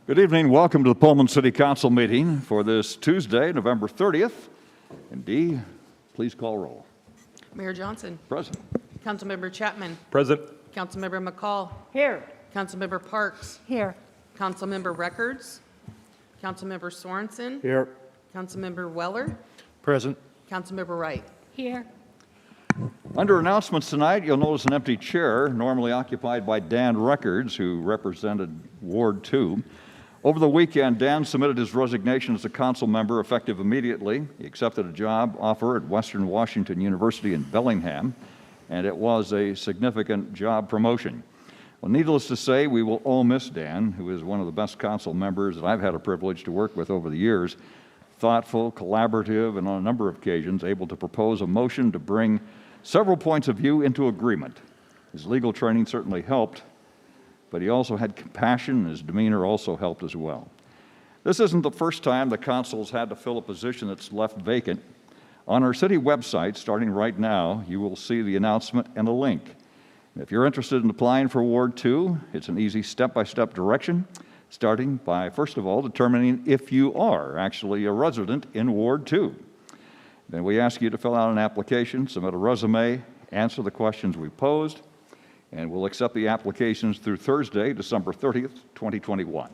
Good evening. Welcome to the Pullman City Council meeting for this Tuesday, November 30th. And Dee, please call roll. Mayor Johnson. Present. Councilmember Chapman. Present. Councilmember McCall. Here. Councilmember Parks. Here. Councilmember Records. Councilmember Sorensen. Here. Councilmember Weller. Present. Councilmember Wright. Here. Under announcements tonight, you'll notice an empty chair, normally occupied by Dan Records, who represented Ward 2. Over the weekend, Dan submitted his resignation as a council member effective immediately. He accepted a job offer at Western Washington University in Bellingham, and it was a significant job promotion. Well, needless to say, we will all miss Dan, who is one of the best council members that I've had a privilege to work with over the years. Thoughtful, collaborative, and on a number of occasions able to propose a motion to bring several points of view into agreement. His legal training certainly helped, but he also had compassion, and his demeanor also helped as well. This isn't the first time the council's had to fill a position that's left vacant. On our city website, starting right now, you will see the announcement and a link. If you're interested in applying for Ward 2, it's an easy step-by-step direction, starting by, first of all, determining if you are actually a resident in Ward 2. Then we ask you to fill out an application, submit a resume, answer the questions we posed, and we'll accept the applications through Thursday, December 30th, 2021.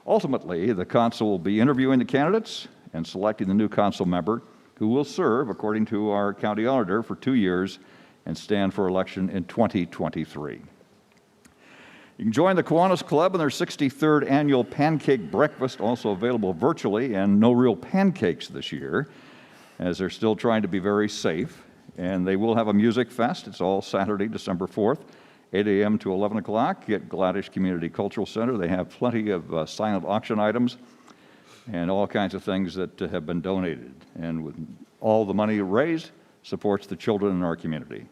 Ultimately, the council will be interviewing the candidates and selecting the new council member who will serve, according to our county auditor, for 2 years and stand for election in 2023. You can join the Kiwanis Club in their 63rd annual pancake breakfast, also available virtually, and no real pancakes this year, as they're still trying to be very safe. And they will have a music fest. It's all Saturday, December 4th, 8 a.m. to 11 o'clock at Gladish Community Cultural Center. They have plenty of silent auction items and all kinds of things that have been donated. And with all the money raised, supports the children in our community.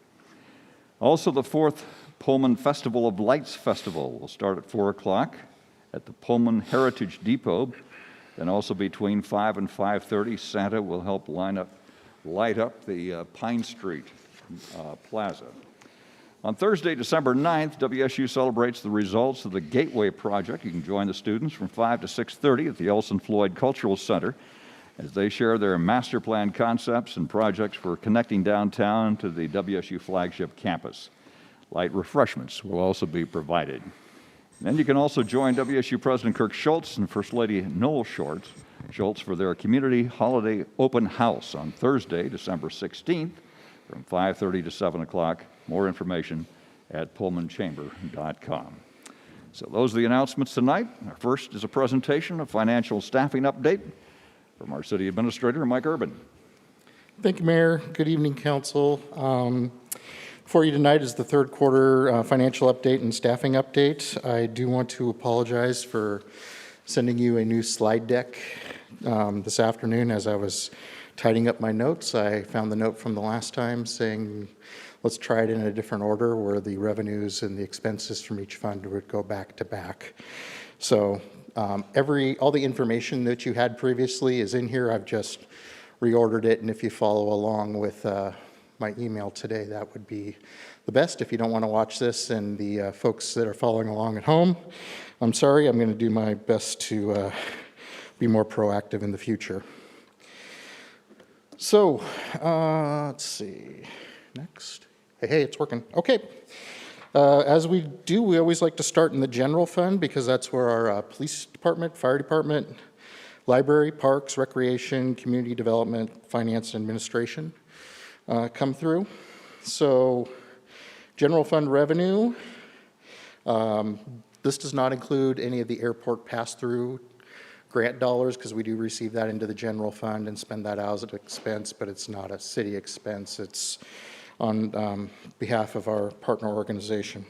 Also, the 4th Pullman Festival of Lights Festival will start at 4 o'clock at the Pullman Heritage Depot. Then also between 5 and 5:30, Santa will help light up the Pine Street Plaza. On Thursday, December 9th, WSU celebrates the results of the Gateway Project. You can join the students from 5 to 6:30 at the Elson Floyd Cultural Center as they share their master plan concepts and projects for connecting downtown to the WSU flagship campus. Light refreshments will also be provided. And then you can also join WSU President Kirk Schultz and First Lady Noel Schultz for their community holiday open house on Thursday, December 16th from 5:30 to 7 o'clock. More information at pullmanchamber.com. So those are the announcements tonight. Our first is a presentation of financial staffing update from our City Administrator, Mike Urban. Thank you, Mayor. Good evening, Council. For you tonight is the third quarter financial update and staffing update. I do want to apologize for sending you a new slide deck this afternoon. As I was tidying up my notes, I found the note from the last time saying, let's try it in a different order where the revenues and the expenses from each fund would go back to back. So all the information that you had previously is in here. I've just reordered it, and if you follow along with my email today, that would be the best. If you don't want to watch this, and the folks that are following along at home, I'm sorry. I'm going to do my best to be more proactive in the future. So let's see. Next. Hey, it's working. Okay. As we do, we always like to start in the general fund because that's where our police department, fire department, library, parks, recreation, community development, finance, and administration come through. So general fund revenue, this does not include any of the airport pass-through grant dollars because we do receive that into the general fund and spend that out as an expense, but it's not a city expense. It's on behalf of our partner organization.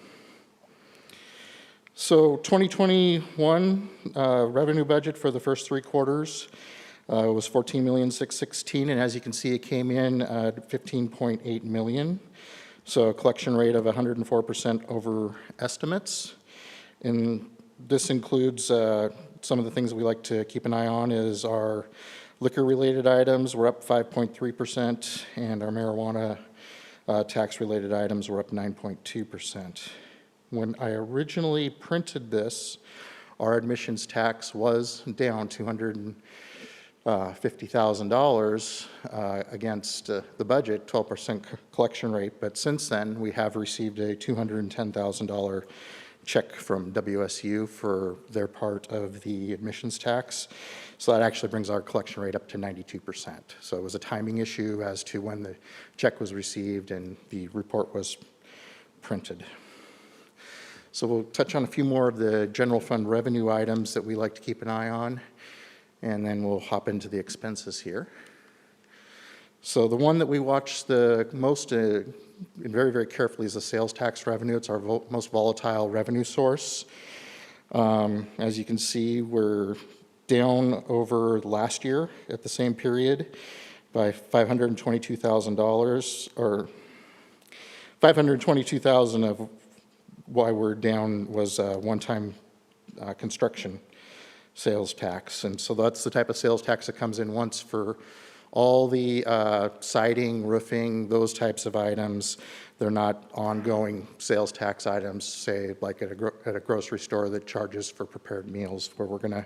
So 2021 revenue budget for the first 3 quarters was $14,616,000, and as you can see, it came in at $15.8 million. So a collection rate of 104% over estimates. And this includes some of the things we like to keep an eye on is our liquor-related items were up 5.3%, and our marijuana tax-related items were up 9.2%. When I originally printed this our admissions tax was down $250,000 against the budget, 12% collection rate. But since then, we have received a $210,000 check from WSU for their part of the admissions tax. So that actually brings our collection rate up to 92%. So it was a timing issue as to when the check was received and the report was printed. So we'll touch on a few more of the general fund revenue items that we like to keep an eye on, and then we'll hop into the expenses here. So the one that we watch the most very, very carefully is the sales tax revenue. It's our most volatile revenue source. As you can see, we're down over last year at the same period by $522,000, or $522,000 of why we're down was one-time construction sales tax. And so that's the type of sales tax that comes in once for all the siding, roofing, those types of items. They're not ongoing sales tax items, say like at a grocery store that charges for prepared meals, where we're going to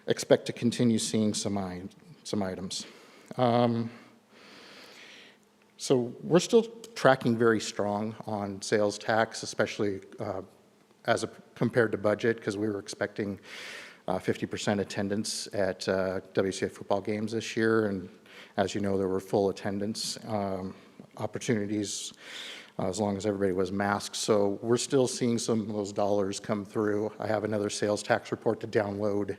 expect to continue seeing some items. So we're still tracking very strong on sales tax, especially compared to budget, because we were expecting 50% attendance at WCF football games this year, and as you know, there were full attendance opportunities as long as everybody was masked. So we're still seeing some of those dollars come through. I have another sales tax report to download.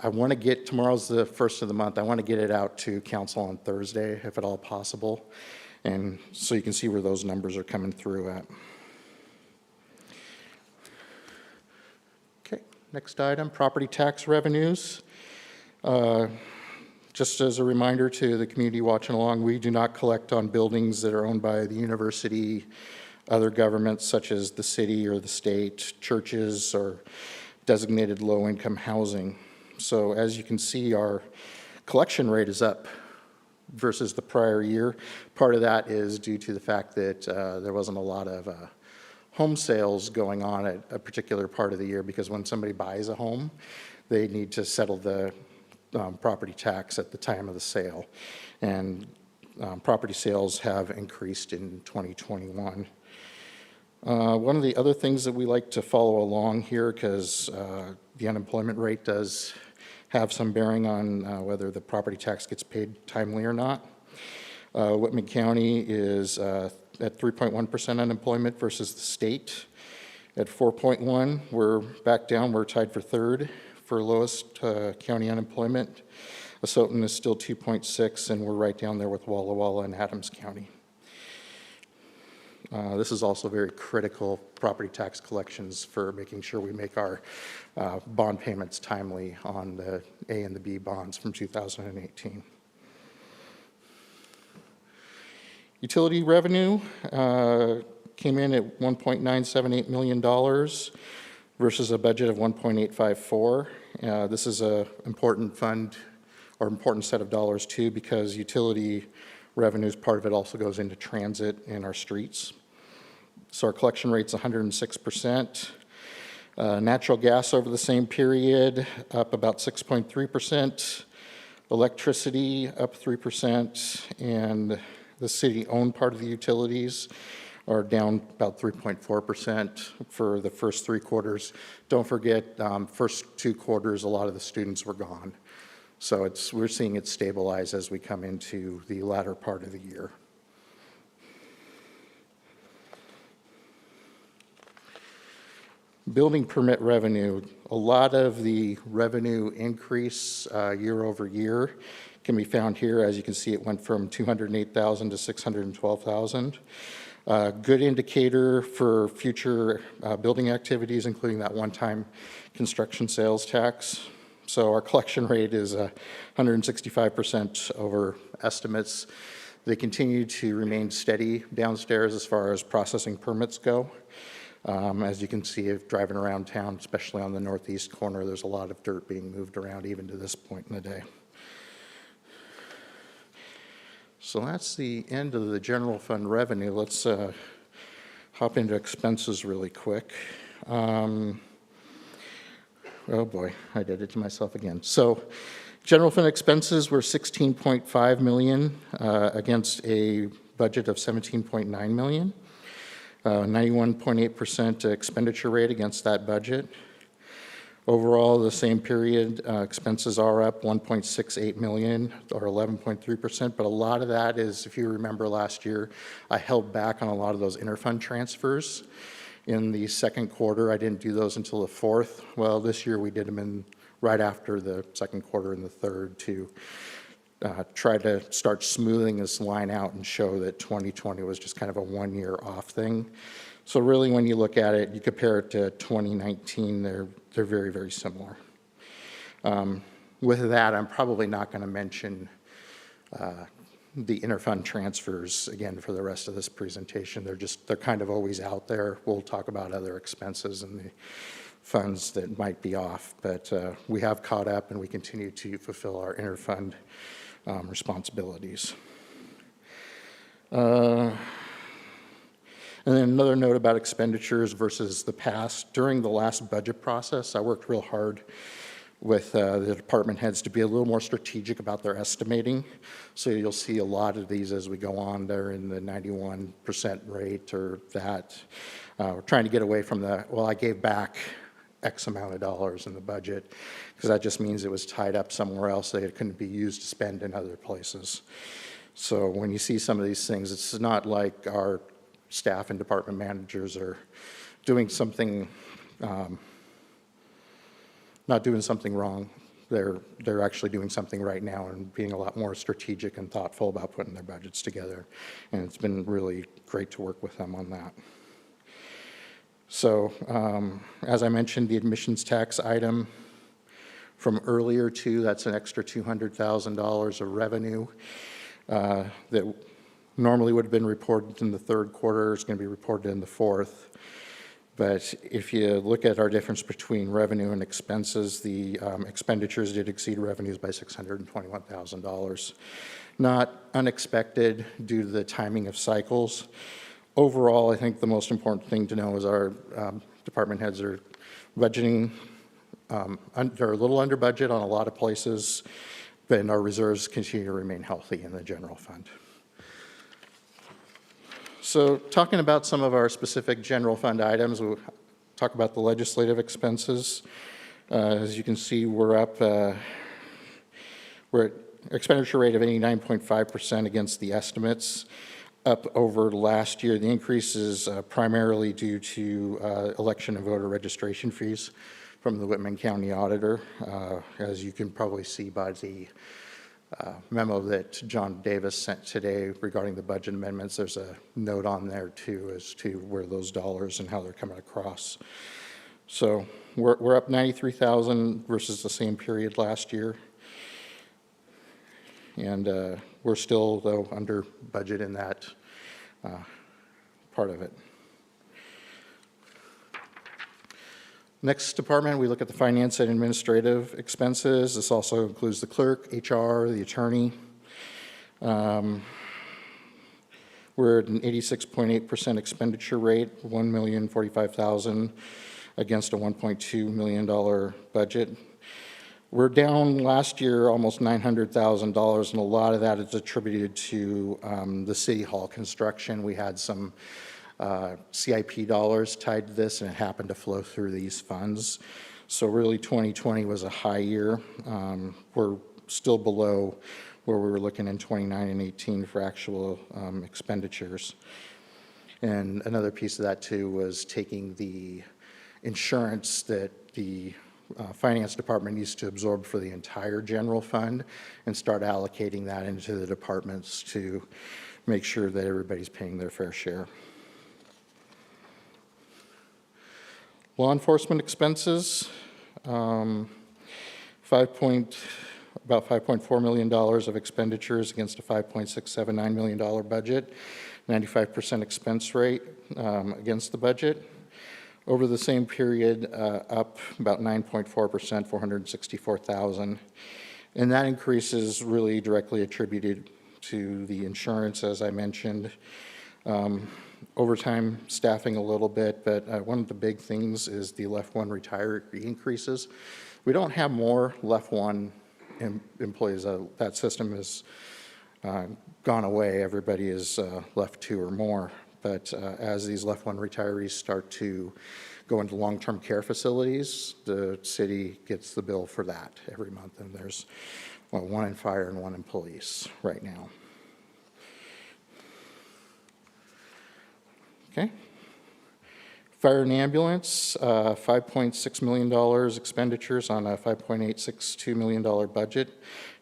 I want to get, tomorrow's the first of the month, I want to get it out to council on Thursday, if at all possible, and so you can see where those numbers are coming through at. Okay, next item, property tax revenues. Just as a reminder to the community watching along, we do not collect on buildings that are owned by the university, other governments such as the city or the state, churches, or designated low-income housing. So as you can see, our collection rate is up versus the prior year. Part of that is due to the fact that there wasn't a lot of home sales going on at a particular part of the year, because when somebody buys a home, they need to settle the property tax at the time of the sale. And property sales have increased in 2021. One of the other things that we like to follow along here, because the unemployment rate does have some bearing on whether the property tax gets paid timely or not. Whitman County is at 3.1% unemployment versus the state at 4.1. We're back down, we're tied for third for lowest county unemployment. Asotin is still 2.6, and we're right down there with Walla Walla and Adams County. This is also very critical, property tax collections, for making sure we make our bond payments timely on the A and the B bonds from 2018. Utility revenue came in at $1.978 million versus a budget of $1.854. This is an important fund, or important set of dollars too, because utility revenues, part of it also goes into transit and our streets. So our collection rate's 106%. Natural gas over the same period, up about 6.3%. Electricity up 3%, and the city-owned part of the utilities are down about 3.4% for the first 3 quarters. Don't forget, first 2 quarters, a lot of the students were gone. So we're seeing it stabilize as we come into the latter part of the year. Building permit revenue, a lot of the revenue increase year over year can be found here. As you can see, it went from $208,000 to $612,000. Good indicator for future building activities, including that one-time construction sales tax. So our collection rate is 165% over estimates. They continue to remain steady downstairs as far as processing permits go. As you can see, if driving around town, especially on the northeast corner, there's a lot of dirt being moved around even to this point in the day. So that's the end of the general fund revenue. Let's hop into expenses really quick. Oh boy, I did it to myself again. So general fund expenses were 16.5 million against a budget of 17.9 million. 91.8% expenditure rate against that budget. Overall, the same period, expenses are up 1.68 million or 11.3%, but a lot of that is, if you remember last year, I held back on a lot of those interfund transfers. In the second quarter, I didn't do those until the fourth. Well, this year we did them right after the second quarter and the third to try to start smoothing this line out and show that 2020 was just kind of a one-year off thing. So really, when you look at it, you compare it to 2019, they're very, very similar. With that, I'm probably not going to mention the interfund transfers again for the rest of this presentation. They're kind of always out there. We'll talk about other expenses and the funds that might be off, but we have caught up and we continue to fulfill our interfund responsibilities. And then another note about expenditures versus the past. During the last budget process, I worked real hard with the department heads to be a little more strategic about their estimating. So you'll see a lot of these as we go on. They're in the 91% rate or that. We're trying to get away from the, well, I gave back X amount of dollars in the budget, because that just means it was tied up somewhere else that it couldn't be used to spend in other places. So when you see some of these things, it's not like our staff and department managers are doing something, not doing something wrong. They're actually doing something right now and being a lot more strategic and thoughtful about putting their budgets together. And it's been really great to work with them on that. So as I mentioned, the admissions tax item from earlier too, that's an extra $200,000 of revenue that normally would have been reported in the third quarter. It's going to be reported in the fourth. But if you look at our difference between revenue and expenses, the expenditures did exceed revenues by $621,000. Not unexpected due to the timing of cycles. Overall, I think the most important thing to know is our department heads are budgeting, they're a little under budget on a lot of places, but our reserves continue to remain healthy in the general fund. So talking about some of our specific general fund items, we'll talk about the legislative expenses. As you can see, we're at expenditure rate of 89.5% against the estimates, up over last year. The increase is primarily due to election and voter registration fees from the Whitman County Auditor. As you can probably see by the memo that John Davis sent today regarding the budget amendments, there's a note on there too as to where those dollars and how they're coming across. So we're up $93,000 versus the same period last year. And we're still, though, under budget in that part of it. Next department, we look at the finance and administrative expenses. This also includes the clerk, HR, the attorney. We're at an 86.8% expenditure rate, $1,045,000 against a $1.2 million budget. We're down last year almost $900,000, and a lot of that is attributed to the City Hall construction. We had some CIP dollars tied to this, and it happened to flow through these funds. So really 2020 was a high year. We're still below where we were looking in 29 and 18 for actual expenditures. And another piece of that too was taking the insurance that the finance department used to absorb for the entire general fund and start allocating that into the departments to make sure that everybody's paying their fair share. Law enforcement expenses, about $5.4 million of expenditures against a $5.679 million budget, 95% expense rate against the budget. Over the same period, up about 9.4%, $464,000. And that increase is really directly attributed to the insurance, as I mentioned. overtime staffing a little bit, but one of the big things is the left one retiree increases. We don't have more left one employees. That system has gone away. Everybody is left two or more. But as these left one retirees start to go into long-term care facilities, the city gets the bill for that every month. And there's one in fire and one in police right now. Okay. Fire and ambulance, $5.6 million expenditures on a $5.862 million budget,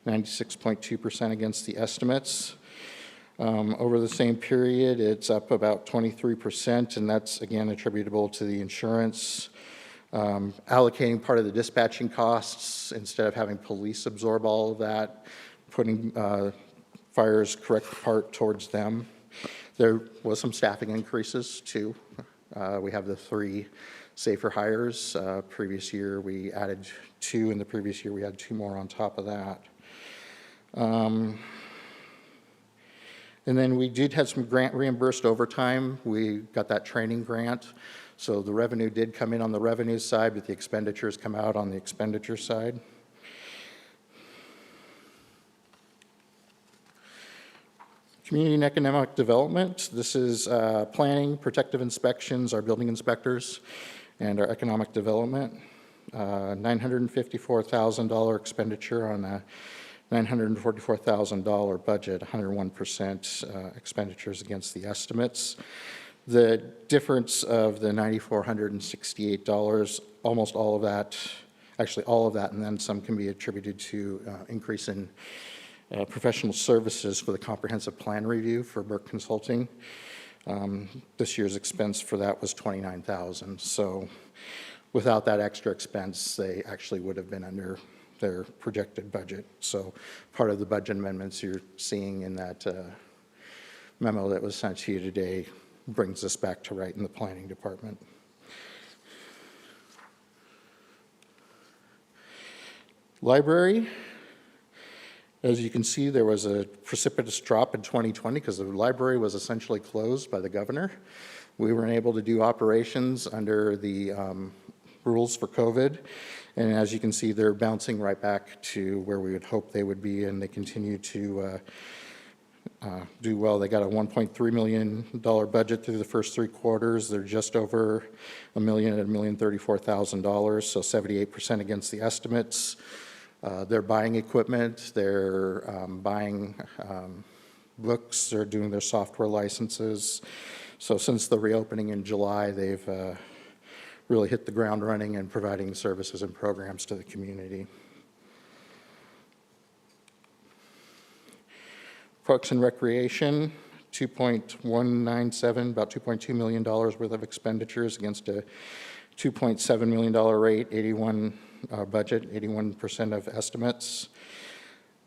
96.2% against the estimates. Over the same period, it's up about 23%, and that's again attributable to the insurance. Allocating part of the dispatching costs instead of having police absorb all of that, putting fire's correct part towards them. There was some staffing increases too. We have the 3 safer hires. Previous year we added 2, and the previous year we had 2 more on top of that. And then we did have some grant reimbursed overtime. We got that training grant. So the revenue did come in on the revenue side, but the expenditures come out on the expenditure side. Community and economic development. This is planning, protective inspections, our building inspectors, and our economic development. $954,000 expenditure on a $944,000 budget, 101% expenditures against the estimates. The difference of the $9,468, almost all of that, actually all of that and then some can be attributed to increase in professional services for the comprehensive plan review for Burke Consulting. This year's expense for that was $29,000. So without that extra expense, they actually would have been under their projected budget. So part of the budget amendments you're seeing in that memo that was sent to you today brings us back to right in the planning department. Library. As you can see, there was a precipitous drop in 2020 because the library was essentially closed by the governor. We weren't able to do operations under the rules for COVID. And as you can see, they're bouncing right back to where we would hope they would be, and they continue to do well. They got a $1.3 million budget through the first 3 quarters. They're just over $1 million at $1,034,000, so 78% against the estimates. They're buying equipment, they're buying books, they're doing their software licenses. So since the reopening in July, they've really hit the ground running and providing services and programs to the community. Parks and Recreation, 2.197, about $2.2 million worth of expenditures against a $2.7 million rate, 81 budget, 81% of estimates.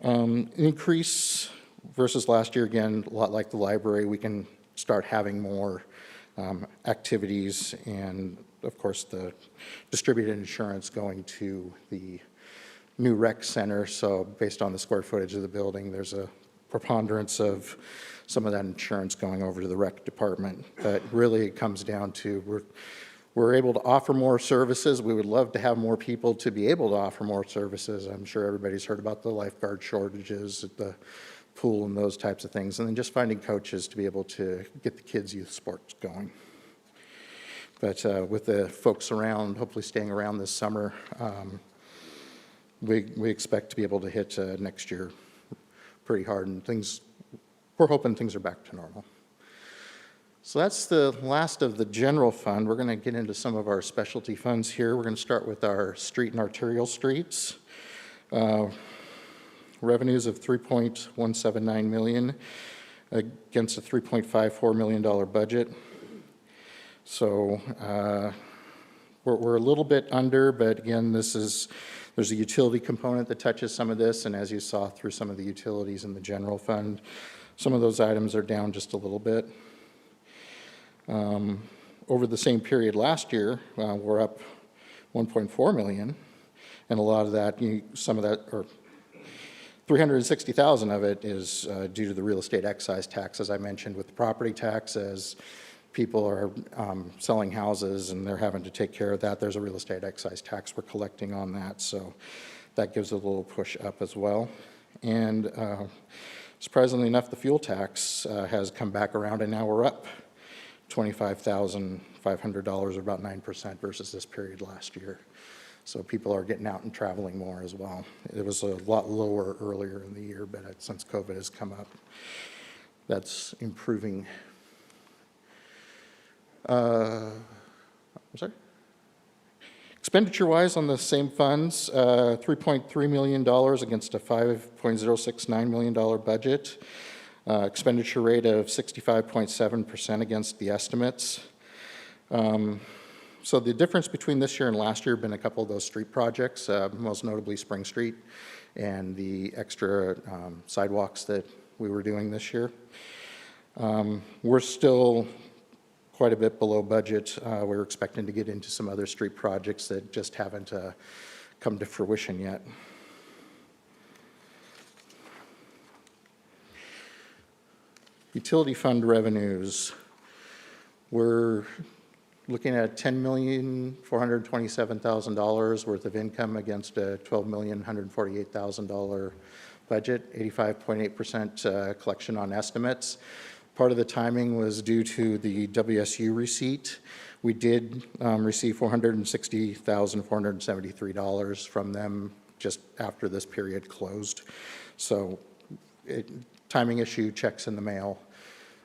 Increase versus last year, again, a lot like the library, we can start having more activities and of course the distributed insurance going to the new rec center. So based on the square footage of the building, there's a preponderance of some of that insurance going over to the rec department. But really it comes down to we're able to offer more services. We would love to have more people to be able to offer more services. I'm sure everybody's heard about the lifeguard shortages at the pool and those types of things. And then just finding coaches to be able to get the kids' youth sports going. But with the folks around, hopefully staying around this summer, we expect to be able to hit next year pretty hard, and we're hoping things are back to normal. So that's the last of the general fund. We're going to get into some of our specialty funds here. We're going to start with our street and arterial streets. Revenues of $3.179 million against a $3.54 million budget. So we're a little bit under, but again, there's a utility component that touches some of this, and as you saw through some of the utilities in the general fund, some of those items are down just a little bit. Over the same period last year, we're up $1.4 million, and a lot of that, some of that, or $360,000 of it is due to the real estate excise tax, as I mentioned, with the property tax. As people are selling houses and they're having to take care of that. There's a real estate excise tax we're collecting on that, so that gives a little push up as well. And surprisingly enough, the fuel tax has come back around, and now we're up $25,500, or about 9% versus this period last year. So people are getting out and traveling more as well. It was a lot lower earlier in the year, but since COVID has come up, that's improving. I'm sorry? Expenditure-wise on the same funds, $3.3 million against a $5.069 million budget. Expenditure rate of 65.7% against the estimates. So the difference between this year and last year have been a couple of those street projects, most notably Spring Street and the extra sidewalks that we were doing this year. We're still quite a bit below budget. We're expecting to get into some other street projects that just haven't come to fruition yet. Utility fund revenues. We're looking at $10,427,000 worth of income against a $12,148,000 budget, 85.8% collection on estimates. Part of the timing was due to the WSU receipt. We did receive $460,473 from them just after this period closed. So timing issue, checks in the mail.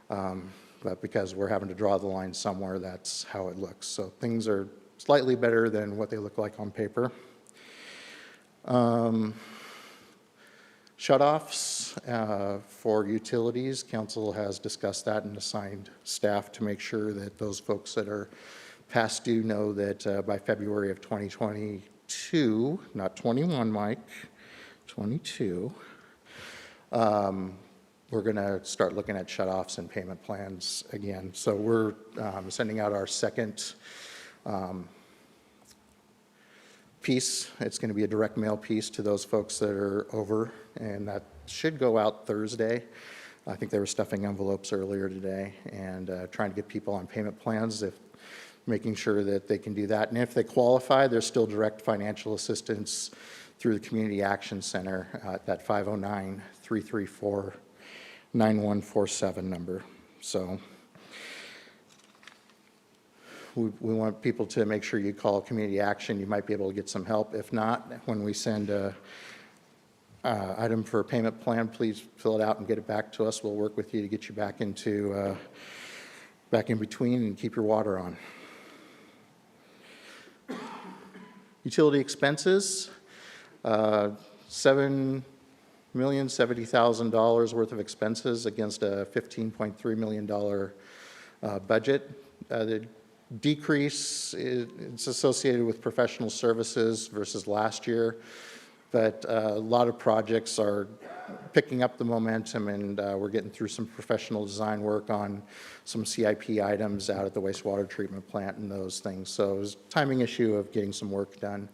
But because we're having to draw the line somewhere, that's how it looks. So things are slightly better than what they look like on paper. Shutoffs for utilities, council has discussed that and assigned staff to make sure that those folks that are past due know that by February of 2022, not 21, Mike, 22, we're going to start looking at shutoffs and payment plans again. So we're sending out our second piece. It's going to be a direct mail piece to those folks that are over, and that should go out Thursday. I think they were stuffing envelopes earlier today and trying to get people on payment plans, making sure that they can do that. And if they qualify, there's still direct financial assistance through the Community Action Center at that 509-334-9147 number. So we want people to make sure you call Community Action. You might be able to get some help. If not, when we send a item for a payment plan, please fill it out and get it back to us. We'll work with you to get you back into back in between and keep your water on. Utility expenses, $7,070,000 worth of expenses against a $15.3 million budget. The decrease is associated with professional services versus last year, but a lot of projects are picking up the momentum, and we're getting through some professional design work on some CIP items out at the wastewater treatment plant and those things. So it was a timing issue of getting some work done,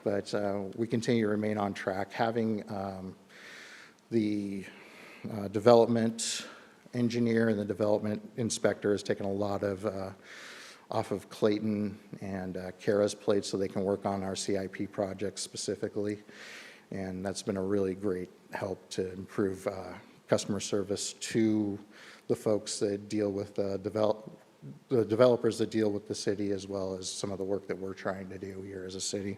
but we continue to remain on track. Having the development engineer and the development inspector has taken a lot of off of Clayton and Kara's plate so they can work on our CIP projects specifically. And that's been a really great help to improve customer service to the folks that deal with the developers that deal with the city, as well as some of the work that we're trying to do here as a city.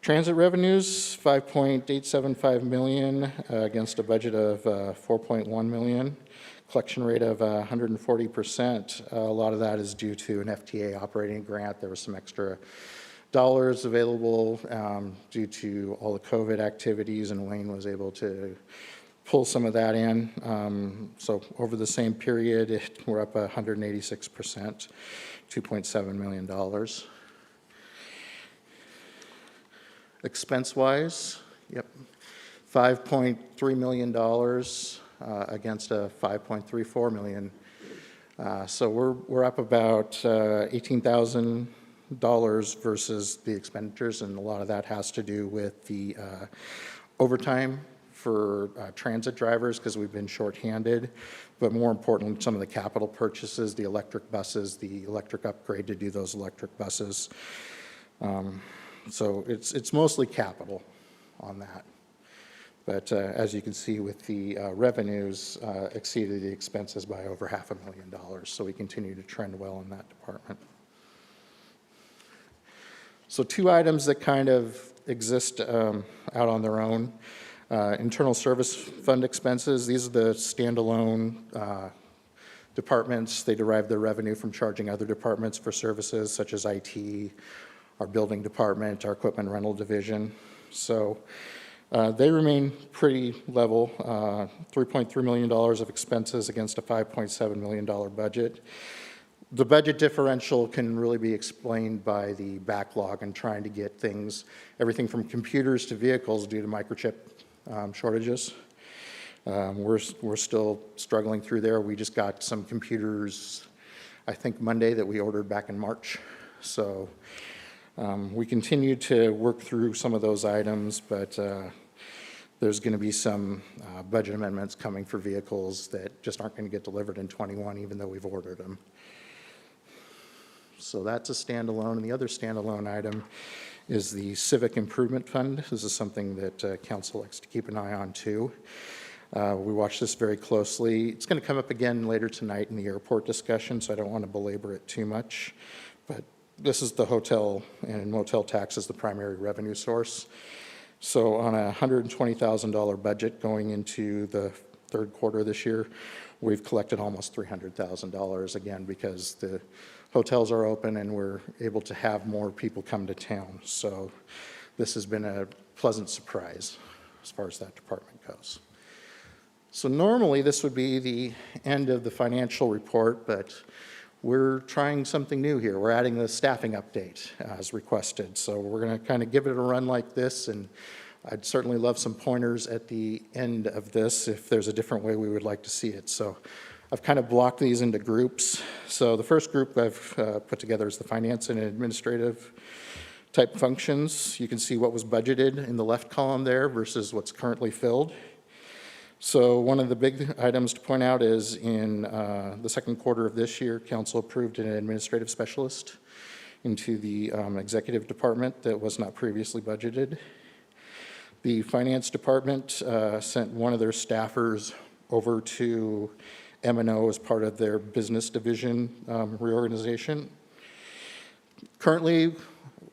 Transit revenues, $5.875 million against a budget of $4.1 million. Collection rate of 140%. A lot of that is due to an FTA operating grant. There was some extra dollars available due to all the COVID activities, and Wayne was able to pull some of that in. So over the same period, we're up 186%, $2.7 million. Expense-wise, yep, $5.3 million against a $5.34 million. So we're up about $18,000 versus the expenditures, and a lot of that has to do with the overtime for transit drivers because we've been shorthanded, but more importantly, some of the capital purchases, the electric buses, the electric upgrade to do those electric buses. So it's mostly capital on that. But as you can see with the revenues exceeded the expenses by over $500,000. So we continue to trend well in that department. So two items that kind of exist out on their own. Internal service fund expenses, these are the standalone departments. They derive their revenue from charging other departments for services such as IT, our building department, our equipment rental division. So they remain pretty level, $3.3 million of expenses against a $5.7 million budget. The budget differential can really be explained by the backlog and trying to get things, everything from computers to vehicles due to microchip shortages. We're still struggling through there. We just got some computers, I think Monday, that we ordered back in March. So we continue to work through some of those items, but there's going to be some budget amendments coming for vehicles that just aren't going to get delivered in '21, even though we've ordered them. So that's a standalone. And the other standalone item is the Civic Improvement Fund. This is something that council likes to keep an eye on too. We watch this very closely. It's going to come up again later tonight in the airport discussion, so I don't want to belabor it too much. But this is the hotel and motel tax as the primary revenue source. So on a $120,000 budget going into the third quarter this year, we've collected almost $300,000 again because the hotels are open and we're able to have more people come to town. So this has been a pleasant surprise as far as that department goes. So normally this would be the end of the financial report, but we're trying something new here. We're adding the staffing update as requested. So we're going to kind of give it a run like this, and I'd certainly love some pointers at the end of this if there's a different way we would like to see it. So I've kind of blocked these into groups. So the first group I've put together is the finance and administrative type functions. You can see what was budgeted in the left column there versus what's currently filled. So one of the big items to point out is in the second quarter of this year, council approved an administrative specialist into the executive department that was not previously budgeted. The finance department sent one of their staffers over to M&O as part of their business division reorganization. Currently,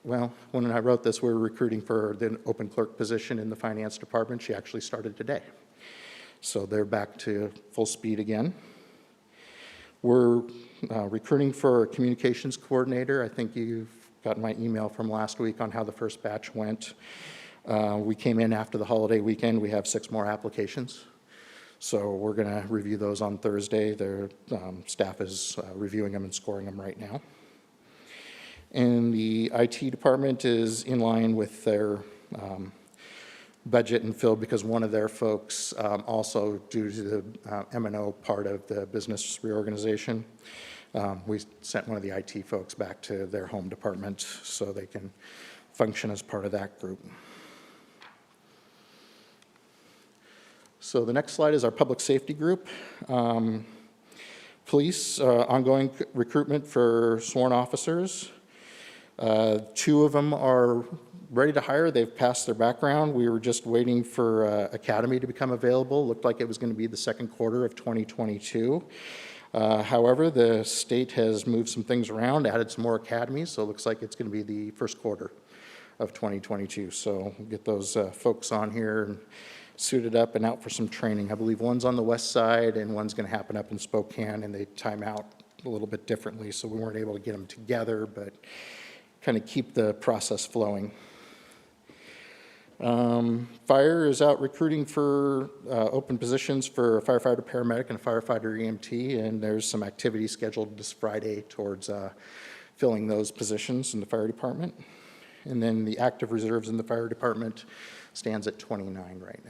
well, when I wrote this, we were recruiting for the open clerk position in the finance department. She actually started today. So they're back to full speed again. We're recruiting for a communications coordinator. I think you've gotten my email from last week on how the first batch went. We came in after the holiday weekend. We have 6 more applications. So we're going to review those on Thursday. Their staff is reviewing them and scoring them right now. And the IT department is in line with their budget and fill because one of their folks also, due to the M&O part of the business reorganization, we sent one of the IT folks back to their home department so they can function as part of that group. So the next slide is our public safety group. Police, ongoing recruitment for sworn officers. 2 of them are ready to hire. They've passed their background. We were just waiting for academy to become available. Looked like it was going to be the second quarter of 2022. However, the state has moved some things around, added some more academies, so it looks like it's going to be the first quarter of 2022. So we'll get those folks on here and suited up and out for some training. I believe one's on the west side and one's going to happen up in Spokane, and they time out a little bit differently, so we weren't able to get them together, but kind of keep the process flowing. Fire is out recruiting for open positions for a firefighter paramedic and a firefighter EMT, and there's some activity scheduled this Friday towards filling those positions in the fire department. And then the active reserves in the fire department stands at 29 right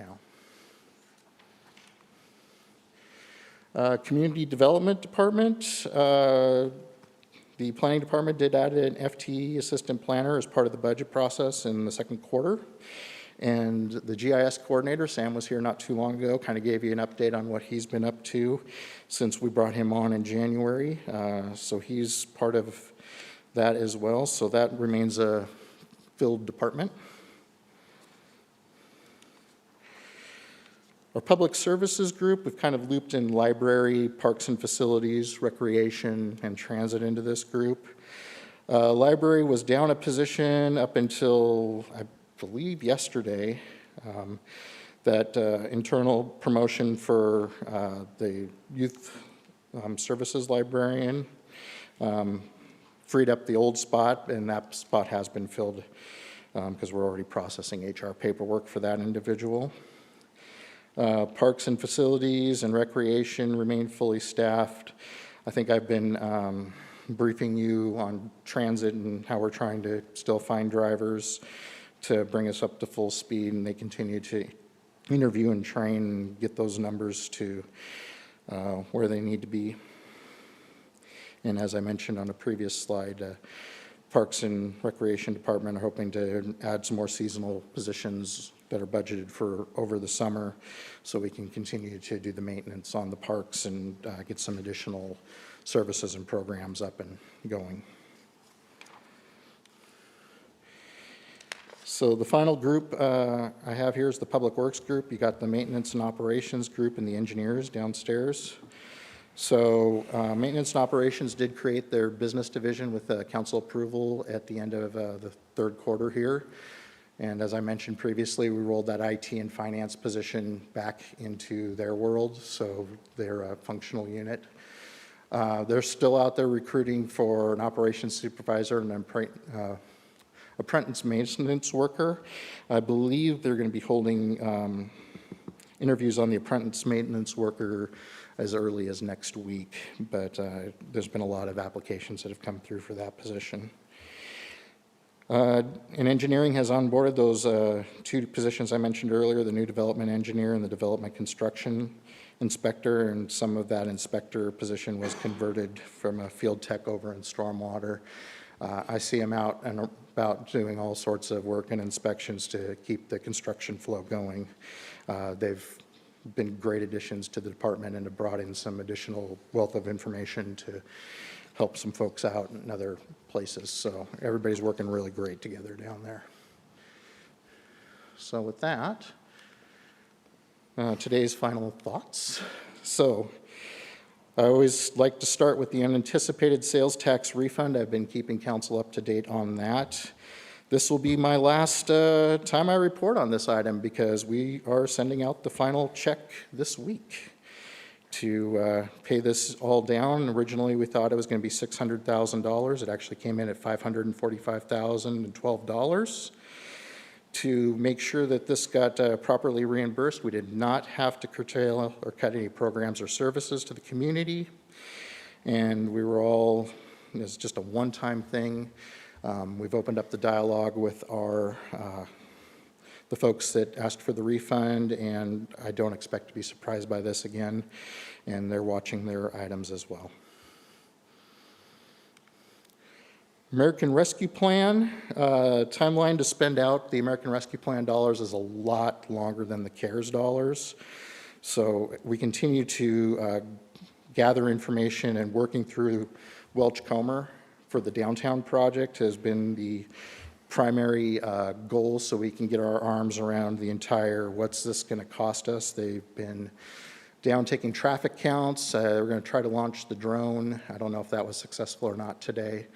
now. Community development department, the planning department did add an FTE assistant planner as part of the budget process in the second quarter. And the GIS coordinator, Sam, was here not too long ago, kind of gave you an update on what he's been up to since we brought him on in January. So he's part of that as well. So that remains a filled department. Our public services group, we've kind of looped in library, parks and facilities, recreation, and transit into this group. Library was down a position up until, I believe, yesterday. That internal promotion for the youth services librarian freed up the old spot, and that spot has been filled because we're already processing HR paperwork for that individual. Parks and facilities and recreation remain fully staffed. I think I've been briefing you on transit and how we're trying to still find drivers to bring us up to full speed, and they continue to interview and train and get those numbers to where they need to be. And as I mentioned on a previous slide, Parks and Recreation Department are hoping to add some more seasonal positions that are budgeted for over the summer so we can continue to do the maintenance on the parks and get some additional services and programs up and going. So the final group I have here is the Public Works group. You got the Maintenance and Operations group and the engineers downstairs. So Maintenance and Operations did create their business division with council approval at the end of the third quarter here. And as I mentioned previously, we rolled that IT and finance position back into their world, so they're a functional unit. They're still out there recruiting for an operations supervisor and an apprentice maintenance worker. I believe they're going to be holding interviews on the apprentice maintenance worker as early as next week, but there's been a lot of applications that have come through for that position. And engineering has onboarded those two positions I mentioned earlier, the new development engineer and the development construction inspector, and some of that inspector position was converted from a field tech over in stormwater. I see them out and about doing all sorts of work and inspections to keep the construction flow going. They've been great additions to the department and have brought in some additional wealth of information to help some folks out in other places. So everybody's working really great together down there. So with that, today's final thoughts. So I always like to start with the unanticipated sales tax refund. I've been keeping council up to date on that. This will be my last time I report on this item because we are sending out the final check this week to pay this all down. Originally, we thought it was going to be $600,000. It actually came in at $545,012. To make sure that this got properly reimbursed, we did not have to curtail or cut any programs or services to the community. And we were all, it's just a one-time thing. We've opened up the dialogue with the folks that asked for the refund, and I don't expect to be surprised by this again, and they're watching their items as well. American Rescue Plan, timeline to spend out the American Rescue Plan dollars is a lot longer than the CARES dollars. So we continue to gather information, and working through Welch-Comer for the downtown project has been the primary goal, so we can get our arms around the entire, what's this going to cost us? They've been down taking traffic counts. We're going to try to launch the drone. I don't know if that was successful or not today.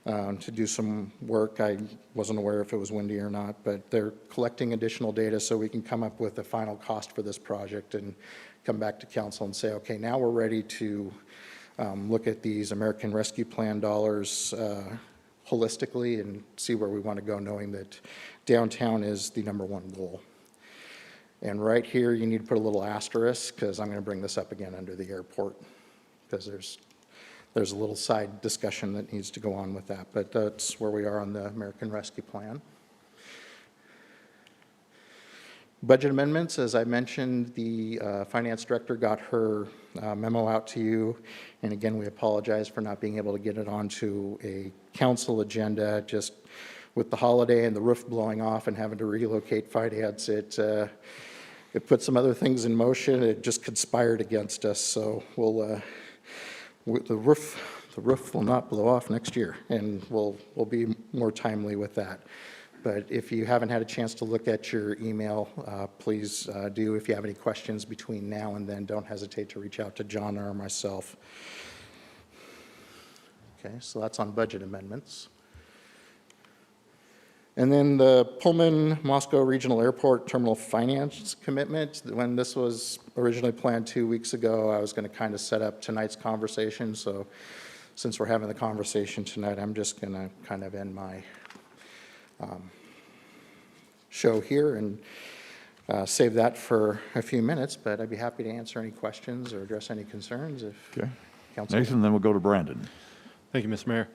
To do some work. I wasn't aware if it was windy or not, but they're collecting additional data so we can come up with a final cost for this project and come back to council and say, okay, now we're ready to look at these American Rescue Plan dollars holistically and see where we want to go, knowing that downtown is the #1 goal. And right here, you need to put a little asterisk because I'm going to bring this up again under the airport because there's a little side discussion that needs to go on with that, but that's where we are on the American Rescue Plan. Budget amendments, as I mentioned, the finance director got her memo out to you, and again, we apologize for not being able to get it onto a council agenda. Just with the holiday and the roof blowing off and having to relocate finance, it put some other things in motion. It just conspired against us. So the roof will not blow off next year, and we'll be more timely with that. But if you haven't had a chance to look at your email, please do. If you have any questions between now and then, don't hesitate to reach out to John or myself. Okay, so that's on budget amendments. And then the Pullman Moscow Regional Airport Terminal Finance Commitment. When this was originally planned 2 weeks ago, I was going to kind of set up tonight's conversation. So since we're having the conversation tonight, I'm just going to kind of end my show here and save that for a few minutes. But I'd be happy to answer any questions or address any concerns if Okay. council. Nathan, then we'll go to Brandon. Thank you, Mr. Mayor.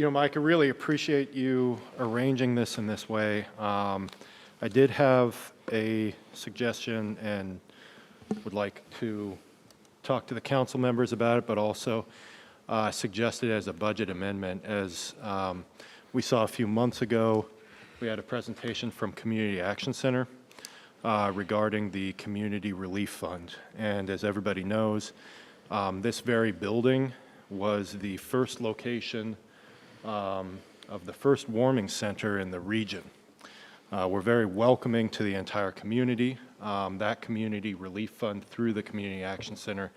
Mike, I really appreciate you arranging this in this way. I did have a suggestion and would like to talk to the council members about it, but also suggest it as a budget amendment. As we saw a few months ago, we had a presentation from Community Action Center regarding the Community Relief Fund. And as everybody knows, this very building was the first location of the first warming center in the region. We're very welcoming to the entire community. That Community Relief Fund through the Community Action Center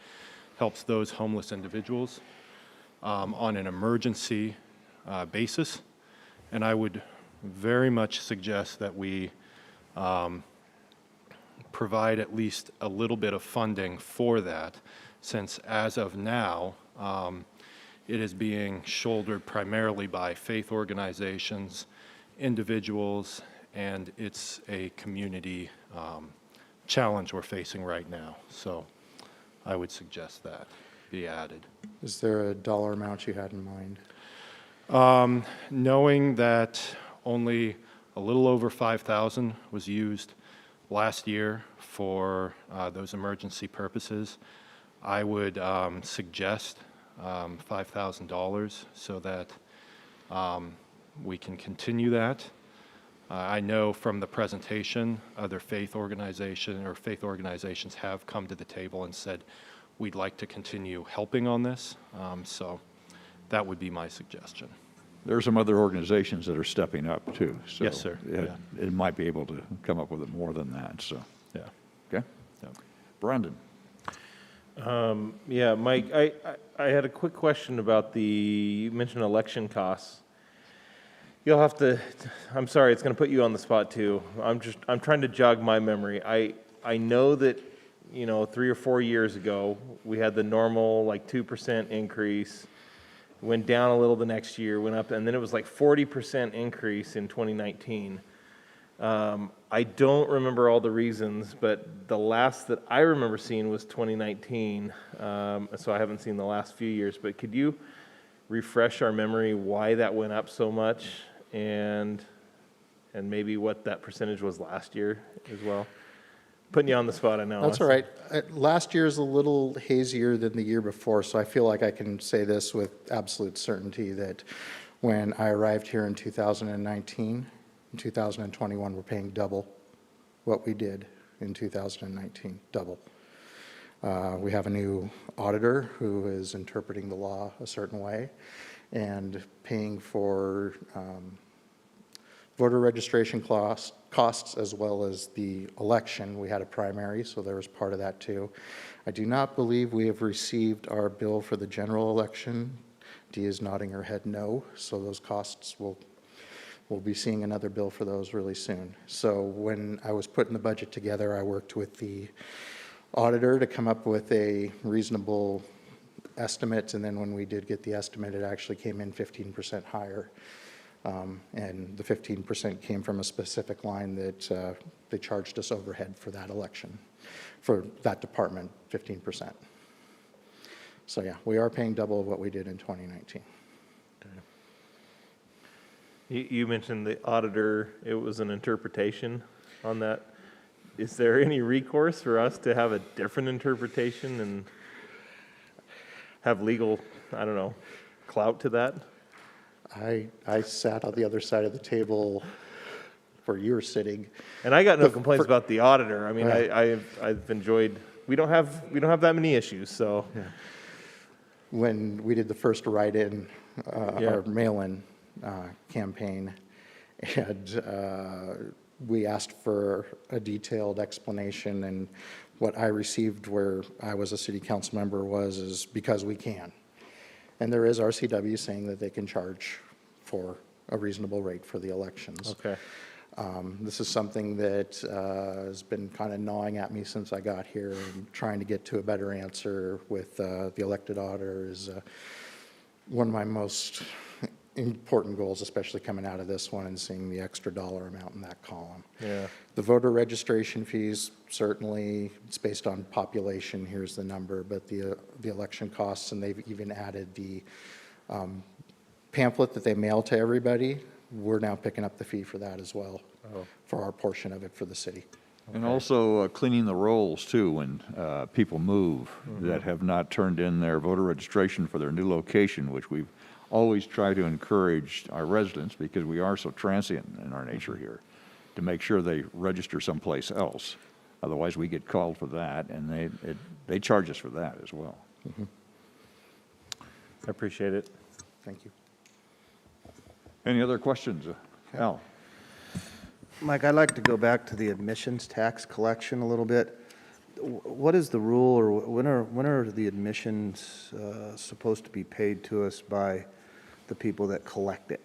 helps those homeless individuals on an emergency basis. And I would very much suggest that we provide at least a little bit of funding for that, since as of now, it is being shouldered primarily by faith organizations, individuals, and it's a community challenge we're facing right now. So I would suggest that be added. Is there a dollar amount you had in mind? Knowing that only a little over 5,000 was used last year for those emergency purposes, I would suggest $5,000 so that we can continue that. I know from the presentation, other faith organizations have come to the table and said, we'd like to continue helping on this. So that would be my suggestion. There are some other organizations that are stepping up too. So Yes, sir. It might be able to come up with it more than that. So, Yeah. okay. Yeah. Brandon. Yeah, Mike, I had a quick question about you mentioned election costs. You'll have to, I'm sorry, it's going to put you on the spot too. I'm trying to jog my memory. I know that, 3 or 4 years ago, we had the normal like 2% increase, went down a little the next year, went up, and then it was like 40% increase in 2019. I don't remember all the reasons, but the last that I remember seeing was 2019, so I haven't seen the last few years. But could you refresh our memory why that went up so much, and maybe what that percentage was last year as well? Putting you on the spot, I know. That's all right. Last year is a little hazier than the year before, so I feel like I can say this with absolute certainty that when I arrived here in 2019, in 2021, we're paying double what we did in 2019, double. We have a new auditor who is interpreting the law a certain way and paying for voter registration costs as well as the election. We had a primary, so there was part of that too. I do not believe we have received our bill for the general election. Dee is nodding her head no, so those costs we'll be seeing another bill for those really soon. So when I was putting the budget together, I worked with the auditor to come up with a reasonable estimate, and then when we did get the estimate, it actually came in 15% higher. And the 15% came from a specific line that they charged us overhead for that election, for that department, 15%. So yeah, we are paying double of what we did in 2019. You mentioned the auditor, it was an interpretation on that. Is there any recourse for us to have a different interpretation and have legal, clout to that? I sat on the other side of the table where you were sitting. And I got no complaints about the auditor. I mean, I've enjoyed, we don't have that many issues, so. When we did the first write-in, Yeah. or mail-in campaign, and we asked for a detailed explanation, and what I received where I was a city council member is because we can. And there is RCW saying that they can charge for a reasonable rate for the elections. Okay. This is something that has been kind of gnawing at me since I got here, and trying to get to a better answer with the elected auditor is one of my most important goals, especially coming out of this one and seeing the extra dollar amount in that column. Yeah. The voter registration fees, certainly, it's based on population, here's the number, but the election costs, and they've even added the pamphlet that they mail to everybody, we're now picking up the fee for that as well, for our portion of it for the city. And also cleaning the rolls, too, when people move that have not turned in their voter registration for their new location, which we've always tried to encourage our residents, because we are so transient in our nature here, to make sure they register someplace else. Otherwise, we get called for that, and they charge us for that as well. I appreciate it. Thank you. Any other questions? Al? Mike, I'd like to go back to the admissions tax collection a little bit. What is the rule, or when are the admissions supposed to be paid to us by the people that collect it?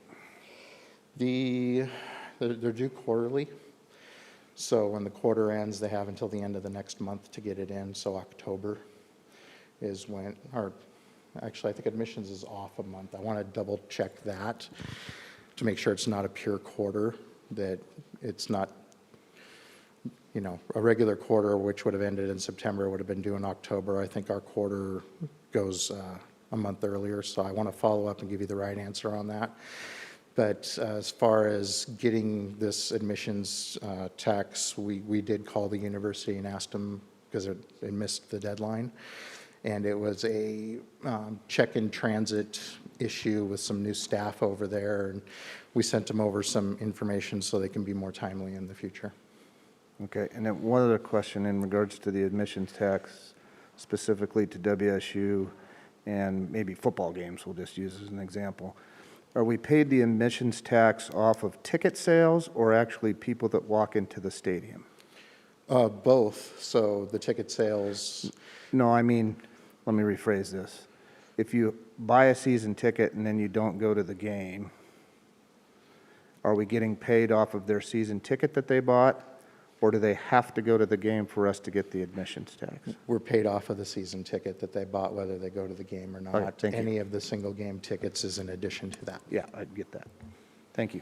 They're due quarterly. So when the quarter ends, they have until the end of the next month to get it in. So October is when, or actually, I think admissions is off a month. I want to double check that to make sure it's not a pure quarter, that it's not, you know, a regular quarter, which would have ended in September, would have been due in October. I think our quarter goes a month earlier, so I want to follow up and give you the right answer on that. But as far as getting this admissions tax, we did call the university and asked them, because it missed the deadline. And it was a check-in-transit issue with some new staff over there, and we sent them over some information so they can be more timely in the future. Okay, and then one other question in regards to the admissions tax, specifically to WSU and maybe football games, we'll just use as an example. Are we paid the admissions tax off of ticket sales or actually people that walk into the stadium? Both. So the ticket sales, No, I mean, let me rephrase this. If you buy a season ticket and then you don't go to the game, are we getting paid off of their season ticket that they bought? Or do they have to go to the game for us to get the admissions tax? we're paid off of the season ticket that they bought, whether they go to the game or not. Okay, thank you. Any of the single game tickets is in addition to that. Yeah, I get that. Thank you.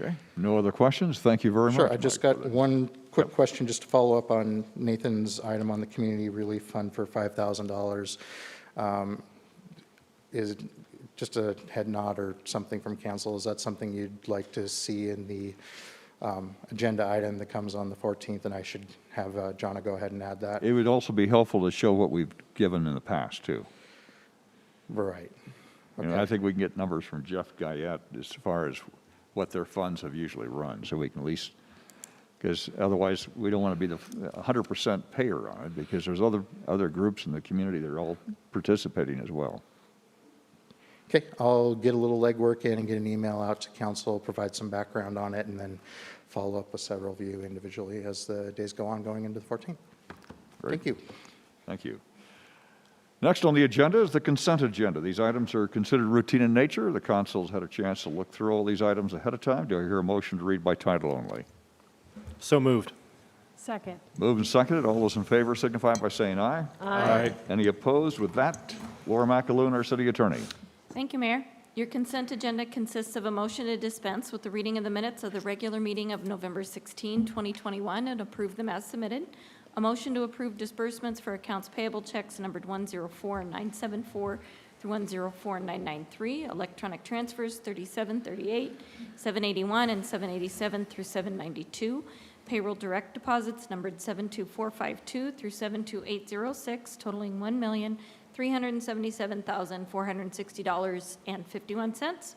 Okay. No other questions? Thank you very much. Sure, I just Mike, for got that. one quick question just to follow up on Nathan's item on the community relief fund for $5,000. Is it just a head nod or something from council? Is that something you'd like to see in the agenda item that comes on the 14th, and I should have Jonna go ahead and add that? It would also be helpful to show what we've given in the past, too. Right. And I think we can get numbers from Jeff Guyette as far as what their funds have usually run, so we can at least, because otherwise, we don't want to be the 100% payer on it, because there's other groups in the community that are all participating as well. Okay, I'll get a little legwork in and get an email out to council, provide some background on it, and then follow up with several of you individually as the days go on going into the 14th. Great. Thank you. Thank you. Next on the agenda is the consent agenda. These items are considered routine in nature. The council's had a chance to look through all these items ahead of time. Do I hear a motion to read by title only? So moved. Second. Moved and seconded. All those in favor signify by saying aye. Aye. Any opposed? With that, Laura McAloon, our city attorney. Thank you, Mayor. Your consent agenda consists of a motion to dispense with the reading of the minutes of the regular meeting of November 16, 2021, and approve them as submitted. A motion to approve disbursements for accounts payable checks numbered 104974 through 104993, electronic transfers 3738, 781, and 787 through 792, payroll direct deposits numbered 72452 through 72806, totaling $1,343,900. $377,460.51.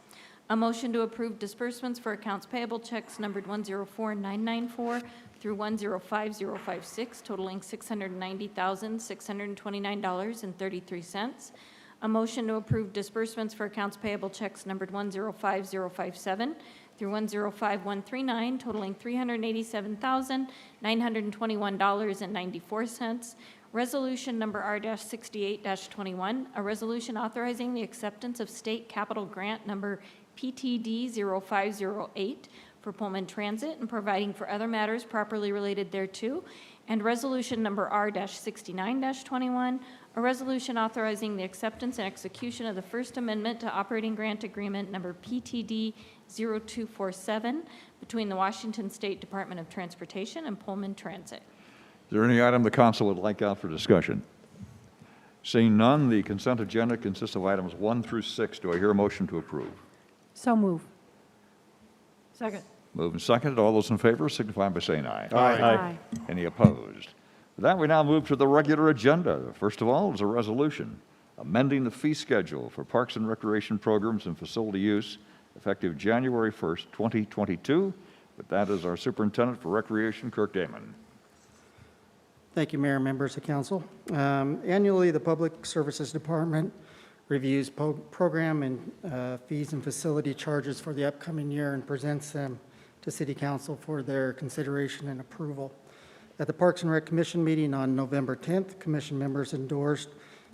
A motion to approve disbursements for accounts payable checks numbered 104994 through 105056 totaling $690,629.33. A motion to approve disbursements for accounts payable checks numbered 105057 through 105139 totaling $387,921.94. Resolution number R-68-21, a resolution authorizing the acceptance of state capital grant number PTD 0508 for Pullman Transit and providing for other matters properly related thereto. And resolution number R-69-21, a resolution authorizing the acceptance and execution of the First Amendment to Operating Grant Agreement number PTD 0247 between the Washington State Department of Transportation and Pullman Transit. Is there any item the council would like out for discussion? Seeing none, the consent agenda consists of items 1 through 6. Do I hear a motion to approve? So move. Second. Moved and seconded. All those in favor signify by saying aye. Aye. Any opposed? With that, we now move to the regular agenda. First of all is a resolution amending the fee schedule for parks and recreation programs and facility use effective January 1st, 2022. With that is our Superintendent for Recreation, Kirk Damon. Thank you, Mayor and members of council. Annually, the Public Services Department reviews program and fees and facility charges for the upcoming year and presents them to City Council for their consideration and approval. At the Parks and Rec Commission meeting on November 10th, Commission members endorsed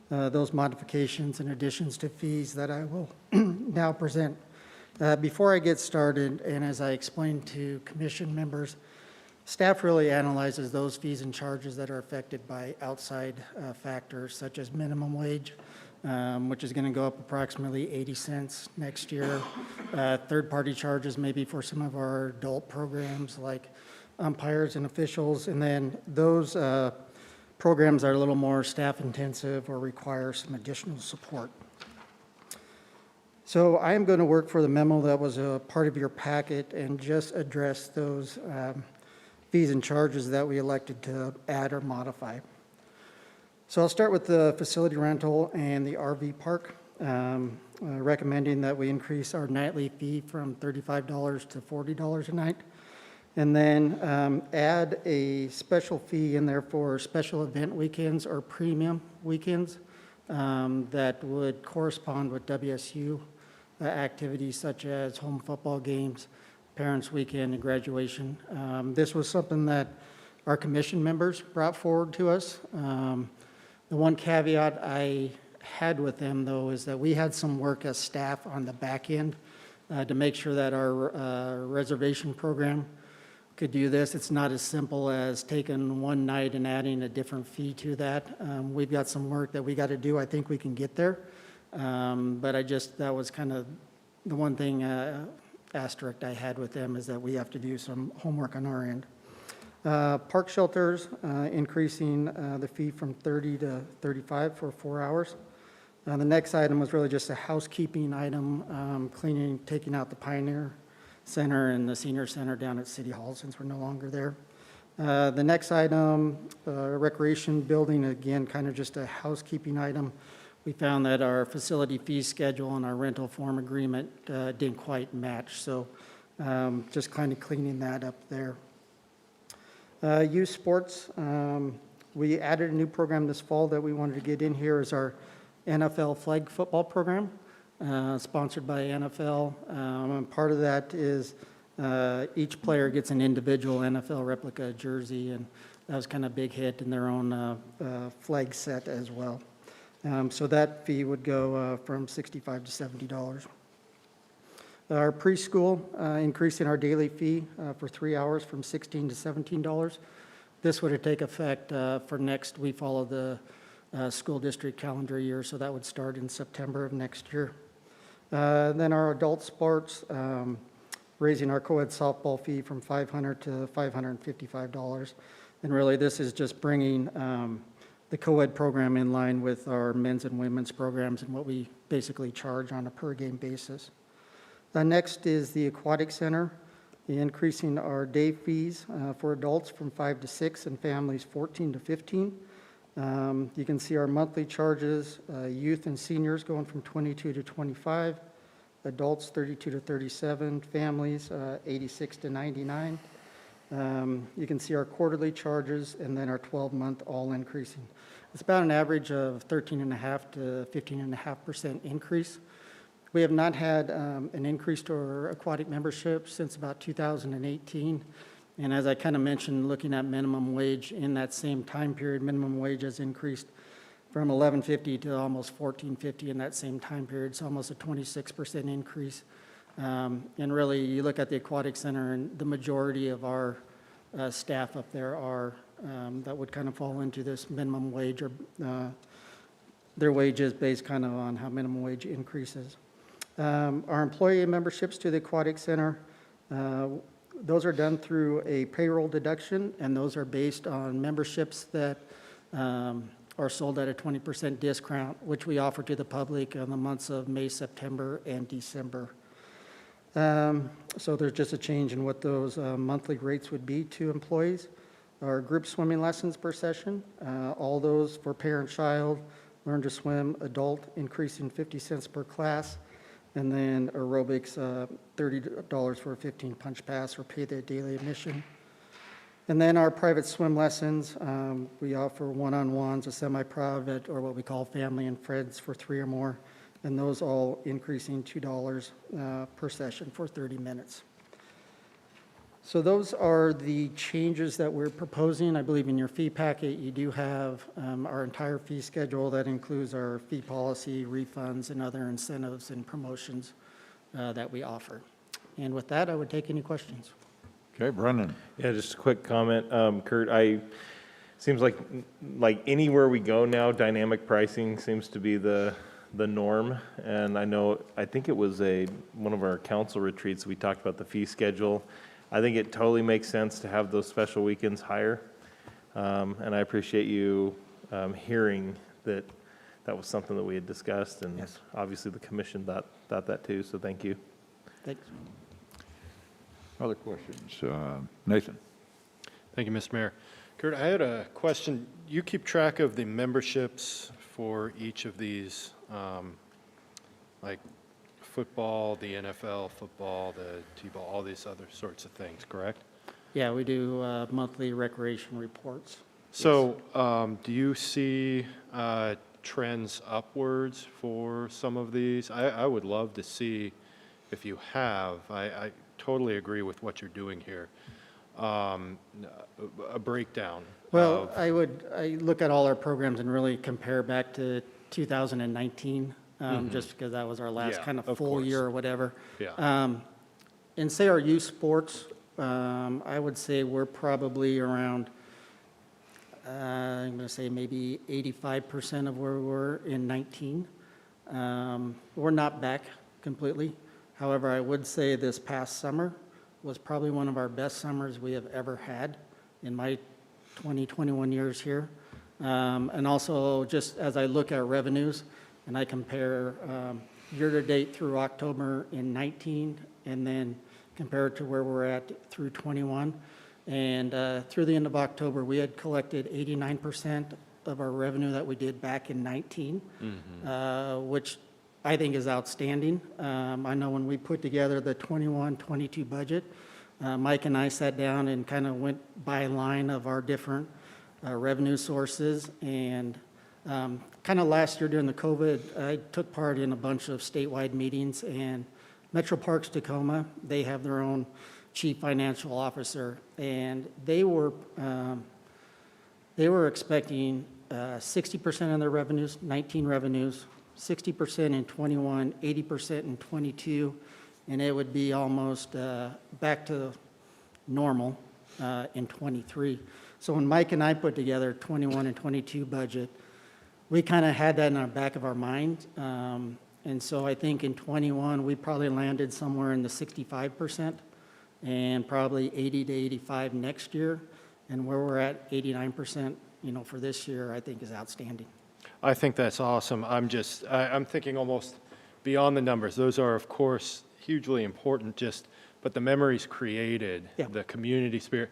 those modifications and additions to fees that I will now present. Before I get started, and as I explained to Commission members, staff really analyzes those fees and charges that are affected by outside factors such as minimum wage, which is going to go up approximately 80 cents next year. Third-party charges maybe for some of our adult programs like umpires and officials, and then those programs are a little more staff-intensive or require some additional support. So I am going to work for the memo that was a part of your packet and just address those fees and charges that we elected to add or modify. So I'll start with the facility rental and the RV park, recommending that we increase our nightly fee from $35 to $40 a night, and then add a special fee in there for special event weekends or premium weekends that would correspond with WSU activities such as home football games, Parents Weekend, and graduation. This was something that our commission members brought forward to us. The one caveat I had with them, though, is that we had some work as staff on the back end to make sure that our reservation program could do this. It's not as simple as taking one night and adding a different fee to that. We've got some work that we got to do. I think we can get there. But that was kind of the one thing asterisk I had with them, is that we have to do some homework on our end. Park shelters, increasing the fee from 30 to 35 for 4 hours. The next item was really just a housekeeping item, cleaning, taking out the Pioneer Center and the Senior Center down at City Hall since we're no longer there. The next item, recreation building, again, kind of just a housekeeping item. We found that our facility fee schedule and our rental form agreement didn't quite match, so just kind of cleaning that up there. Youth sports, we added a new program this fall that we wanted to get in here, is our NFL flag football program, sponsored by NFL. And part of that is each player gets an individual NFL replica jersey, and that was kind of a big hit in their own flag set as well. So that fee would go from $65 to $70. Our preschool, increasing our daily fee for 3 hours from $16 to $17. This would take effect for next, we follow the school district calendar year, so that would start in September of next year. Then our adult sports, raising our co-ed softball fee from $500 to $555. And really, this is just bringing the co-ed program in line with our men's and women's programs and what we basically charge on a per-game basis. Next is the Aquatic Center, increasing our day fees for adults from 5 to 6 and families 14 to 15. You can see our monthly charges, youth and seniors going from 22 to 25, adults 32 to 37, families 86 to 99. You can see our quarterly charges and then our 12-month all increasing. It's about an average of 13.5 to 15.5% increase. We have not had an increase to our aquatic membership since about 2018. And as I kind of mentioned, looking at minimum wage in that same time period, minimum wage has increased from $11.50 to almost $14.50 in that same time period. It's almost a 26% increase. And really, you look at the Aquatic Center, and the majority of our staff up there are, that would kind of fall into this minimum wage, or their wages based kind of on how minimum wage increases. Our employee memberships to the Aquatic Center, those are done through a payroll deduction, and those are based on memberships that are sold at a 20% discount, which we offer to the public in the months of May, September, and December. So there's just a change in what those monthly rates would be to employees. Our group swimming lessons per session, all those for parent-child, learn to swim, adult, increasing 50 cents per class. And then aerobics, $30 for a 15 punch pass or pay the daily admission. And then our private swim lessons, we offer one-on-ones, a semi-private, or what we call family and friends for 3 or more. And those all increasing $2 per session for 30 minutes. So those are the changes that we're proposing. I believe in your fee packet, you do have our entire fee schedule. That includes our fee policy, refunds, and other incentives and promotions that we offer. And with that, I would take any questions. Okay, Brendan. Yeah, just a quick comment. Kurt, seems like anywhere we go now, dynamic pricing seems to be the norm. And I think it was one of our council retreats, we talked about the fee schedule. I think it totally makes sense to have those special weekends higher. And I appreciate you hearing that was something that we had discussed. And Yes. Obviously the commission thought that too, so thank you. Thanks. Other questions? Nathan? Thank you, Mr. Mayor. Kurt, I had a question. You keep track of the memberships for each of these, like football, the NFL football, the T-ball, all these other sorts of things, correct? Yeah, we do monthly recreation reports. So do you see trends upwards for some of these? I would love to see if you have. I totally agree with what you're doing here. A breakdown. Well, of, I look at all our programs and really compare back to 2019, just because that was our last Yeah, kind of of full course. year or whatever. Yeah. And say our youth sports, I would say we're probably around, I'm going to say maybe 85% of where we were in 19. We're not back completely. However, I would say this past summer was probably one of our best summers we have ever had in my 21 years here. And also, just as I look at revenues and I compare year-to-date through October in 19 and then compare it to where we're at through 21. And through the end of October, we had collected 89% of our revenue that we did back in 19, which I think is outstanding. I know when we put together the 21-22 budget, Mike and I sat down and kind of went by line of our different revenue sources. And kind of last year during the COVID, I took part in a bunch of statewide meetings, and Metro Parks Tacoma, they have their own chief financial officer, and they were expecting 60% of their revenues, 19 revenues, 60% in 21, 80% in 22, and it would be almost back to normal in 23. So when Mike and I put together 21 and 22 budget, we kind of had that in our back of our mind. And so I think in 21, we probably landed somewhere in the 65% and probably 80 to 85 next year. And where we're at 89%, for this year, I think is outstanding. I think that's awesome. I'm thinking almost beyond the numbers. Those are, of course, hugely important, but the memories created, Yeah. the community spirit.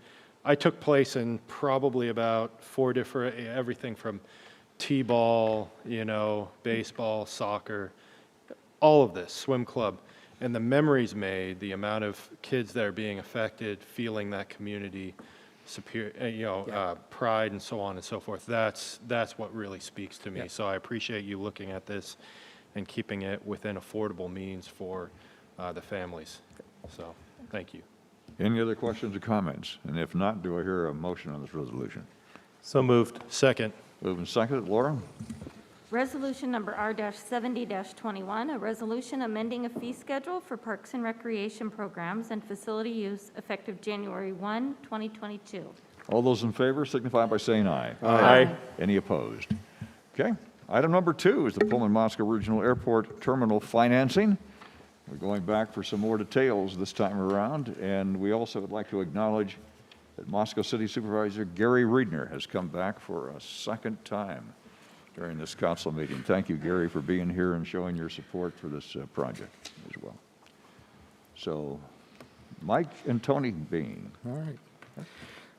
I took place in probably about 4 different, everything from t-ball, baseball, soccer, all of this, swim club. And the memories made, the amount of kids that are being affected, feeling that community pride and so on and so forth, that's what really speaks to me. Yeah. So I appreciate you looking at this and keeping it within affordable means for the families. So, thank you. Any other questions or comments? And if not, do I hear a motion on this resolution? So moved. Second. Moved and seconded. Laura? Resolution number R-70-21, a resolution amending a fee schedule for parks and recreation programs and facility use effective January 1, 2022. All those in favor signify by saying aye. Aye. Any opposed? Okay. Item number 2 is the Pullman Moscow Regional Airport Terminal financing. We're going back for some more details this time around, and we also would like to acknowledge that Moscow City Supervisor Gary Riedner has come back for a second time during this council meeting. Thank you, Gary, for being here and showing your support for this project as well. So, Mike and Tony Bean. All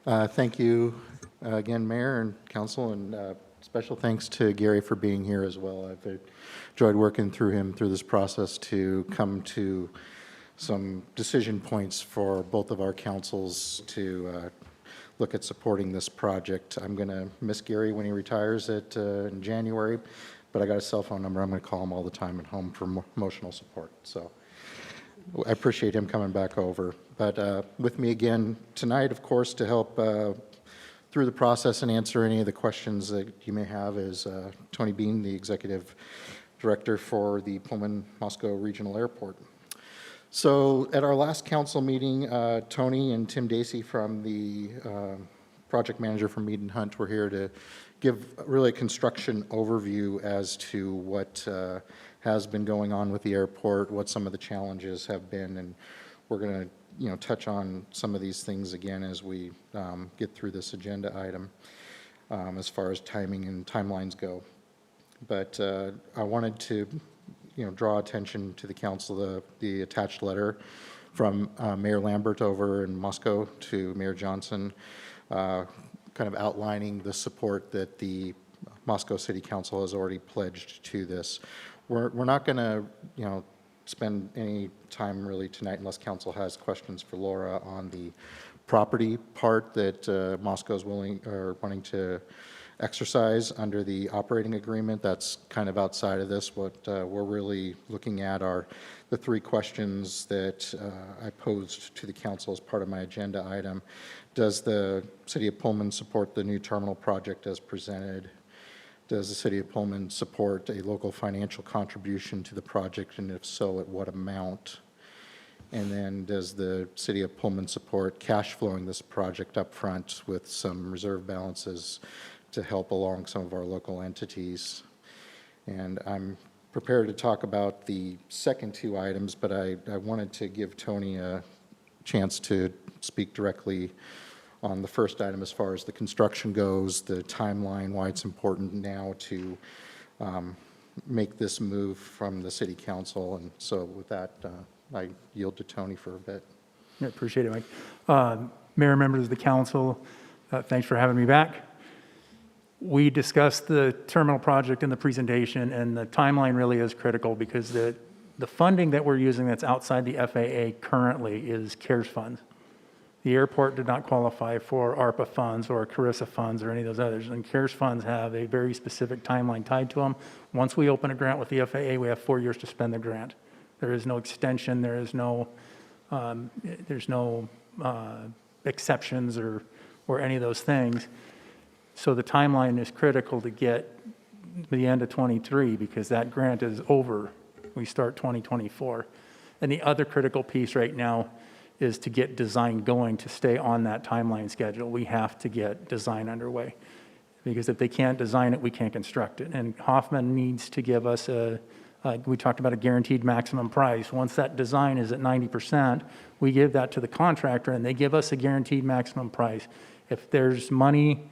right. Thank you again, Mayor and Council, and special thanks to Gary for being here as well. I've enjoyed working through him through this process to come to some decision points for both of our councils to look at supporting this project. I'm going to miss Gary when he retires in January, but I got a cell phone number. I'm going to call him all the time at home for emotional support. So I appreciate him coming back over. But with me again tonight, of course, to help through the process and answer any of the questions that you may have is Tony Bean, the Executive Director for the Pullman Moscow Regional Airport. So at our last council meeting, Tony and Tim Dacey from the project manager from Mead and Hunt were here to give really a construction overview as to what has been going on with the airport, what some of the challenges have been, and we're going to touch on some of these things again as we get through this agenda item as far as timing and timelines go. But I wanted to draw attention to the council, the attached letter from Mayor Lambert over in Moscow to Mayor Johnson, kind of outlining the support that the Moscow City Council has already pledged to this. We're not going to, spend any time really tonight unless council has questions for Laura on the property part that Moscow is wanting to exercise under the operating agreement. That's kind of outside of this. What we're really looking at are the 3 questions that I posed to the council as part of my agenda item. Does the City of Pullman support the new terminal project as presented? Does the City of Pullman support a local financial contribution to the project, and if so, at what amount? And then does the City of Pullman support cash flowing this project up front with some reserve balances to help along some of our local entities? And I'm prepared to talk about the second 2 items, but I wanted to give Tony a chance to speak directly on the first item as far as the construction goes, the timeline, why it's important now to make this move from the City Council. And so with that, I yield to Tony for a bit. I appreciate it, Mike. Mayor, members of the council, thanks for having me back. We discussed the terminal project in the presentation, and the timeline really is critical because the funding that we're using that's outside the FAA currently is CARES funds. The airport did not qualify for ARPA funds or CARISA funds or any of those others, and CARES funds have a very specific timeline tied to them. Once we open a grant with the FAA, we have 4 years to spend the grant. There is no extension, there's no exceptions or any of those things. So the timeline is critical to get the end of 23 because that grant is over. We start 2024. And the other critical piece right now is to get design going to stay on that timeline schedule. We have to get design underway because if they can't design it, we can't construct it. And Hoffman needs to give us we talked about a guaranteed maximum price. Once that design is at 90%, we give that to the contractor and they give us a guaranteed maximum price. If there's money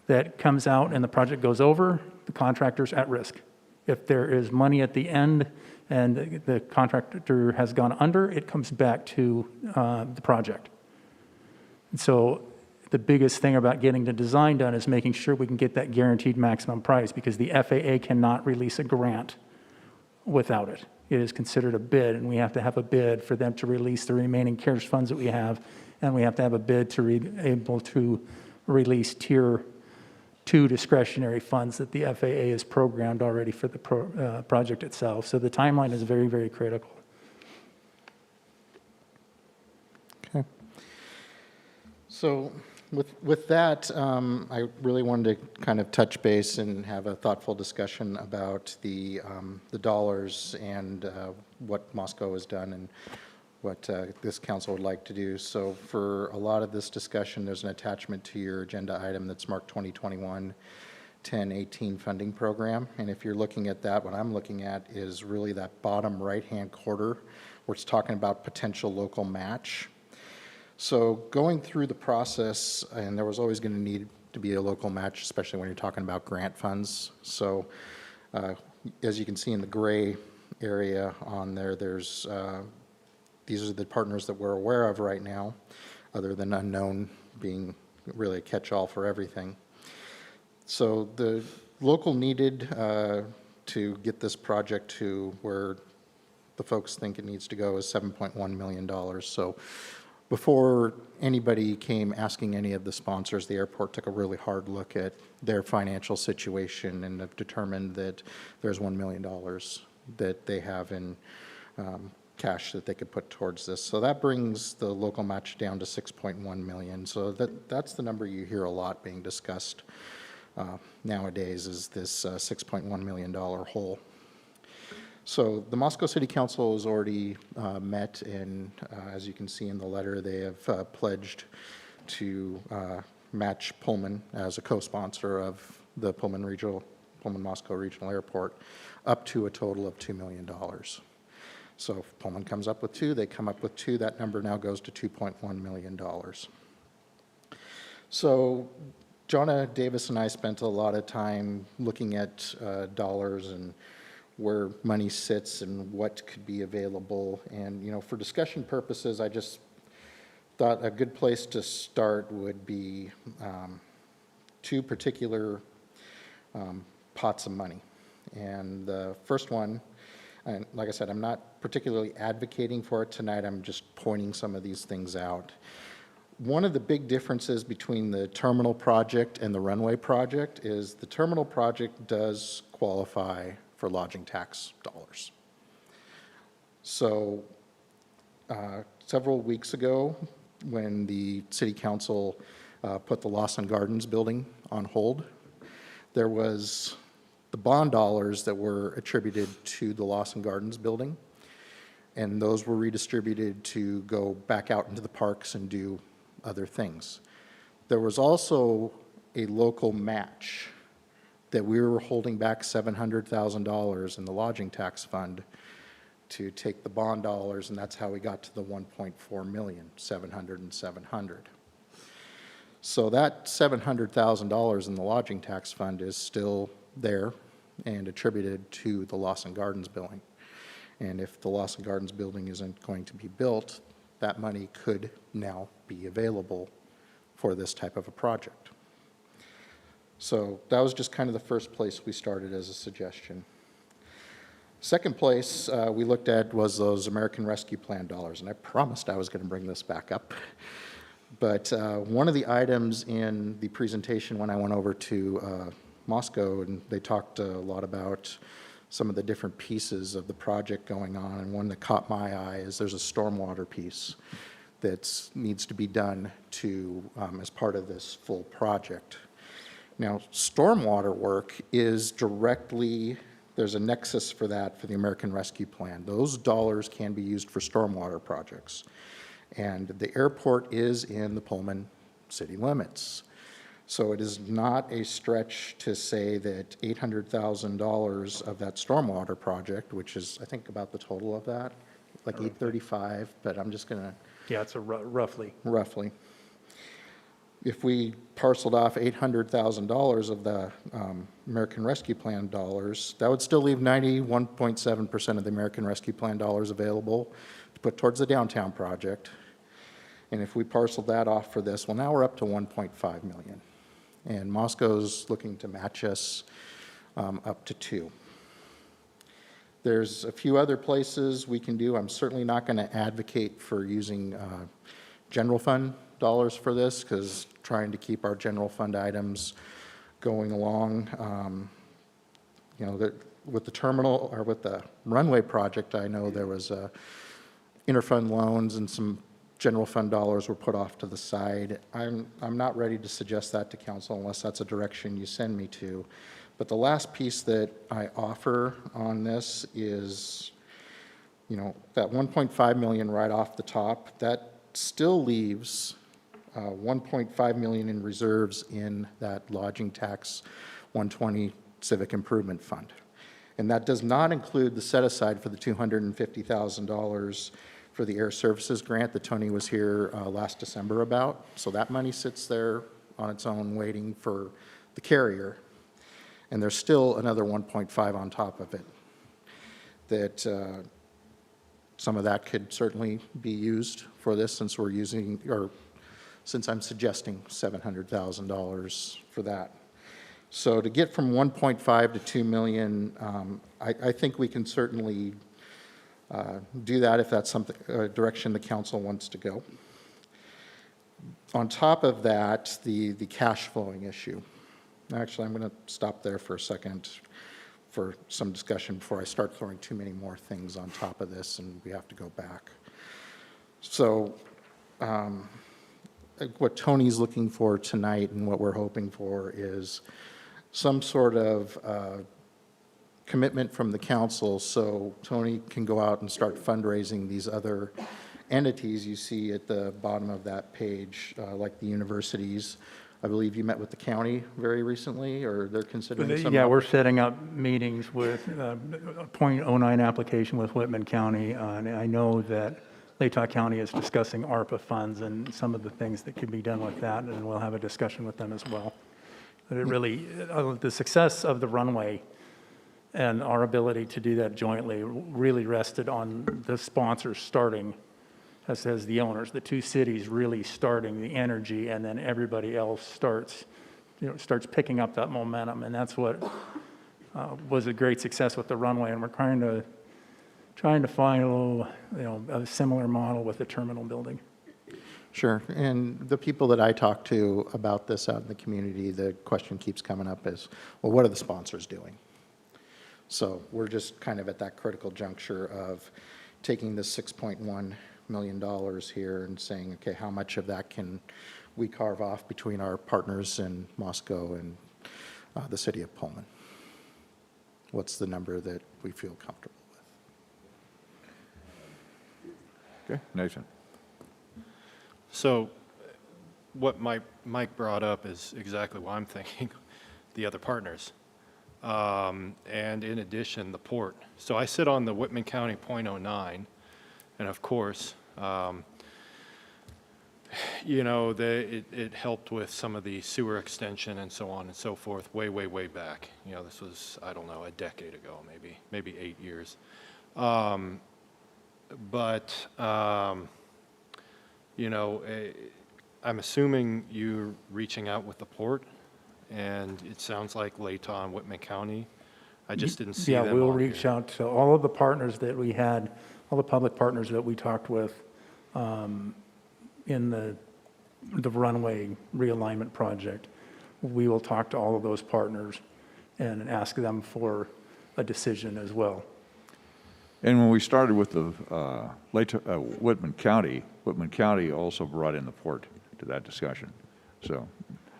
that comes out and the project goes over, the contractor's at risk. If there is money at the end and the contractor has gone under, it comes back to the project. And so the biggest thing about getting the design done is making sure we can get that guaranteed maximum price, because the FAA cannot release a grant without it. It is considered a bid, and we have to have a bid for them to release the remaining CARES funds that we have, and we have to have a bid to be able to release Tier 2 discretionary funds that the FAA has programmed already for the project itself. So the timeline is very, very critical. Okay. So with that, I really wanted to kind of touch base and have a thoughtful discussion about the dollars and what Moscow has done and what this council would like to do. So for a lot of this discussion, there's an attachment to your agenda item that's marked 2021-1018 funding program. And if you're looking at that, what I'm looking at is really that bottom right-hand quarter where it's talking about potential local match. So going through the process, and there was always going to need to be a local match, especially when you're talking about grant funds. So as you can see in the gray area on there, there's these are the partners that we're aware of right now, other than unknown being really a catch-all for everything. So the local needed to get this project to where the folks think it needs to go is $7.1 million. So before anybody came asking any of the sponsors, the airport took a really hard look at their financial situation and have determined that there's $1 million that they have in cash that they could put towards this. So that brings the local match down to 6.1 million. So that's the number you hear a lot being discussed nowadays, is this $6.1 million hole. So the Moscow City Council has already met, and as you can see in the letter, they have pledged to match Pullman as a co-sponsor of the Pullman Moscow Regional Airport up to a total of $2 million. So if Pullman comes up with 2, they come up with 2, that number now goes to $2.1 million. So Jonna Davis and I spent a lot of time looking at dollars and where money sits and what could be available. And, you know, for discussion purposes, I just thought a good place to start would be 2 particular pots of money. And the first one, and like I said, I'm not particularly advocating for it tonight, I'm just pointing some of these things out. One of the big differences between the terminal project and the runway project is the terminal project does qualify for lodging tax dollars. So several weeks ago, when the city council put the Lawson Gardens building on hold, there was the bond dollars that were attributed to the Lawson Gardens building, and those were redistributed to go back out into the parks and do other things. There was also a local match that we were holding back $700,000 in the lodging tax fund to take the bond dollars, and that's how we got to the 1.4 million, 700 and 700. So that $700,000 in the lodging tax fund is still there and attributed to the Lawson Gardens building. And if the Lawson Gardens building isn't going to be built, that money could now be available for this type of a project. So that was just kind of the first place we started as a suggestion. Second place we looked at was those American Rescue Plan dollars, and I promised I was going to bring this back up. But one of the items in the presentation when I went over to Moscow, and they talked a lot about some of the different pieces of the project going on, and one that caught my eye is there's a stormwater piece that needs to be done to as part of this full project. Now, stormwater work is directly, there's a nexus for that for the American Rescue Plan. Those dollars can be used for stormwater projects. And the airport is in the Pullman city limits. So it is not a stretch to say that $800,000 of that stormwater project, which is, I think, about the total of that, like 835, but I'm just gonna. Yeah, it's a roughly. Roughly. If we parceled off $800,000 of the American Rescue Plan dollars, that would still leave 91.7% of the American Rescue Plan dollars available to put towards the downtown project. And if we parceled that off for this, well, now we're up to 1.5 million. And Moscow's looking to match us up to 2. There's a few other places we can do. I'm certainly not going to advocate for using general fund dollars for this, because trying to keep our general fund items going along. You know, with the terminal, or with the runway project, I know there was interfund loans and some general fund dollars were put off to the side. I'm not ready to suggest that to council unless that's a direction you send me to. But the last piece that I offer on this is, you know, that 1.5 million right off the top, that still leaves 1.5 million in reserves in that lodging tax 120 Civic Improvement Fund. And that does not include the set aside for the $250,000 for the air services grant that Tony was here last December about. So that money sits there on its own waiting for the carrier. And there's still another 1.5 on top of it that some of that could certainly be used for this, since we're using, or since I'm suggesting $700,000 for that. So to get from 1.5 to 2 million, I think we can certainly do that if that's something, direction the council wants to go. On top of that, the cash flowing issue. Actually, I'm going to stop there for a second for some discussion before I start throwing too many more things on top of this and we have to go back. So what Tony's looking for tonight and what we're hoping for is some sort of commitment from the council so Tony can go out and start fundraising these other entities you see at the bottom of that page, like the universities. I believe you met with the county very recently, or they're considering some. Yeah, we're setting up meetings with a .09 application with Whitman County. And I know that Latah County is discussing ARPA funds and some of the things that could be done with that, and we'll have a discussion with them as well. But it really, the success of the runway and our ability to do that jointly really rested on the sponsors starting, as the owners, the two cities really starting the energy, and then everybody else starts picking up that momentum. And that's what was a great success with the runway. And we're trying to find a little, a similar model with the terminal building. Sure. And the people that I talk to about this out in the community, the question keeps coming up is, well, what are the sponsors doing? So we're just kind of at that critical juncture of taking this $6.1 million here and saying, okay, how much of that can we carve off between our partners in Moscow and the city of Pullman? What's the number that we feel comfortable with? Okay, Nathan. So what Mike brought up is exactly what I'm thinking, the other partners. And in addition, the port. So I sit on the Whitman County .09, and of course, it helped with some of the sewer extension and so on and so forth way, way, way back. This was, I don't know, a decade ago, maybe 8 years. I'm assuming you're reaching out with the port, and it sounds like Latah and Whitman County. I just didn't see them. Yeah, we'll on reach here. out to all of the partners that we had, all the public partners that we talked with in the runway realignment project. We will talk to all of those partners and ask them for a decision as well. And when we started with the Whitman County also brought in the port to that discussion. So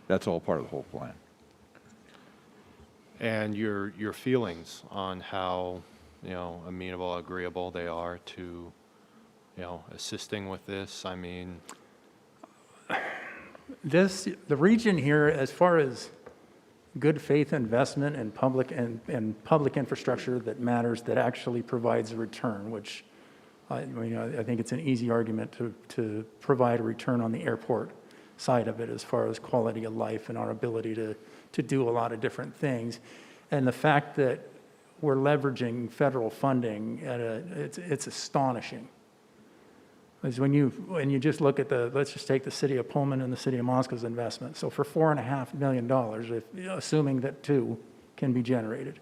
that's all part of the whole plan. And your feelings on how, amenable, agreeable they are to, assisting with this. I mean, the region here, as far as good faith investment in public and public infrastructure that matters, that actually provides a return, which I think it's an easy argument to provide a return on the airport side of it as far as quality of life and our ability to do a lot of different things. And the fact that we're leveraging federal funding, it's astonishing. is when you just look at let's just take the city of Pullman and the city of Moscow's investment. So for $4.5 million, assuming that 2 can be generated,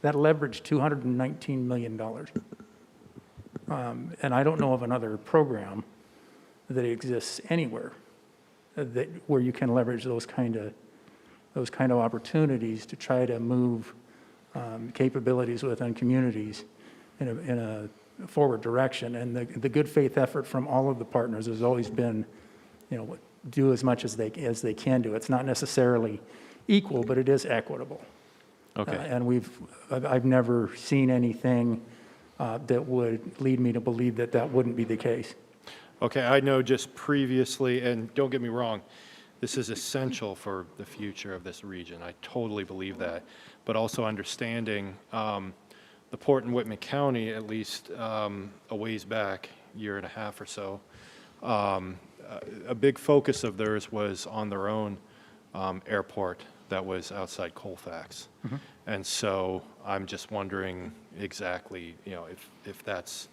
that leveraged $219 million. And I don't know of another program that exists anywhere where you can leverage those kind of opportunities to try to move capabilities within communities in a forward direction. And the good faith effort from all of the partners has always been, do as much as they can do. It's not necessarily equal, but it is equitable. Okay. And I've never seen anything that would lead me to believe that wouldn't be the case. Okay, I know just previously, and don't get me wrong, this is essential for the future of this region. I totally believe that. But also understanding the Port and Whitman County, at least a ways back, year and a half or so, a big focus of theirs was on their own airport that was outside Colfax. Mm-hmm. And so I'm just wondering exactly, if that's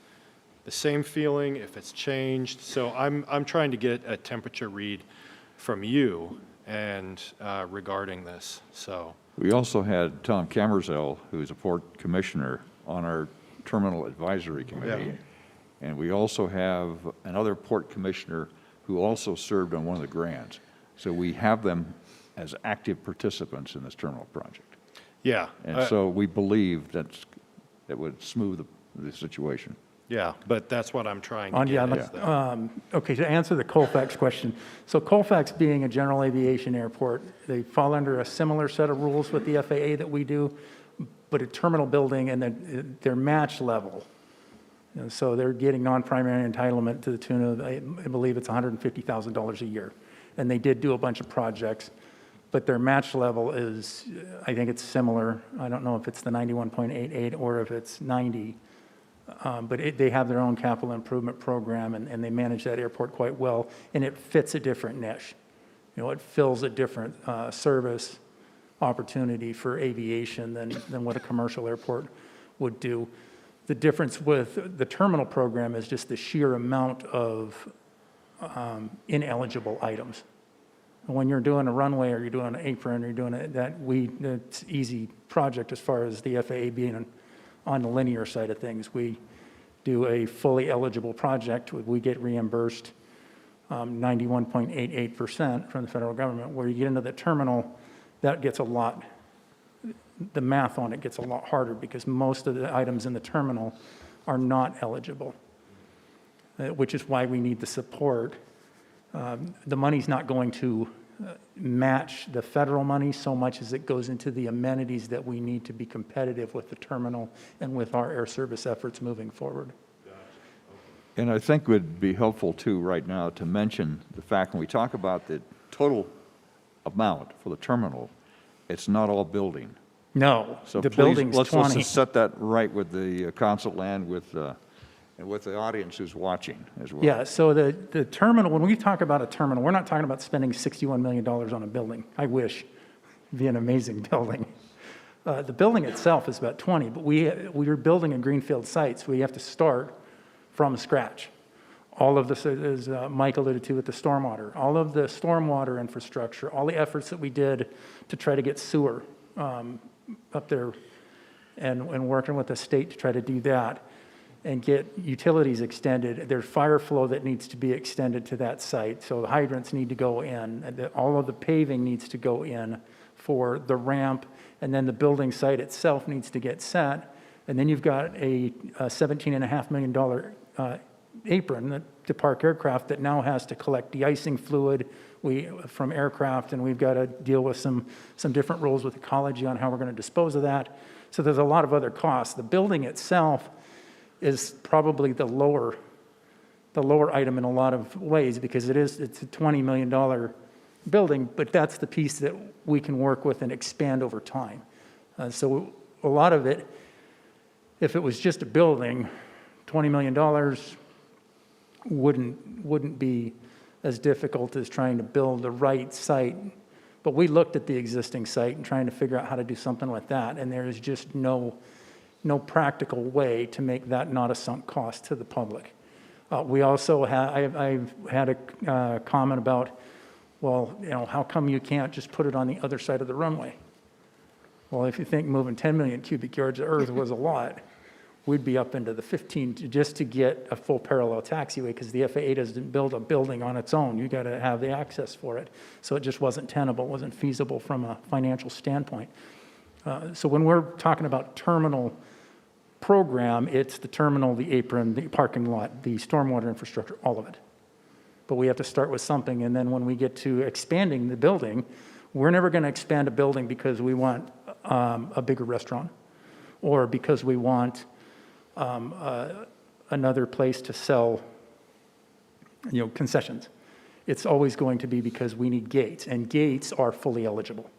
the same feeling, if it's changed. So I'm trying to get a temperature read from you and regarding this, so. We also had Tom Camerzell, who's a port commissioner, on our terminal advisory committee. Yeah. And we also have another port commissioner who also served on one of the grants. So we have them as active participants in this terminal project. Yeah. And so we believe that would smooth the situation. Yeah, but that's what I'm trying to get at. Okay, to answer the Colfax question, so Colfax being a general aviation airport, they fall under a similar set of rules with the FAA that we do, but a terminal building and they're match level. And so they're getting non-primary entitlement to the tune of, I believe it's $150,000 a year. And they did do a bunch of projects, but their match level is, I think it's similar. I don't know if it's the 91.88 or if it's 90. But they have their own capital improvement program, and they manage that airport quite well, and it fits a different niche. It fills a different service opportunity for aviation than what a commercial airport would do. The difference with the terminal program is just the sheer amount of ineligible items. When you're doing a runway or you're doing an apron or you're doing it's easy project as far as the FAA being on the linear side of things. We do a fully eligible project. We get reimbursed 91.88% from the federal government. Where you get into the terminal, that gets the math on it gets a lot harder because most of the items in the terminal are not eligible, which is why we need the support. The money's not going to match the federal money so much as it goes into the amenities that we need to be competitive with the terminal and with our air service efforts moving forward. And I think it would be helpful too right now to mention the fact when we talk about the total amount for the terminal, it's not all building. No, So the please, building's let's 20. just set that right with the council and with the audience who's watching as well. Yeah, so the terminal, when we talk about a terminal, we're not talking about spending $61 million on a building. I wish. It'd be an amazing building. The building itself is about 20, but we are building a greenfield site, so we have to start from scratch. All of this, as Mike alluded to with the stormwater, all of the stormwater infrastructure, all the efforts that we did to try to get sewer up there and working with the state to try to do that and get utilities extended. There's fire flow that needs to be extended to that site, so the hydrants need to go in. All of the paving needs to go in for the ramp, and then the building site itself needs to get set. And then you've got a $17.5 million apron to park aircraft that now has to collect de-icing fluid from aircraft, and we've got to deal with some different rules with ecology on how we're going to dispose of that. So there's a lot of other costs. The building itself is probably the lower item in a lot of ways because it's a $20 million building, but that's the piece that we can work with and expand over time. So a lot of it, if it was just a building, $20 million wouldn't be as difficult as trying to build the right site. But we looked at the existing site and trying to figure out how to do something with that, and there is just no practical way to make that not a sunk cost to the public. We also I've had a comment about, well, how come you can't just put it on the other side of the runway? Well, if you think moving 10 million cubic yards of earth was a lot, we'd be up into the 15 just to get a full parallel taxiway, because the FAA doesn't build a building on its own. You got to have the access for it. So it just wasn't tenable, wasn't feasible from a financial standpoint. So when we're talking about terminal program, it's the terminal, the apron, the parking lot, the stormwater infrastructure, all of it. But we have to start with something, and then when we get to expanding the building, we're never going to expand a building because we want a bigger restaurant, or because we want another place to sell, concessions. It's always going to be because we need gates, and gates are fully eligible.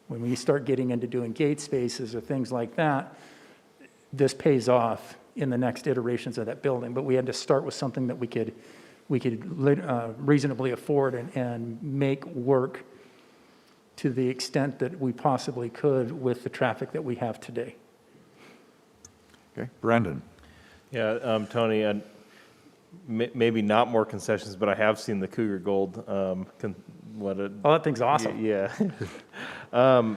When we start getting into doing gate spaces or things like that, this pays off in the next iterations of that building. But we had to start with something that we could reasonably afford and make work to the extent that we possibly could with the traffic that we have today. Okay, Brandon. Yeah, Tony, and maybe not more concessions, but I have seen the Cougar Gold. Oh, that thing's awesome. Yeah.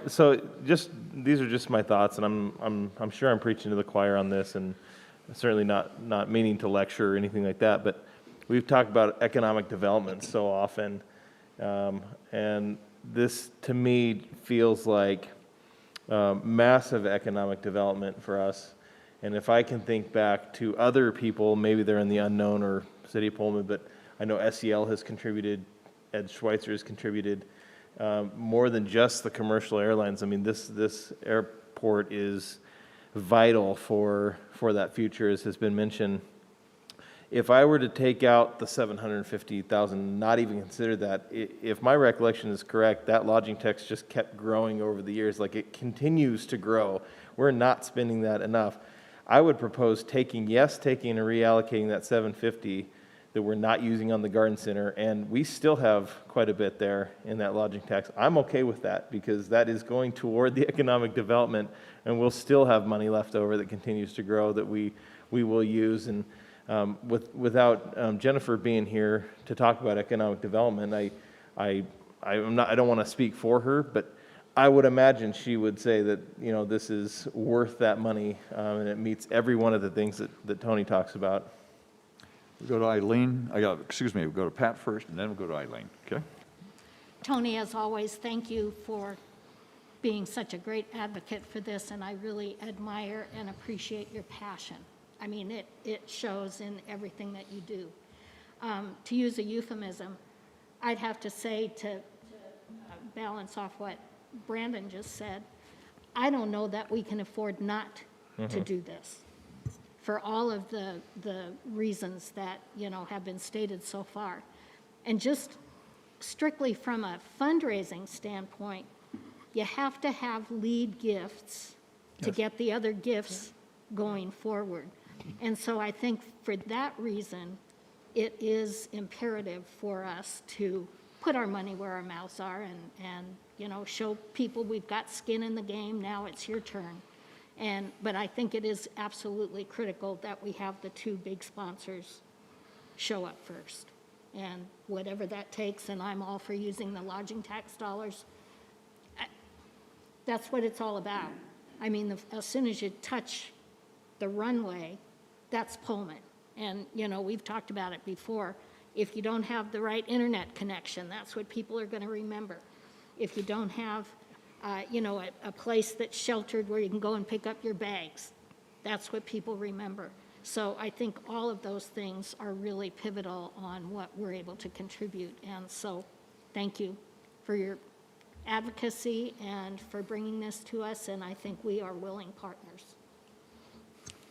So these are just my thoughts, and I'm sure I'm preaching to the choir on this, and certainly not meaning to lecture or anything like that. But we've talked about economic development so often, and this to me feels like massive economic development for us. And if I can think back to other people, maybe they're in the unknown or City of Pullman, but I know SEL has contributed, Ed Schweitzer has contributed, more than just the commercial airlines. I mean, this airport is vital for that future, as has been mentioned. If I were to take out the $750,000, not even consider that, if my recollection is correct, that lodging tax just kept growing over the years. Like, it continues to grow. We're not spending that enough. I would propose taking and reallocating that $750,000 that we're not using on the garden center, and we still have quite a bit there in that lodging tax. I'm okay with that, because that is going toward the economic development, and we'll still have money left over that continues to grow that we will use. And without Jennifer being here to talk about economic development, I don't want to speak for her, but I would imagine she would say that this is worth that money, and it meets every one of the things that Tony talks about. We'll go to Eileen. We'll go to Pat first, and then we'll go to Eileen. Okay. Tony, as always, thank you for being such a great advocate for this, and I really admire and appreciate your passion. I mean, it shows in everything that you do. To use a euphemism, I'd have to say, to balance off what Brandon just said, I don't know that we can afford not to do this, for all of the reasons that have been stated so far. And just strictly from a fundraising standpoint, you have to have lead gifts to get the other gifts going forward. And so I think for that reason, it is imperative for us to put our money where our mouths are and show people we've got skin in the game. Now it's your turn. But I think it is absolutely critical that we have the two big sponsors show up first. And whatever that takes, and I'm all for using the lodging tax dollars, that's what it's all about. I mean, as soon as you touch the runway, that's Pullman. And, we've talked about it before. If you don't have the right internet connection, that's what people are going to remember. If you don't have, a place that's sheltered where you can go and pick up your bags, that's what people remember. So I think all of those things are really pivotal on what we're able to contribute. And so thank you for your advocacy and for bringing this to us, and I think we are willing partners.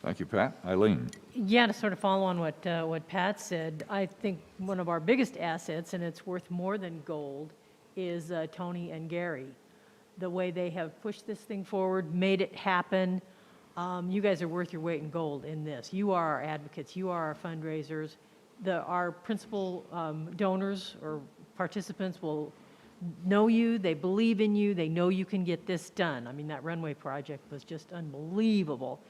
Thank you, Pat. Eileen. Yeah, to sort of follow on what Pat said, I think one of our biggest assets, and it's worth more than gold, is Tony and Gary. The way they have pushed this thing forward, made it happen. You guys are worth your weight in gold in this. You are our advocates. You are our fundraisers. Our principal donors or participants will know you. They believe in you. They know you can get this done. I mean, that runway project was just unbelievable.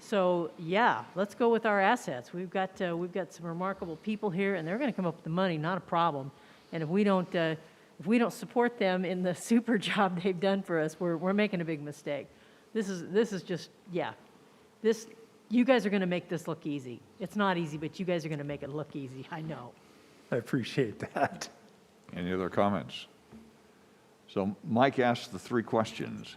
So, yeah, let's go with our assets. We've got some remarkable people here, and they're going to come up with the money, not a problem. And if we don't support them in the super job they've done for us, we're making a big mistake. This is just, yeah. You guys are going to make this look easy. It's not easy, but you guys are going to make it look easy, I know. I appreciate that. Any other comments? So Mike asked the 3 questions.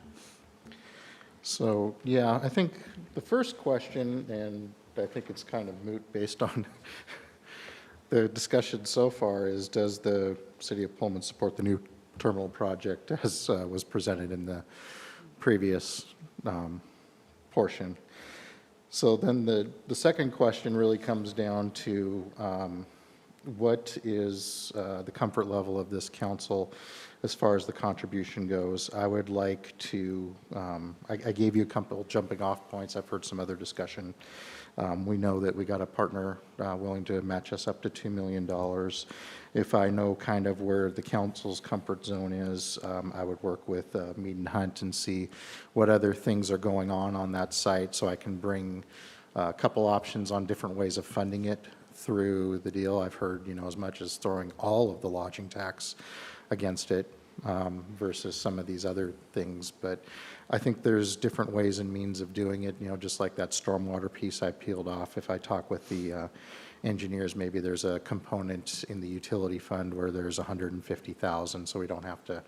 So, yeah, I think the first question, and I think it's kind of moot based on the discussion so far, is does the city of Pullman support the new terminal project as was presented in the previous portion? So then the second question really comes down to what is the comfort level of this council as far as the contribution goes. I would like to, I gave you a couple jumping off points. I've heard some other discussion. We know that we got a partner willing to match us up to $2 million. If I know kind of where the council's comfort zone is, I would work with Mead and Hunt and see what other things are going on that site, so I can bring a couple options on different ways of funding it through the deal. I've heard, as much as throwing all of the lodging tax against it versus some of these other things. But I think there's different ways and means of doing it, just like that stormwater piece I peeled off. If I talk with the engineers, maybe there's a component in the utility fund where there's $150,000, so we don't have to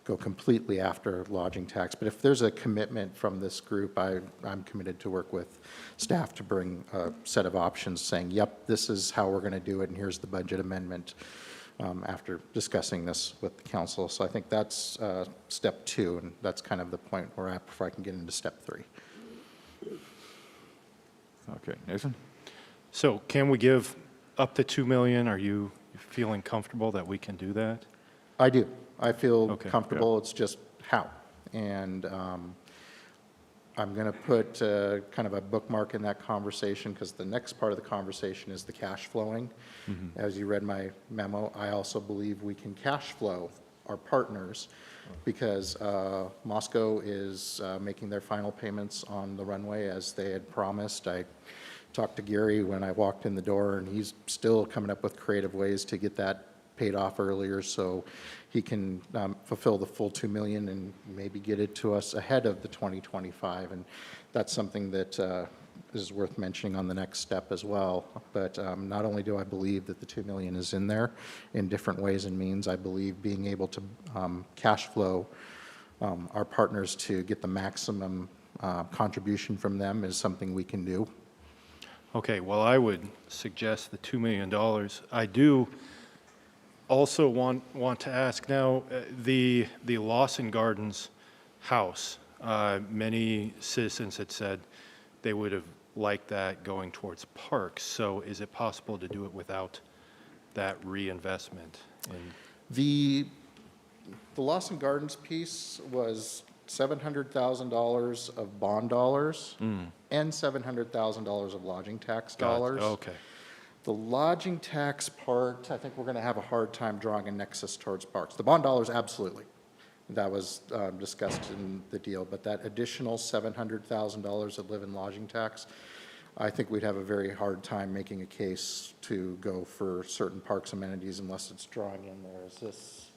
go completely after lodging tax. But if there's a commitment from this group, I'm committed to work with staff to bring a set of options saying, yep, this is how we're going to do it, and here's the budget amendment after discussing this with the council. So I think that's step 2, and that's kind of the point we're at before I can get into step 3. Okay, Nathan? So can we give up to $2 million? Are you feeling comfortable that we can do that? I do. I feel Okay, comfortable. It's just how. And I'm going to put kind of a bookmark in that conversation, because the next part of the conversation is the cash flowing. As you read my memo, I also believe we can cash flow our partners, because Moscow is making their final payments on the runway as they had promised. I talked to Gary when I walked in the door, and he's still coming up with creative ways to get that paid off earlier, so he can fulfill the full $2 million and maybe get it to us ahead of the 2025. And that's something that is worth mentioning on the next step as well. But not only do I believe that the $2 million is in there in different ways and means, I believe being able to cash flow our partners to get the maximum contribution from them is something we can do. Okay, well, I would suggest the $2 million. I do also want to ask now, the Lawson Gardens house, many citizens had said they would have liked that going towards parks. So is it possible to do it without that reinvestment? The Lawson Gardens piece was $700,000 of bond dollars and $700,000 of lodging tax dollars. Okay. The lodging tax part, I think we're going to have a hard time drawing a nexus towards parks. The bond dollars, absolutely. That was discussed in the deal, but that additional $700,000 that live in lodging tax, I think we'd have a very hard time making a case to go for certain parks amenities unless it's drawing in there. Is this?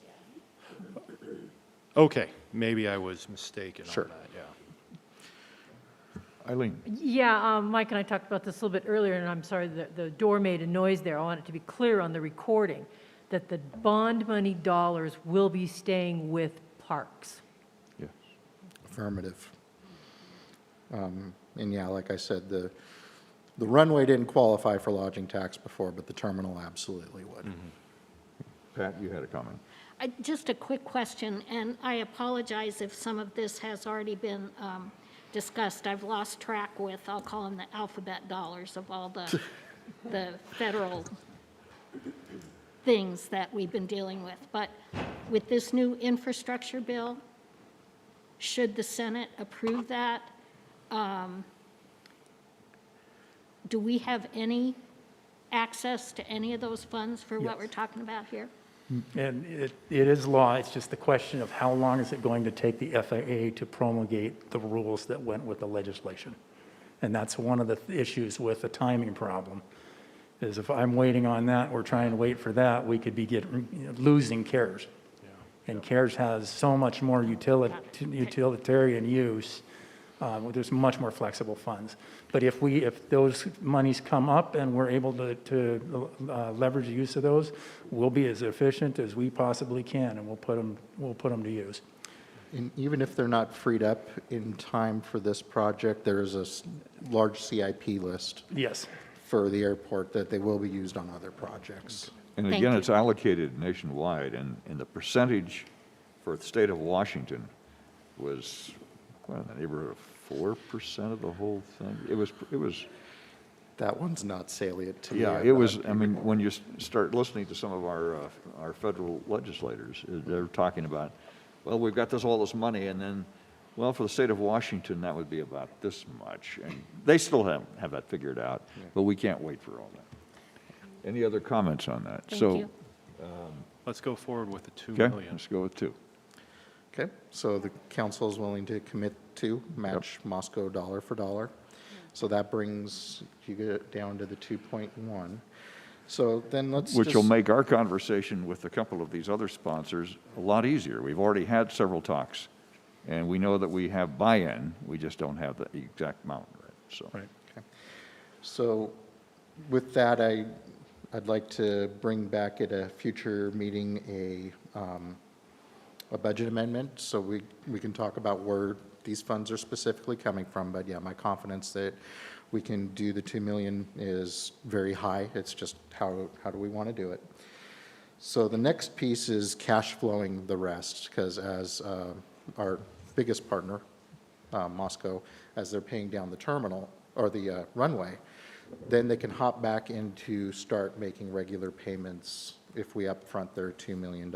Okay, maybe I was mistaken Sure. on that, yeah. Eileen? Yeah, Mike and I talked about this a little bit earlier, and I'm sorry, the door made a noise there. I want it to be clear on the recording that the bond money dollars will be staying with parks. Yes. Affirmative. And yeah, like I said, the runway didn't qualify for lodging tax before, but the terminal absolutely would. Pat, you had a comment. Just a quick question, and I apologize if some of this has already been discussed. I've lost track with, I'll call them the alphabet dollars of all the federal things that we've been dealing with. But with this new infrastructure bill, should the Senate approve that, do we have any access to any of those funds for what we're talking about here? And it is law, it's just the question of how long is it going to take the FAA to promulgate the rules that went with the legislation. And that's one of the issues with the timing problem, is if I'm waiting on that, we're trying to wait for that, we could be losing CARES. And CARES has so much more utilitarian use. There's much more flexible funds. But if those monies come up and we're able to leverage the use of those, we'll be as efficient as we possibly can, and we'll put them to use. And even if they're not freed up in time for this project, there is a large CIP list Yes. for the airport that they will be used on other projects. And Thank again, you. it's allocated nationwide, and the percentage for the state of Washington was, what, in the neighborhood of 4% of the whole thing? It was, That one's not salient to me. yeah, it was, I mean, when you start listening to some of our federal legislators, they're talking about, well, we've got all this money, and then, well, for the state of Washington, that would be about this much. And they still have that figured out, but we can't wait for all that. Any other comments on that? Thank So, you. Let's go forward with the 2 okay, million. let's go with 2. Okay, so the council is willing to commit to match Moscow dollar for dollar. So that brings you get down to the 2.1. So then let's Which will just- make our conversation with a couple of these other sponsors a lot easier. We've already had several talks, and we know that we have buy-in, we just don't have the exact amount, right? So, Right. So with that, I'd like to bring back at a future meeting a budget amendment, so we can talk about where these funds are specifically coming from. But yeah, my confidence that we can do the 2 million is very high. It's just how do we want to do it? So the next piece is cash flowing the rest, because as our biggest partner, Moscow, as they're paying down the terminal or the runway, then they can hop back into start making regular payments if we upfront their $2 million.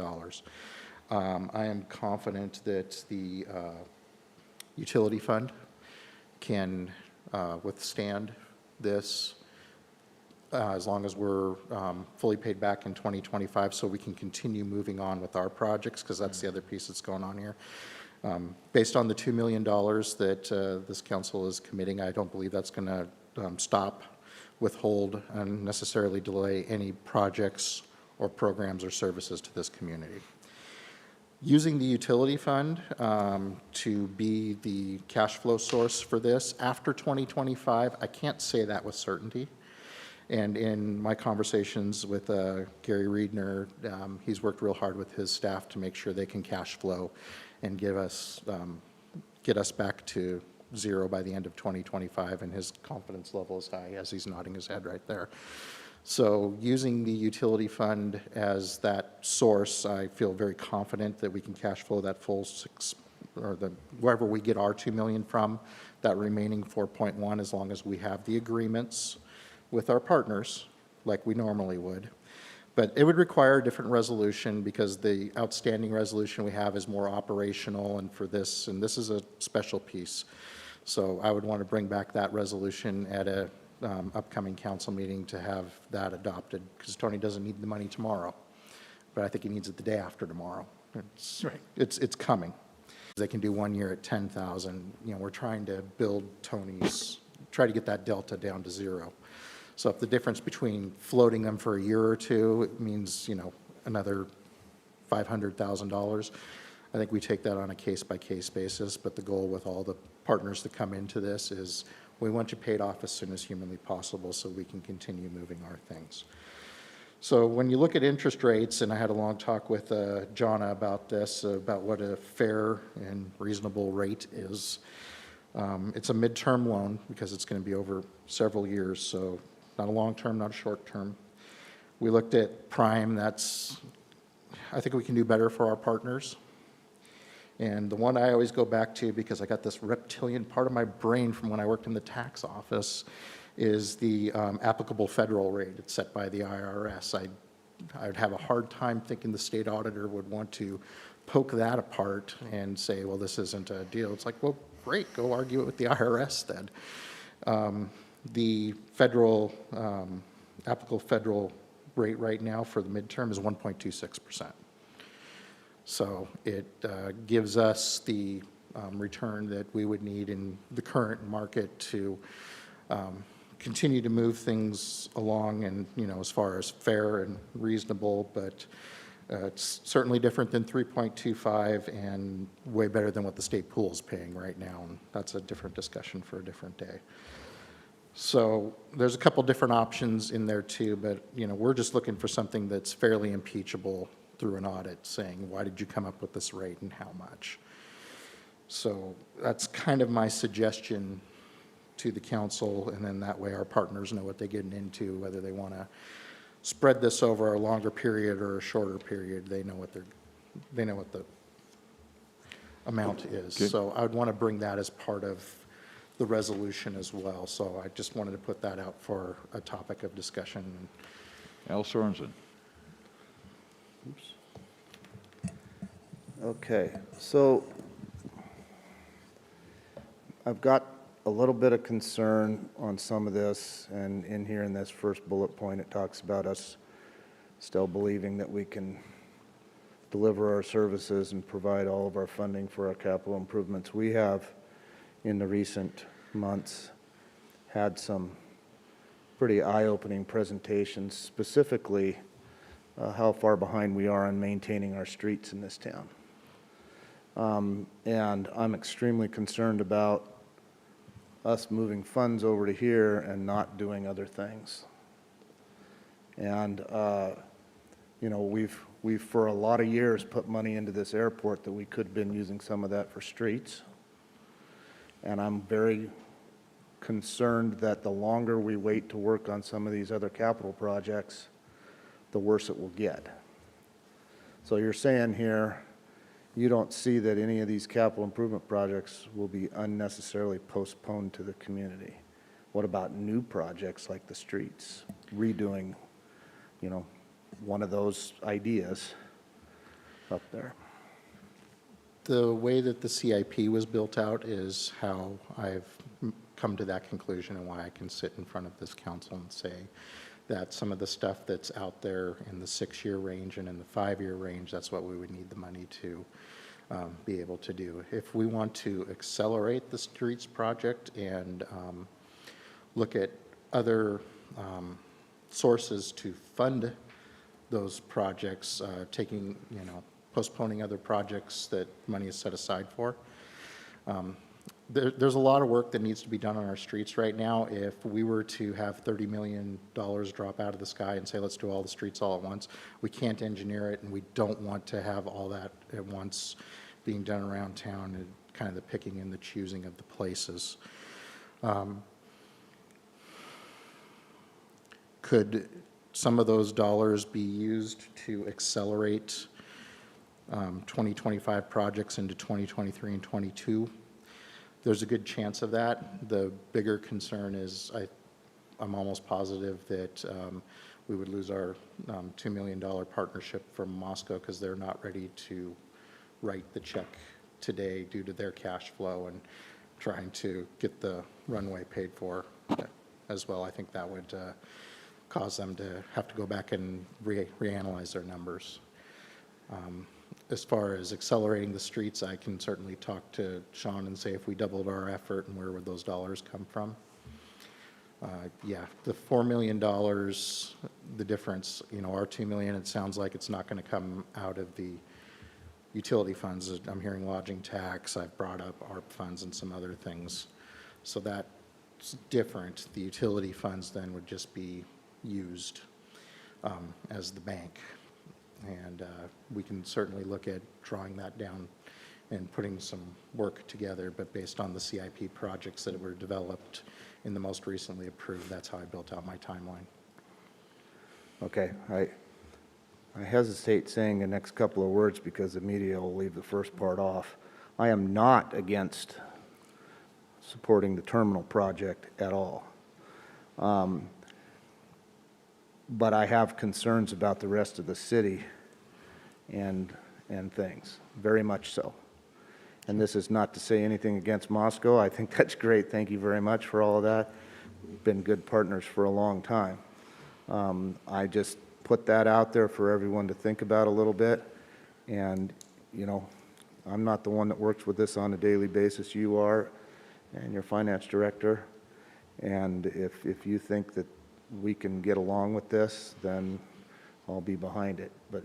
I am confident that the utility fund can withstand this as long as we're fully paid back in 2025, so we can continue moving on with our projects, because that's the other piece that's going on here. Based on the $2 million that this council is committing, I don't believe that's going to stop, withhold, and necessarily delay any projects or programs or services to this community. Using the utility fund to be the cash flow source for this after 2025, I can't say that with certainty. And in my conversations with Gary Riedner, he's worked real hard with his staff to make sure they can cash flow and get us back to zero by the end of 2025, and his confidence level is high as he's nodding his head right there. So using the utility fund as that source, I feel very confident that we can cash flow that full wherever we get our 2 million from, that remaining 4.1, as long as we have the agreements with our partners like we normally would. But it would require a different resolution, because the outstanding resolution we have is more operational and this is a special piece. So I would want to bring back that resolution at a upcoming council meeting to have that adopted, because Tony doesn't need the money tomorrow, but I think he needs it the day after tomorrow. It's coming. They can do 1 year at 10,000. We're trying to build try to get that delta down to zero. So if the difference between floating them for a year or two, it means, another $500,000, I think we take that on a case-by-case basis. But the goal with all the partners that come into this is we want you paid off as soon as humanly possible so we can continue moving our things. So when you look at interest rates, and I had a long talk with Jonna about this, about what a fair and reasonable rate is. It's a midterm loan because it's going to be over several years, so not a long term, not a short term. We looked at prime. I think we can do better for our partners. And the one I always go back to, because I got this reptilian part of my brain from when I worked in the tax office, is the applicable federal rate. It's set by the IRS. I would have a hard time thinking the state auditor would want to poke that apart and say, well, this isn't a deal. It's like, well, great, go argue it with the IRS then. The federal, applicable federal rate right now for the midterm is 1.26%. So it gives us the return that we would need in the current market to continue to move things along and, as far as fair and reasonable, but it's certainly different than 3.25 and way better than what the state pool is paying right now, and that's a different discussion for a different day. So there's a couple different options in there too, but, we're just looking for something that's fairly impeachable through an audit, saying, why did you come up with this rate and how much? So that's kind of my suggestion to the council, and then that way our partners know what they're getting into, whether they want to spread this over a longer period or a shorter period. They know what the amount is. Okay. So I would want to bring that as part of the resolution as well. So I just wanted to put that out for a topic of discussion. Al Sorensen. Okay, so I've got a little bit of concern on some of this, and in here in this first bullet point, it talks about us still believing that we can deliver our services and provide all of our funding for our capital improvements. We have, in the recent months, had some pretty eye-opening presentations, specifically how far behind we are on maintaining our streets in this town. And I'm extremely concerned about us moving funds over to here and not doing other things. And, we've for a lot of years put money into this airport that we could have been using some of that for streets. And I'm very concerned that the longer we wait to work on some of these other capital projects, the worse it will get. So you're saying here, you don't see that any of these capital improvement projects will be unnecessarily postponed to the community. What about new projects like the streets, redoing, one of those ideas up there? The way that the CIP was built out is how I've come to that conclusion, and why I can sit in front of this council and say that some of the stuff that's out there in the 6-year range and in the 5-year range, that's what we would need the money to be able to do. If we want to accelerate the streets project and look at other sources to fund those projects, postponing other projects that money is set aside for, there's a lot of work that needs to be done on our streets right now. If we were to have $30 million drop out of the sky and say, let's do all the streets all at once, we can't engineer it, and we don't want to have all that at once being done around town, and kind of the picking and the choosing of the places. Could some of those dollars be used to accelerate 2025 projects into 2023 and 22? There's a good chance of that. The bigger concern is I'm almost positive that we would lose our $2 million partnership from Moscow, because they're not ready to write the check today due to their cash flow and trying to get the runway paid for as well. I think that would cause them to have to go back and reanalyze their numbers. As far as accelerating the streets, I can certainly talk to Sean and say if we doubled our effort, and where would those dollars come from? Yeah, the $4 million, the difference, our $2 million, it sounds like it's not going to come out of the utility funds. I'm hearing lodging tax. I've brought up ARP funds and some other things. So that's different. The utility funds then would just be used as the bank. And we can certainly look at drawing that down and putting some work together, but based on the CIP projects that were developed in the most recently approved, that's how I built out my timeline. Okay, I hesitate saying the next couple of words because the media will leave the first part off. I am not against supporting the terminal project at all. But I have concerns about the rest of the city and things, very much so. And this is not to say anything against Moscow. I think that's great. Thank you very much for all of that. We've been good partners for a long time. I just put that out there for everyone to think about a little bit. And, I'm not the one that works with this on a daily basis. You are, and your finance director. And if you think that we can get along with this, then I'll be behind it. But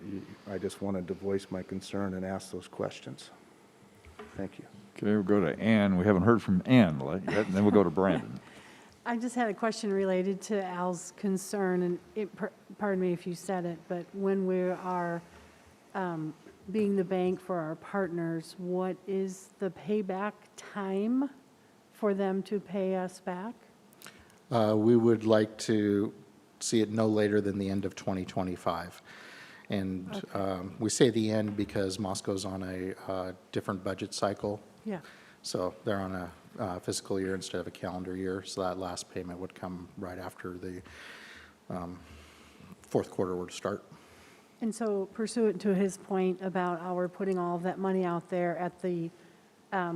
I just wanted to voice my concern and ask those questions. Thank you. Okay, we'll go to Ann. We haven't heard from Ann, and then we'll go to Brandon. I just had a question related to Al's concern, and pardon me if you said it, but when we are being the bank for our partners, what is the payback time for them to pay us back? We would like to see it no later than the end of 2025. And we say the end because Moscow's on a different budget cycle. Yeah. So they're on a fiscal year instead of a calendar year. So that last payment would come right after the fourth quarter were to start. And so pursuant to his point about our putting all of that money out there at the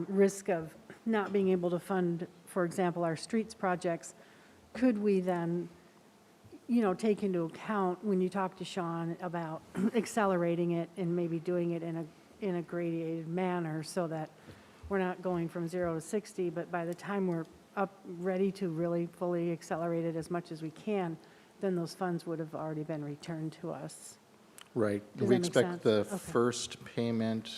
risk of not being able to fund, for example, our streets projects, could we then, take into account when you talk to Sean about accelerating it and maybe doing it in a gradated manner so that we're not going from 0 to 60, but by the time we're up, ready to really fully accelerate it as much as we can, then those funds would have already been returned to us. Right. Does We that make expect sense? the Okay. first payment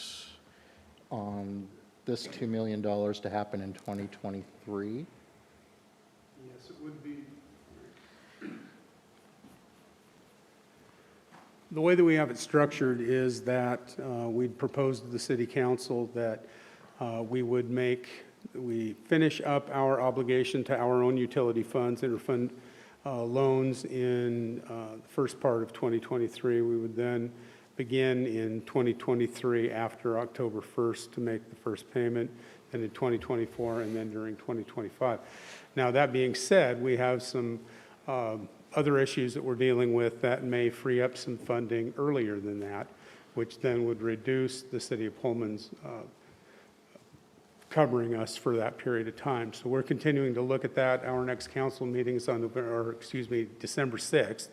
on this $2 million to happen in 2023. Yes, it would be. The way that we have it structured is that we'd propose to the city council that we finish up our obligation to our own utility funds, interfund loans in the first part of 2023. We would then begin in 2023 after October 1st to make the first payment, then in 2024, and then during 2025. Now, that being said, we have some other issues that we're dealing with that may free up some funding earlier than that, which then would reduce the city of Pullman's covering us for that period of time. So we're continuing to look at that. Our next council meeting is on December 6th.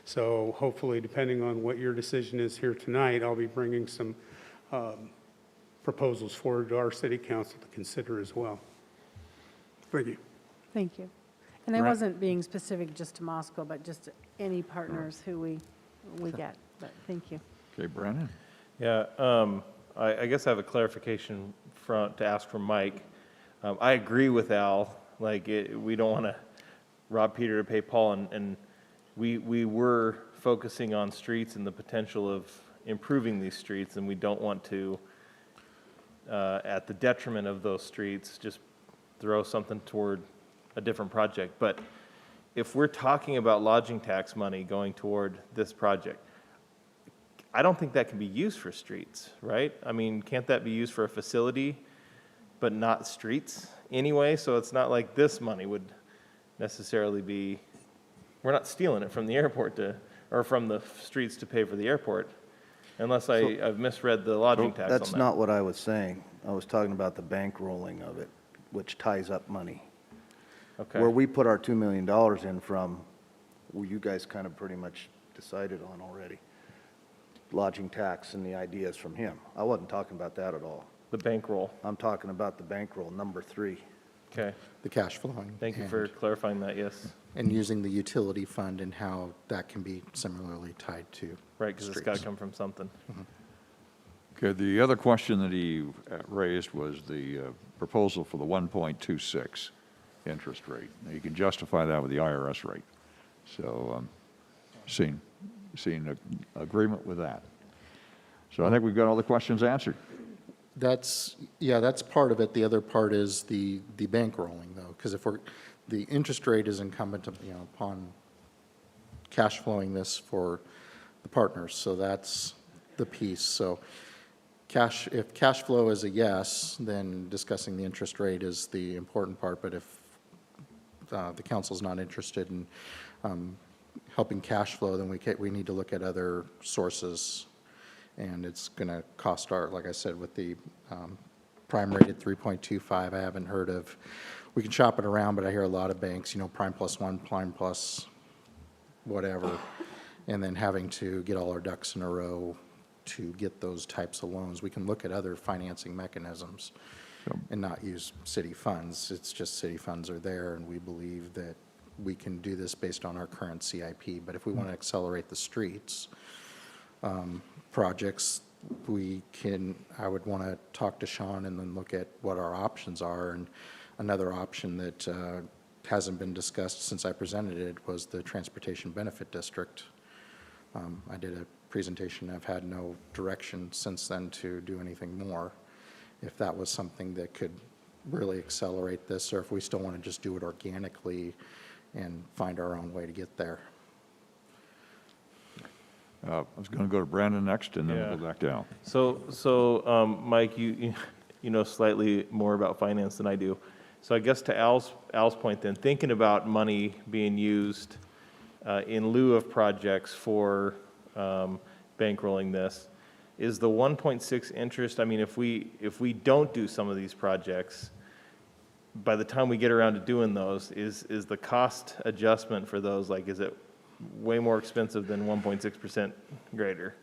So hopefully, depending on what your decision is here tonight, I'll be bringing some proposals forward to our city council to consider as well. Thank you. Thank you. And I Right. wasn't being specific just to Moscow, but just any partners who we get, but thank you. Okay, Brandon? Yeah, I guess I have a clarification to ask from Mike. I agree with Al, we don't want to rob Peter to pay Paul, and we were focusing on streets and the potential of improving these streets, and we don't want to, at the detriment of those streets, just throw something toward a different project. But if we're talking about lodging tax money going toward this project, I don't think that can be used for streets, right? I mean, can't that be used for a facility, but not streets anyway? So it's not like this money would necessarily be, we're not stealing it from the airport or from the streets to pay for the airport, unless I've misread the lodging tax on that. That's not what I was saying. I was talking about the bankrolling of it, which ties up money. Okay. Where we put our $2 million in from, well, you guys kind of pretty much decided on already. Lodging tax and the ideas from him. I wasn't talking about that at all. The bankroll. I'm talking about the bankroll, number 3. Okay. The cash flowing. Thank you for clarifying that, yes. And using the utility fund and how that can be similarly tied to Right, because it's got to streets. come from something. Okay, the other question that he raised was the proposal for the 1.26 interest rate. Now, you can justify that with the IRS rate. So, seeing agreement with that. So I think we've got all the questions answered. That's part of it. The other part is the bankrolling, though, because the interest rate is incumbent, upon cash flowing this for the partners. So that's the piece. So if cash flow is a yes, then discussing the interest rate is the important part. But if the council's not interested in helping cash flow, then we need to look at other sources. And it's going to cost like I said, with the prime rate at 3.25, I haven't heard of, we can shop it around, but I hear a lot of banks, prime plus 1, prime plus whatever, and then having to get all our ducks in a row to get those types of loans. We can look at other financing mechanisms and not use city funds. It's just city funds are there, and we believe that we can do this based on our current CIP. But if we want to accelerate the streets projects, I would want to talk to Sean and then look at what our options are. And another option that hasn't been discussed since I presented it was the Transportation Benefit District. I did a presentation. I've had no direction since then to do anything more. If that was something that could really accelerate this, or if we still want to just do it organically and find our own way to get there. I was going to go to Brandon next, and then we'll go back down. So, Mike, you know slightly more about finance than I do. So I guess to Al's point then, thinking about money being used in lieu of projects for bankrolling this, is the 1.6 interest, I mean, if we don't do some of these projects, by the time we get around to doing those, is the cost adjustment for those, like, is it way more expensive than 1.6% greater?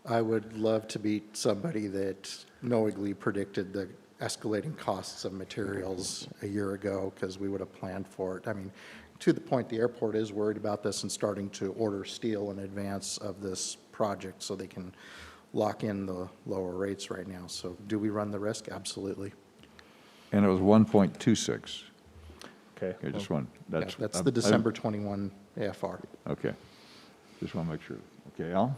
I would love to be somebody that knowingly predicted the escalating costs of materials a year ago, because we would have planned for it. I mean, to the point, the airport is worried about this and starting to order steel in advance of this project so they can lock in the lower rates right now. So do we run the risk? Absolutely. And it was 1.26. Okay. Okay, just one. Yeah, that's the December 21 AFR. Okay. Just want to make sure. Okay, Al?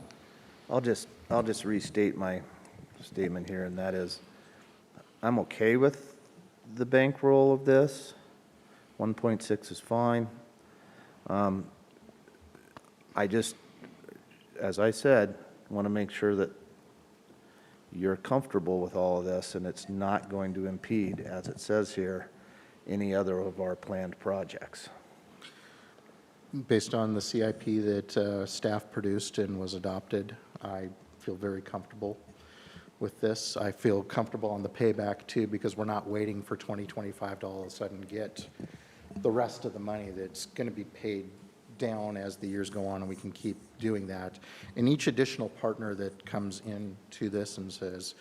I'll just restate my statement here, and that is, I'm okay with the bankroll of this. 1.6 is fine. I just, as I said, want to make sure that you're comfortable with all of this, and it's not going to impede, as it says here, any other of our planned projects. Based on the CIP that staff produced and was adopted, I feel very comfortable with this. I feel comfortable on the payback too, because we're not waiting for 2025 to all of a sudden get the rest of the money that's going to be paid down as the years go on, and we can keep doing that. And each additional partner that comes into this and says,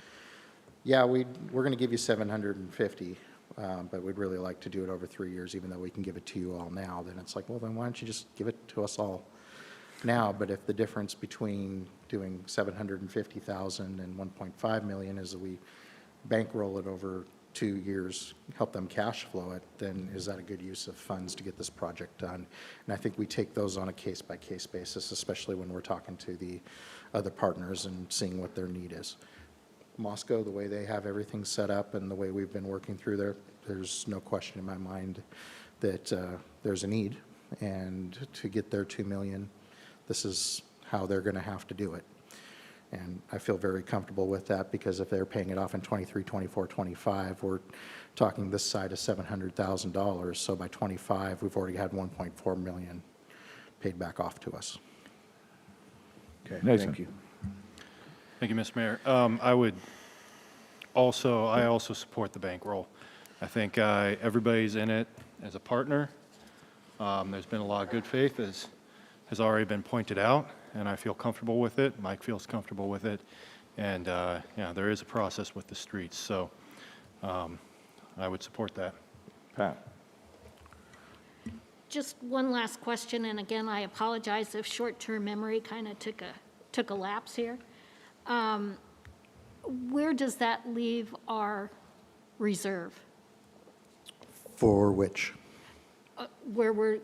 yeah, we're going to give you 750, but we'd really like to do it over 3 years, even though we can give it to you all now, then it's like, well, then why don't you just give it to us all now? But if the difference between doing 750,000 and 1.5 million is that we bankroll it over 2 years, help them cash flow it, then is that a good use of funds to get this project done? And I think we take those on a case-by-case basis, especially when we're talking to the other partners and seeing what their need is. Moscow, the way they have everything set up and the way we've been working through there, there's no question in my mind that there's a need, and to get their 2 million, this is how they're going to have to do it. And I feel very comfortable with that, because if they're paying it off in 23, 24, 25, we're talking this side of $700,000. So by 25, we've already had 1.4 million paid back off to us. Okay, Nathan. thank you. Thank you, Mr. Mayor. I also support the bankroll. I think everybody's in it as a partner. There's been a lot of good faith, as has already been pointed out, and I feel comfortable with it. Mike feels comfortable with it. And yeah, there is a process with the streets, so I would support that. Pat? Just one last question, and again, I apologize if short-term memory kind of took a lapse here. Where does that leave our reserve? For which? Where we're,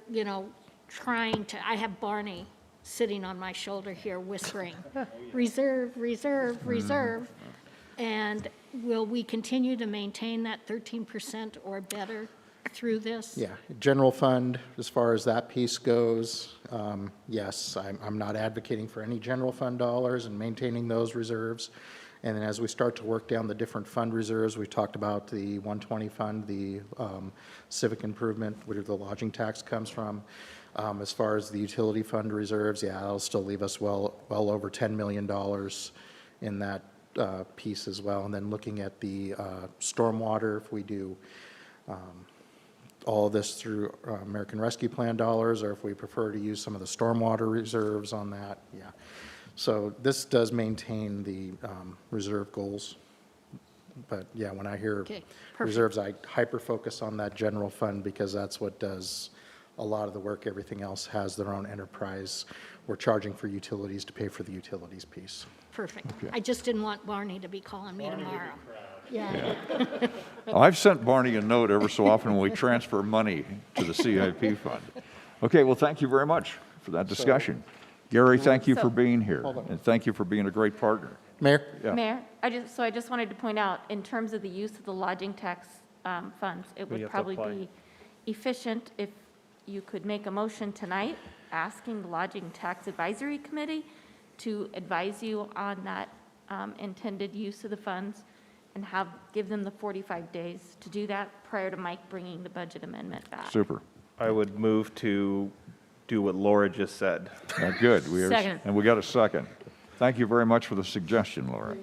trying to, I have Barney sitting on my shoulder here whispering, reserve, reserve, reserve. And will we continue to maintain that 13% or better through this? Yeah, general fund, as far as that piece goes, yes, I'm not advocating for any general fund dollars and maintaining those reserves. And then as we start to work down the different fund reserves, we talked about the 120 fund, the civic improvement, where the lodging tax comes from. As far as the utility fund reserves, yeah, that'll still leave us well over $10 million in that piece as well. And then looking at the stormwater, if we do all of this through American Rescue Plan dollars, or if we prefer to use some of the stormwater reserves on that, yeah. So this does maintain the reserve goals. But yeah, when I hear Okay, perfect. reserves, I hyper-focus on that general fund because that's what does a lot of the work. Everything else has their own enterprise. We're charging for utilities to pay for the utilities piece. Perfect. I just didn't want Barney to be calling me tomorrow. Yeah. I've sent Barney a note ever so often when we transfer money to the CIP fund. Okay, well, thank you very much for that discussion. Gary, thank you for being here, and thank you for being a great partner. Mayor? Yeah. Mayor, I just wanted to point out, in terms of the use of the lodging tax funds, it We would have to probably apply. be efficient if you could make a motion tonight asking the Lodging Tax Advisory Committee to advise you on that intended use of the funds and give them the 45 days to do that prior to Mike bringing the budget amendment back. Super. I would move to do what Laura just said. Good. Second. And we got a second. Thank you very much for the suggestion, Laura.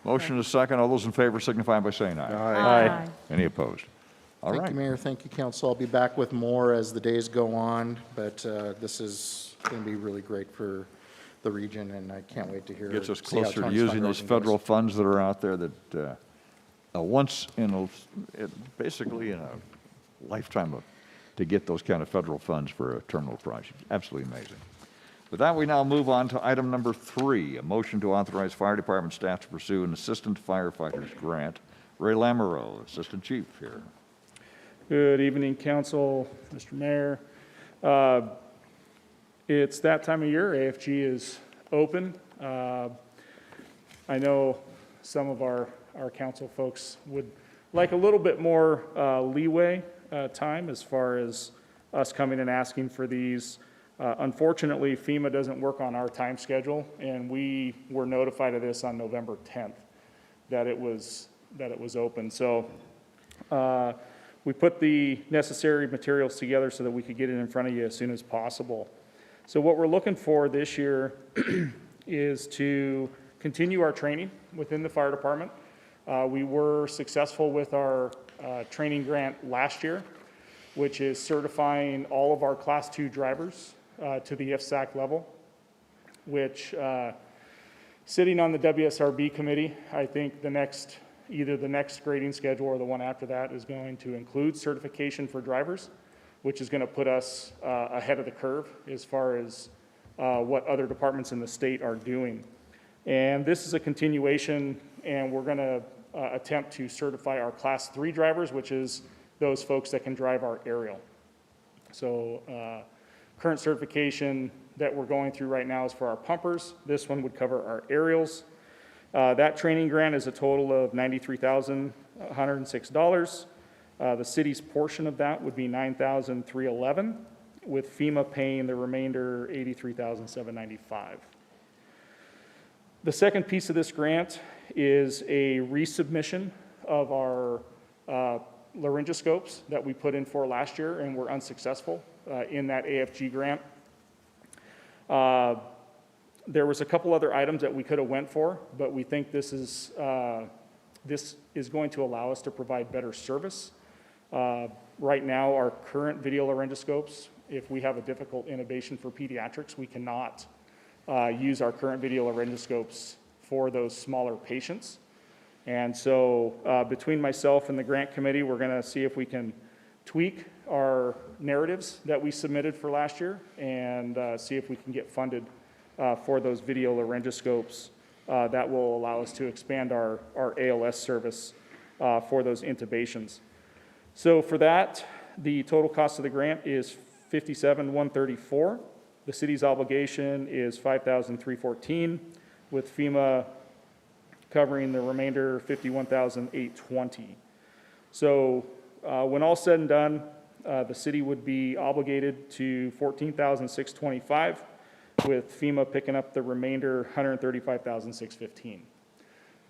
Motion is second. All those in favor signify by saying aye. Aye. Any opposed? All Thank right. you, Mayor. Thank you, council. I'll be back with more as the days go on, but this is going to be really great for the region, and I can't wait to hear. Gets us see how closer to Tony's using those fundraising federal goes. funds that are out there that once in basically in a lifetime to get those kind of federal funds for a terminal project. Absolutely amazing. With that, we now move on to item number 3, a motion to authorize fire department staff to pursue an assistant firefighters grant. Ray Lamoureux, Assistant Chief here. Good evening, council, Mr. Mayor. It's that time of year, AFG is open. I know some of our council folks would like a little bit more leeway time as far as us coming and asking for these. Unfortunately, FEMA doesn't work on our time schedule, and we were notified of this on November 10th, that it was open. So we put the necessary materials together so that we could get it in front of you as soon as possible. So what we're looking for this year is to continue our training within the fire department. We were successful with our training grant last year, which is certifying all of our Class 2 drivers to the IFSAC level, which sitting on the WSRB committee, I think either the next grading schedule or the one after that is going to include certification for drivers, which is going to put us ahead of the curve as far as what other departments in the state are doing. And this is a continuation, and we're going to attempt to certify our Class 3 drivers, which is those folks that can drive our aerial. So current certification that we're going through right now is for our pumpers. This one would cover our aerials. That training grant is a total of $93,106. The city's portion of that would be $9,311, with FEMA paying the remainder $83,795. The second piece of this grant is a resubmission of our laryngoscopes that we put in for last year and were unsuccessful in that AFG grant. There was a couple other items that we could have went for, but we think this is going to allow us to provide better service. Right now, our current video laryngoscopes, if we have a difficult intubation for pediatrics, we cannot use our current video laryngoscopes for those smaller patients. And so between myself and the grant committee, we're going to see if we can tweak our narratives that we submitted for last year and see if we can get funded for those video laryngoscopes that will allow us to expand our ALS service for those intubations. So for that, the total cost of the grant is $57,134. The city's obligation is $5,314, with FEMA covering the remainder, $51,820. So when all said and done, the city would be obligated to $14,625, with FEMA picking up the remainder, $135,615.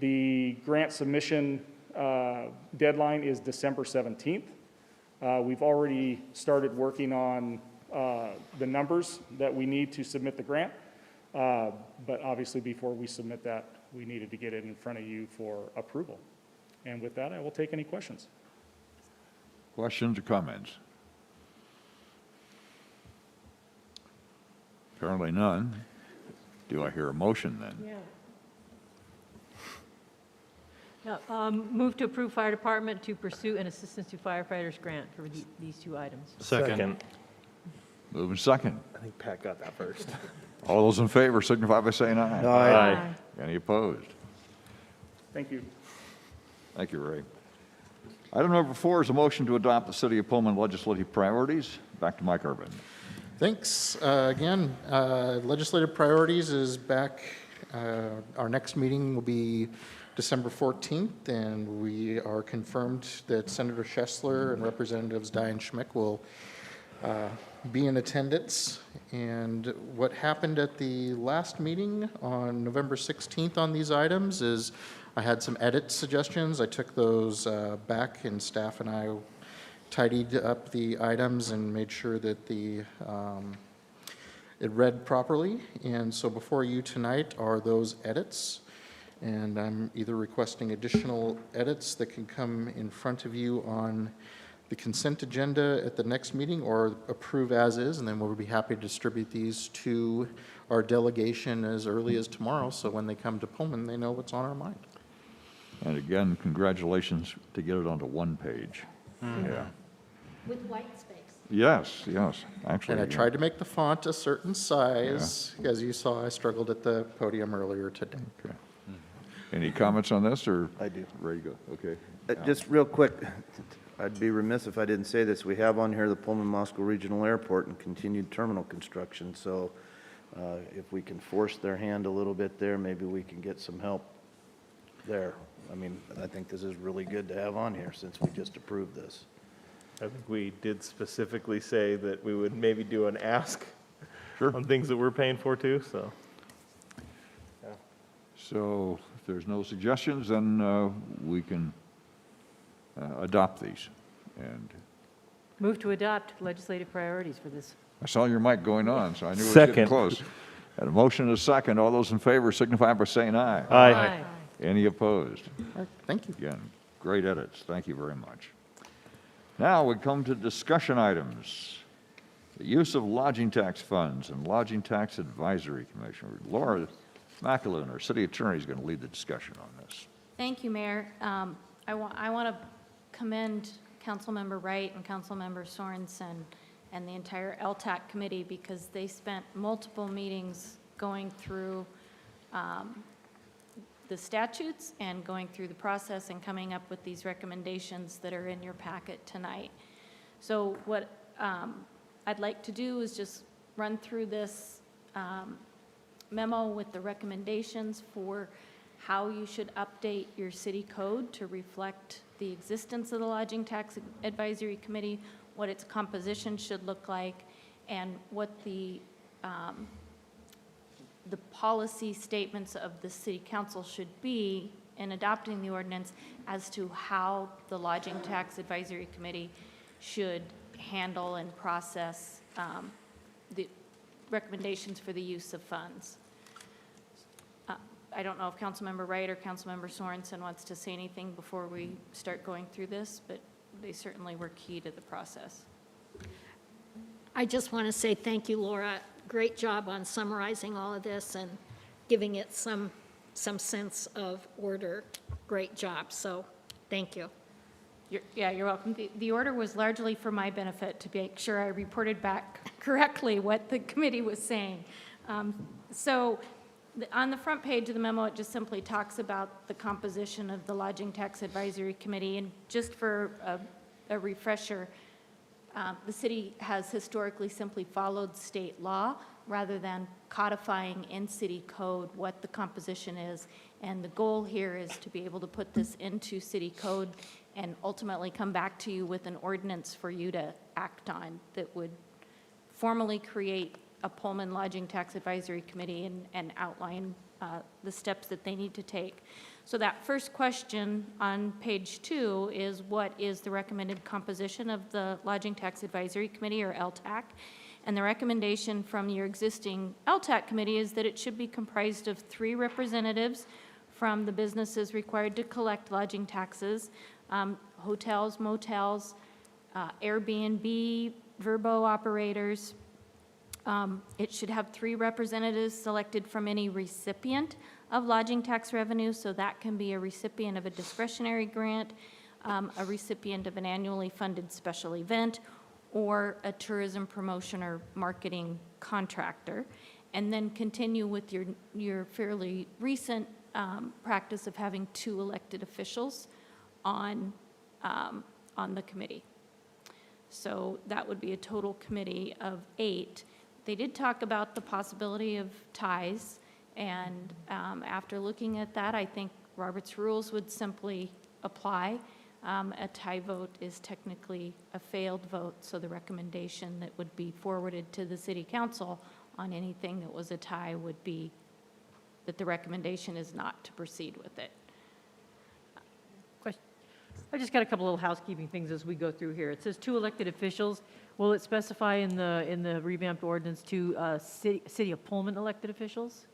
The grant submission deadline is December 17th. We've already started working on the numbers that we need to submit the grant, but obviously before we submit that, we needed to get it in front of you for approval. And with that, I will take any questions. Questions or comments? Apparently none. Do I hear a motion then? Yeah. Move to approve fire department to pursue an assistance to firefighters grant for these two items. Second. Moving second. I think Pat got that first. All those in favor signify by saying aye. Aye. Any opposed? Thank you. Thank you, Ray. Item number 4 is a motion to adopt the City of Pullman legislative priorities. Back to Mike Urban. Thanks. Again, legislative priorities is back. Our next meeting will be December 14th, and we are confirmed that Senator Schessler and Representatives Dye and Schmick will be in attendance. And what happened at the last meeting on November 16th on these items is I had some edit suggestions. I took those back, and staff and I tidied up the items and made sure that it read properly. And so before you tonight are those edits. And I'm either requesting additional edits that can come in front of you on the consent agenda at the next meeting, or approve as is, and then we'll be happy to distribute these to our delegation as early as tomorrow, so when they come to Pullman, they know what's on our mind. And again, congratulations to get it onto one page. Yeah. With white space. Yes, actually. And I tried to make the font a certain size. As you saw, I struggled at the podium earlier today. Okay. Any comments on this, or? I do. Ready to go? Okay. Just real quick, I'd be remiss if I didn't say this. We have on here the Pullman-Moscow Regional Airport and continued terminal construction. So if we can force their hand a little bit there, maybe we can get some help there. I mean, I think this is really good to have on here since we just approved this. I think we did specifically say that we would maybe do an ask Sure. on things that we're paying for too, so. So if there's no suggestions, then we can adopt these. And Move to adopt legislative priorities for this. I saw your mic going on, so I knew it was getting Second. close. And a motion and a second. All those in favor signify by saying aye. Aye. Any opposed? All right, thank you. Again, great edits. Thank you very much. Now we come to discussion items. The use of lodging tax funds and Lodging Tax Advisory Commission. Laura McAloon, our city attorney, is going to lead the discussion on this. Thank you, Mayor. I want to commend Councilmember Wright and Councilmember Sorensen and the entire LTAC committee, because they spent multiple meetings going through the statutes and going through the process and coming up with these recommendations that are in your packet tonight. So what I'd like to do is just run through this memo with the recommendations for how you should update your city code to reflect the existence of the Lodging Tax Advisory Committee, what its composition should look like, and what the policy statements of the city council should be in adopting the ordinance as to how the Lodging Tax Advisory Committee should handle and process the recommendations for the use of funds. I don't know if Councilmember Wright or Councilmember Sorensen wants to say anything before we start going through this, but they certainly were key to the process. I just want to say thank you, Laura. Great job on summarizing all of this and giving it some sense of order. Great job. So thank you. You're welcome. The order was largely for my benefit, to make sure I reported back correctly what the committee was saying. On the front page of the memo, it just simply talks about the composition of the Lodging Tax Advisory Committee. And just for a refresher, the city has historically simply followed state law rather than codifying in city code what the composition is. And the goal here is to be able to put this into city code and ultimately come back to you with an ordinance for you to act on that would formally create a Pullman Lodging Tax Advisory Committee and outline the steps that they need to take. So that first question on page 2 is, what is the recommended composition of the Lodging Tax Advisory Committee, or LTAC? And the recommendation from your existing LTAC committee is that it should be comprised of 3 representatives from the businesses required to collect lodging taxes, hotels, motels, Airbnb, Vrbo operators, It should have 3 representatives selected from any recipient of lodging tax revenue, so that can be a recipient of a discretionary grant, a recipient of an annually funded special event, or a tourism promotion or marketing contractor, and then continue with your fairly recent practice of having 2 elected officials on the committee. So that would be a total committee of 8. They did talk about the possibility of ties, and after looking at that, I think Robert's rules would simply apply. A tie vote is technically a failed vote, so the recommendation that would be forwarded to the city council on anything that was a tie would be that the recommendation is not to proceed with it. I just got a couple little housekeeping things as we go through here. It says 2 elected officials. Will it specify in the revamped ordinance 2 city of Pullman elected officials?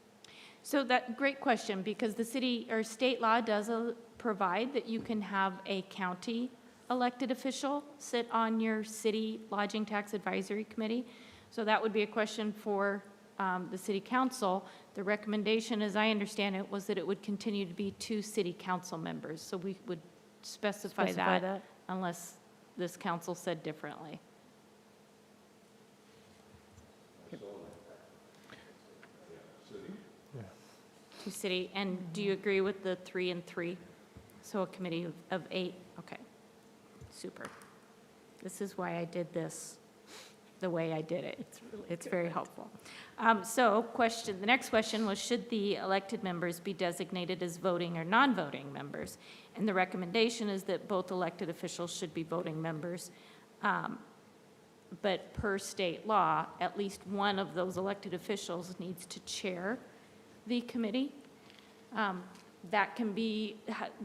So that, great question, because the city or state law does provide that you can have a county elected official sit on your city lodging tax advisory committee. So that would be a question for the city council. The recommendation, as I understand it, was that it would continue to be 2 city council members. So we would specify that unless this council said differently. To city, and do you agree with the 3 and 3? So a committee of 8, okay, super. This is why I did this the way I did it. It's very helpful. So the next question was, should the elected members be designated as voting or non-voting members? And the recommendation is that both elected officials should be voting members. But per state law, at least one of those elected officials needs to chair the committee. That can be,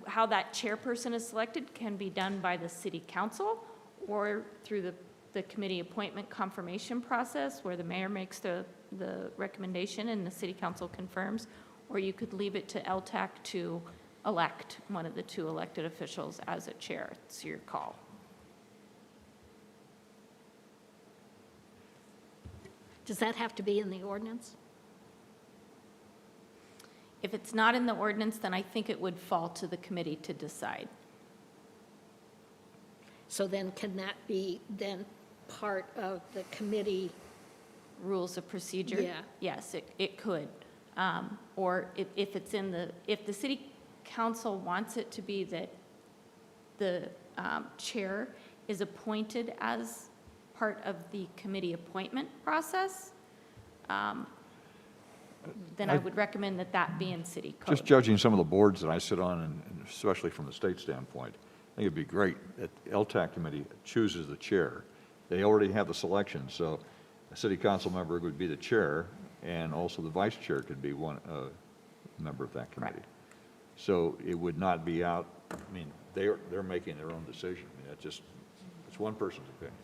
how that chairperson is selected can be done by the city council or through the committee appointment confirmation process where the mayor makes the recommendation and the city council confirms, or you could leave it to LTAC to elect one of the 2 elected officials as a chair. It's your call. Does that have to be in the ordinance? If it's not in the ordinance, then I think it would fall to the committee to decide. So then can that be then part of the committee? Rules of procedure? Yeah. Yes, it could. Or if it's if the city council wants it to be that the chair is appointed as part of the committee appointment process, then I would recommend that be in city code. Just judging some of the boards that I sit on, and especially from the state standpoint, I think it'd be great that the LTAC committee chooses the chair. They already have the selection, so a city council member would be the chair, and also the vice chair could be one member of that committee. Correct. So it would not be out, I mean, they're making their own decision. I mean, it's one person's opinion.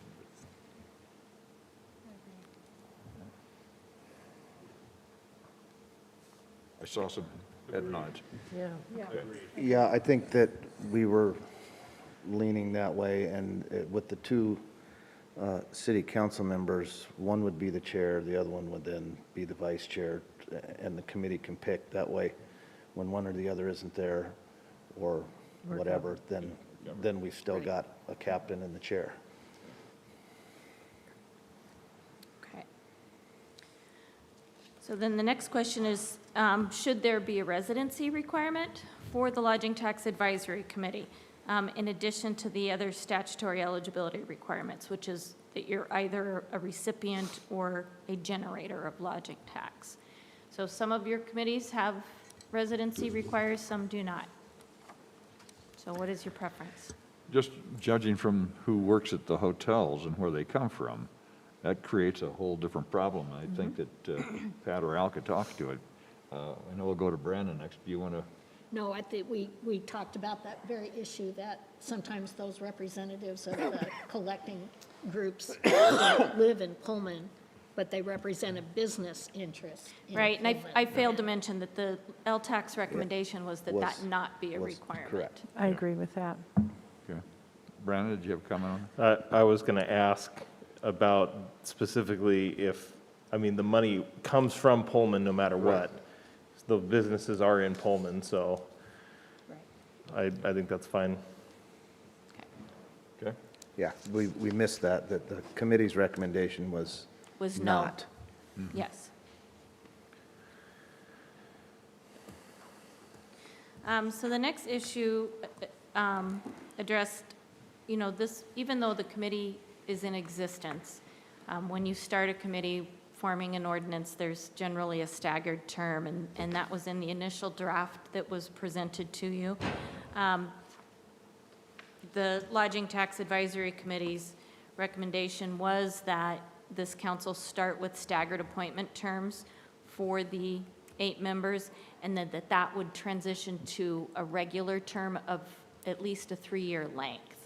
I saw some head nods. Yeah, I think that we were leaning that way, and with the 2 city council members, one would be the chair, the other one would then be the vice chair, and the committee can pick that way. When one or the other isn't there, or whatever, then we've still got a captain and the chair. Okay. So then the next question is, should there be a residency requirement for the Lodging Tax Advisory Committee, in addition to the other statutory eligibility requirements, which is that you're either a recipient or a generator of lodging tax? So some of your committees have residency requires, some do not. So what is your preference? Just judging from who works at the hotels and where they come from, that creates a whole different problem. I think that Pat or Al could talk to it. I know we'll go to Brandon next. Do you want to? No, I think we talked about that very issue, that sometimes those representatives of the collecting groups don't live in Pullman, but they represent a business interest in Right, and Pullman. I failed to mention that the LTAC's recommendation was that that not be a Was requirement. correct. I agree with that. Okay. Brandon, did you have a comment on that? I was going to ask about specifically if I mean, the money comes from Pullman no matter what. The businesses are in Pullman, so I think that's fine. Okay. Yeah, we missed that the committee's recommendation was no. not. Yes. So the next issue addressed, this, even though the committee is in existence, when you start a committee forming an ordinance, there's generally a staggered term, and that was in the initial draft that was presented to you. The Lodging Tax Advisory Committee's recommendation was that this council start with staggered appointment terms for the 8 members, and then that would transition to a regular term of at least a 3-year length.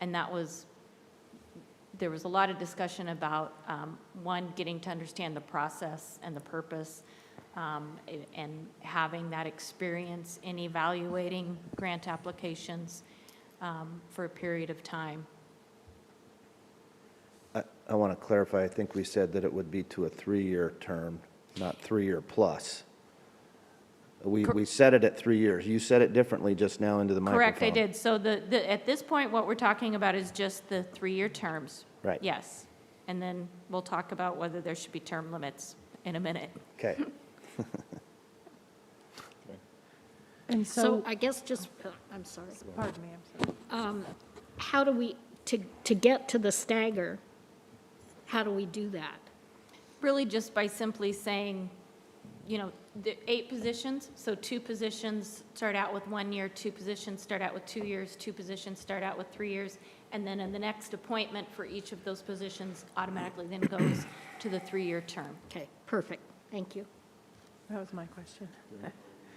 And there was a lot of discussion about, one, getting to understand the process and the purpose, and having that experience in evaluating grant applications for a period of time. I want to clarify, I think we said that it would be to a 3-year term, not 3-year plus. We said it at 3 years. You said it differently just now into the microphone. Correct, I did. So at this point, what we're talking about is just the 3-year terms. Right. Yes. And then we'll talk about whether there should be term limits in a minute. Okay. And So I guess just, I'm sorry. pardon me, I'm sorry. How do we, to get to the stagger, how do we do that? Really just by simply saying, the 8 positions, so 2 positions start out with 1 year, 2 positions start out with 2 years, 2 positions start out with 3 years, and then in the next appointment for each of those positions automatically then goes to the 3-year term. Okay, perfect, thank you. That was my question.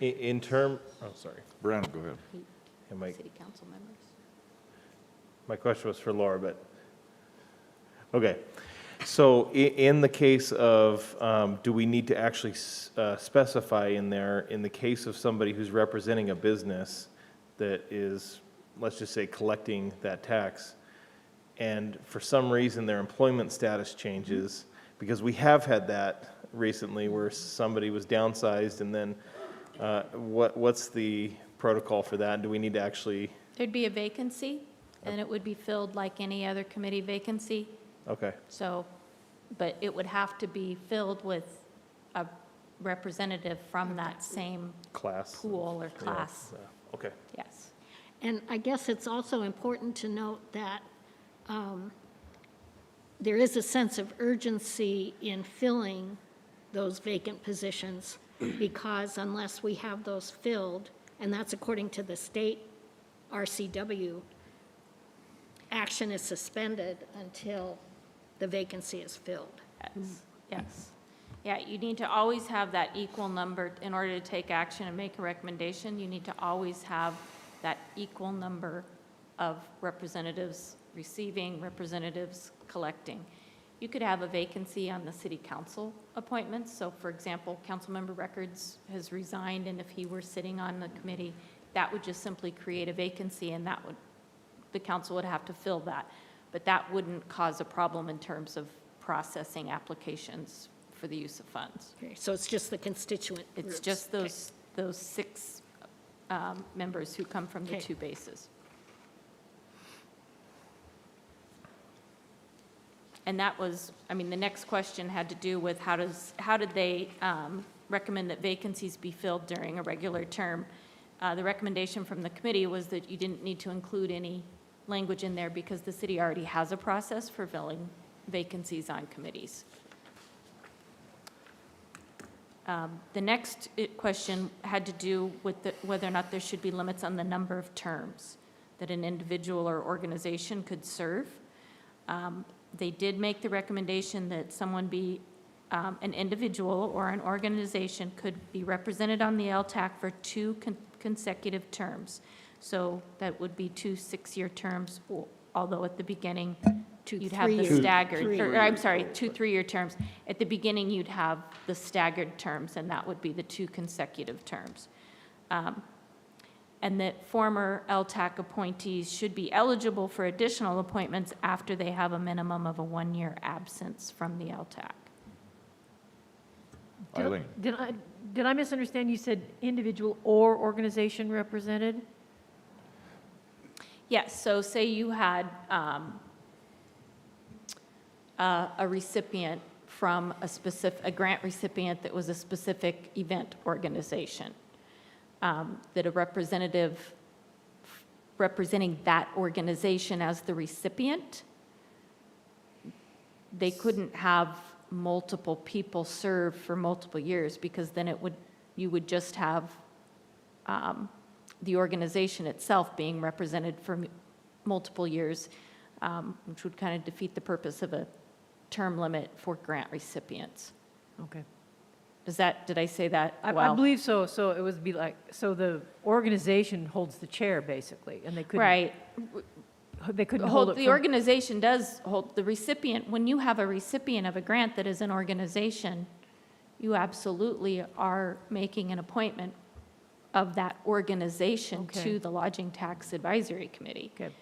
In term, oh, sorry. Brandon, go ahead. And my, City council members. my question was for Laura, but, okay. So in the case of, do we need to actually specify in there, in the case of somebody who's representing a business that is, let's just say, collecting that tax, and for some reason their employment status changes, because we have had that recently where somebody was downsized, and then what's the protocol for that? Do we need to actually? There'd be a vacancy, and it would be filled like any other committee vacancy. Okay. So, but it would have to be filled with a representative from that same Class. pool or class. Yeah. Okay. Yes. And I guess it's also important to note that there is a sense of urgency in filling those vacant positions, because unless we have those filled, and that's according to the state RCW, action is suspended until the vacancy is filled. Yes, yes. Yeah, you need to always have that equal number in order to take action and make a recommendation. You need to always have that equal number of representatives receiving, representatives collecting. You could have a vacancy on the city council appointments. So for example, Councilmember Records has resigned, and if he were sitting on the committee, that would just simply create a vacancy, and the council would have to fill that. But that wouldn't cause a problem in terms of processing applications for the use of funds. Okay, so it's just the constituent groups. It's just those 6 members who come from the Okay. 2 bases. And that was, the next question had to do with how did they recommend that vacancies be filled during a regular term? The recommendation from the committee was that you didn't need to include any language in there because the city already has a process for filling vacancies on committees. The next question had to do with whether or not there should be limits on the number of terms that an individual or organization could serve. They did make the recommendation that someone be, an individual or an organization could be represented on the LTAC for 2 consecutive terms. So that would be 2 6-year terms, although at the beginning, you'd have the staggered, 2 3-year terms. At the beginning, you'd have the staggered terms, and that would be the 2 consecutive terms. And that former LTAC appointees should be eligible for additional appointments after they have a minimum of a 1-year absence from the LTAC. Eileen? Did I misunderstand? You said individual or organization represented? Yes, so say you had a recipient from a grant recipient that was a specific event organization, that a representative representing that organization as the recipient, they couldn't have multiple people serve for multiple years, because then you would just have the organization itself being represented for multiple years, which would kind of defeat the purpose of a term limit for grant recipients. Okay. Did I say that I well? believe so. So it would be like, so the organization holds the chair, basically, and they couldn't. Right. They couldn't hold it The from- organization does hold the recipient. When you have a recipient of a grant that is an organization, you absolutely are making an appointment of that organization Okay. to the Lodging Tax Advisory Committee. Okay.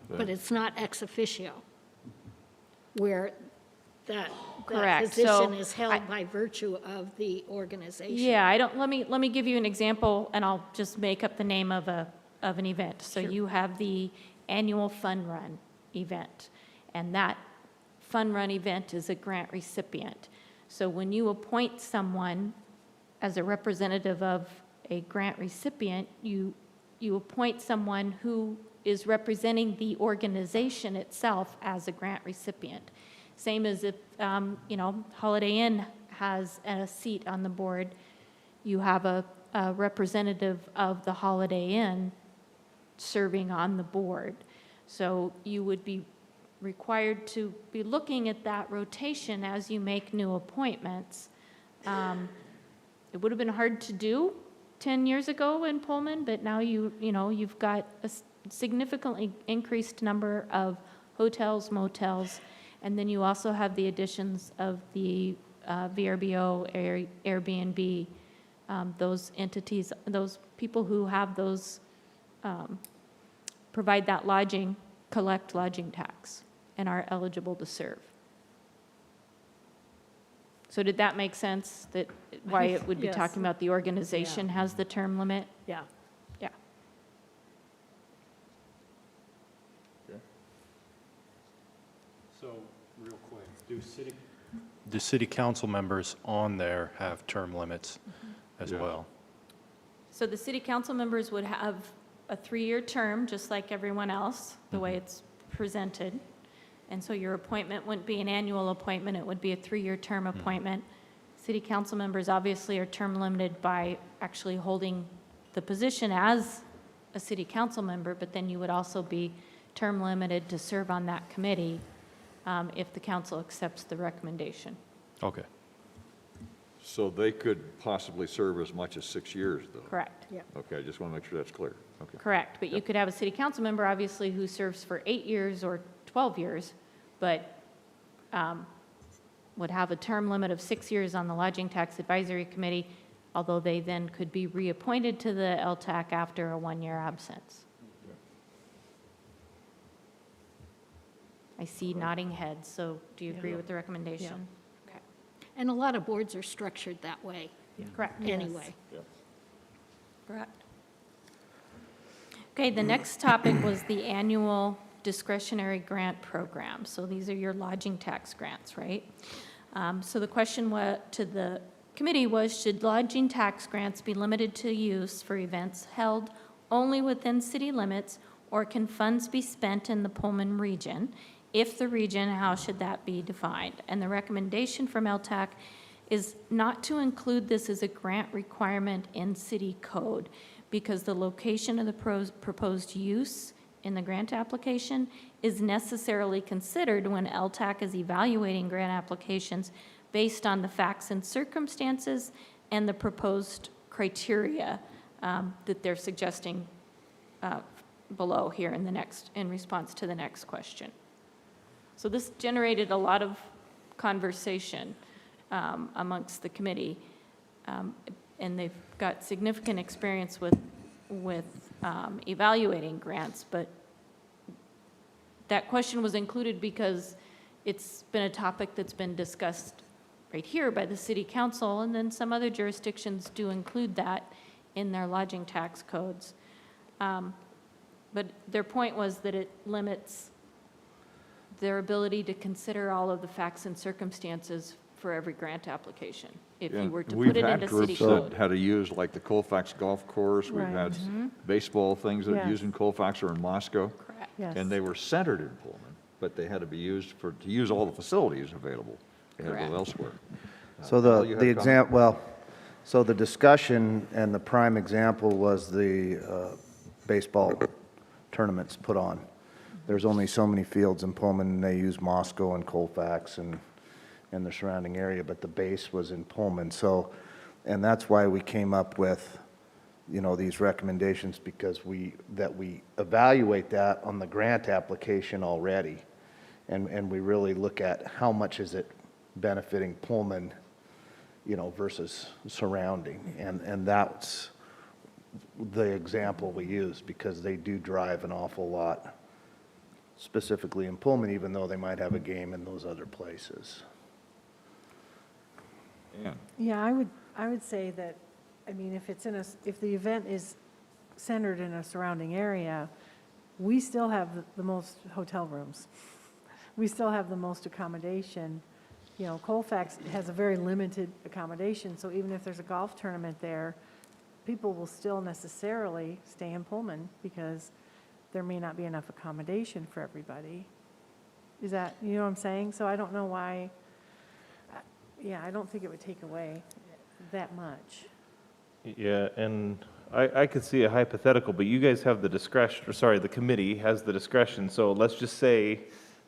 But it's not ex officio, where that Correct. position So is held by virtue of the organization. Yeah, let me give you an example, and I'll just make up the name of an event. So you have the annual fun run event, and that fun run event is a grant recipient. So when you appoint someone as a representative of a grant recipient, you appoint someone who is representing the organization itself as a grant recipient. Same as if, Holiday Inn has a seat on the board, you have a representative of the Holiday Inn serving on the board. So you would be required to be looking at that rotation as you make new appointments. It would have been hard to do 10 years ago in Pullman, but now you've got a significantly increased number of hotels, motels, and then you also have the additions of the VRBO, Airbnb, those entities, those people who have those, provide that lodging, collect lodging tax, and are eligible to serve. So did that make sense, that why it would be Yes. talking about the organization has the term limit? Yeah. Yeah. So, real quick, do city council members on there have term limits as well? So the city council members would have a 3-year term, just like everyone else, the way it's presented. And so your appointment wouldn't be an annual appointment, it would be a 3-year term appointment. City council members obviously are term limited by actually holding the position as a city council member, but then you would also be term limited to serve on that committee if the council accepts the recommendation. Okay. So they could possibly serve as much as 6 years, though? Correct. Okay, I just want to make sure that's clear. Okay. Correct, but you could have a city council member, obviously, who serves for 8 years or 12 years, but would have a term limit of 6 years on the Lodging Tax Advisory Committee, although they then could be reappointed to the LTAC after a 1-year absence. I see nodding heads, so do you agree with the recommendation? Okay. And a lot of boards are structured that way, Correct. anyway. Correct. Okay, the next topic was the annual discretionary grant program. So these are your lodging tax grants, right? So the question to the committee was, should lodging tax grants be limited to use for events held only within city limits, or can funds be spent in the Pullman region? If the region, how should that be defined? And the recommendation from LTAC is not to include this as a grant requirement in city code, because the location of the proposed use in the grant application is necessarily considered when LTAC is evaluating grant applications based on the facts and circumstances and the proposed criteria that they're suggesting below here in response to the next question. So this generated a lot of conversation amongst the committee, and they've got significant experience with evaluating grants, but that question was included because it's been a topic that's been discussed right here by the city council, and then some other jurisdictions do include that in their lodging tax codes. But their point was that it limits their ability to consider all of the facts and circumstances for every grant application, if you were to put it into city We've had groups code. that had to use, like the Colfax Golf Course, we've Right. had baseball things that Yes. use in Colfax or in Moscow, Correct. Yes. and they were centered in Pullman, but they had to be used to use all the facilities available. They had to Correct. go elsewhere. So Al, the, you had the a comment? example, well, so the discussion and the prime example was the baseball tournaments put on. There's only so many fields in Pullman, and they use Moscow and Colfax and the surrounding area, but the base was in Pullman. So, and that's why we came up with, you know, these recommendations, because we evaluate that on the grant application already. And we really look at how much is it benefiting Pullman, you know, versus surrounding. And that's the example we use, because they do drive an awful lot, specifically in Pullman, even though they might have a game in those other places. Yeah. Yeah, I would say that, I mean, if it's if the event is centered in a surrounding area, we still have the most hotel rooms. We still have the most accommodation. You know, Colfax has a very limited accommodation, so even if there's a golf tournament there, people will still necessarily stay in Pullman because there may not be enough accommodation for everybody. Is that, you know what I'm saying? So I don't know why, yeah, I don't think it would take away that much. Yeah, and I could see a hypothetical, but you guys have the discretion, or sorry, the committee has the discretion. So let's just say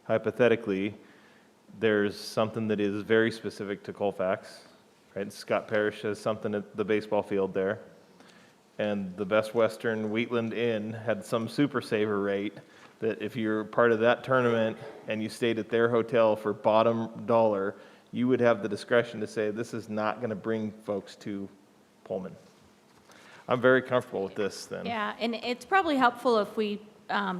hypothetically, there's something that is very specific to Colfax, right? Scott Parrish has something at the baseball field there. And the Best Western Wheatland Inn had some super saver rate that if you're part of that tournament and you stayed at their hotel for bottom dollar, you would have the discretion to say, this is not going to bring folks to Pullman. I'm very comfortable with this then. Yeah, and it's probably helpful if we,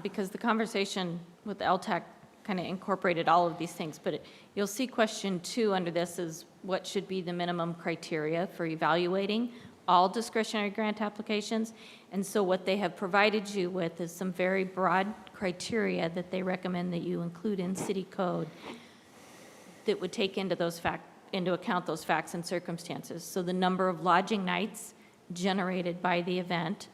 because the conversation with LTAC kind of incorporated all of these things, but you'll see question 2 under this is what should be the minimum criteria for evaluating all discretionary grant applications. And so what they have provided you with is some very broad criteria that they recommend that you include in city code that would take into account those facts and circumstances. So the number of lodging nights generated by the event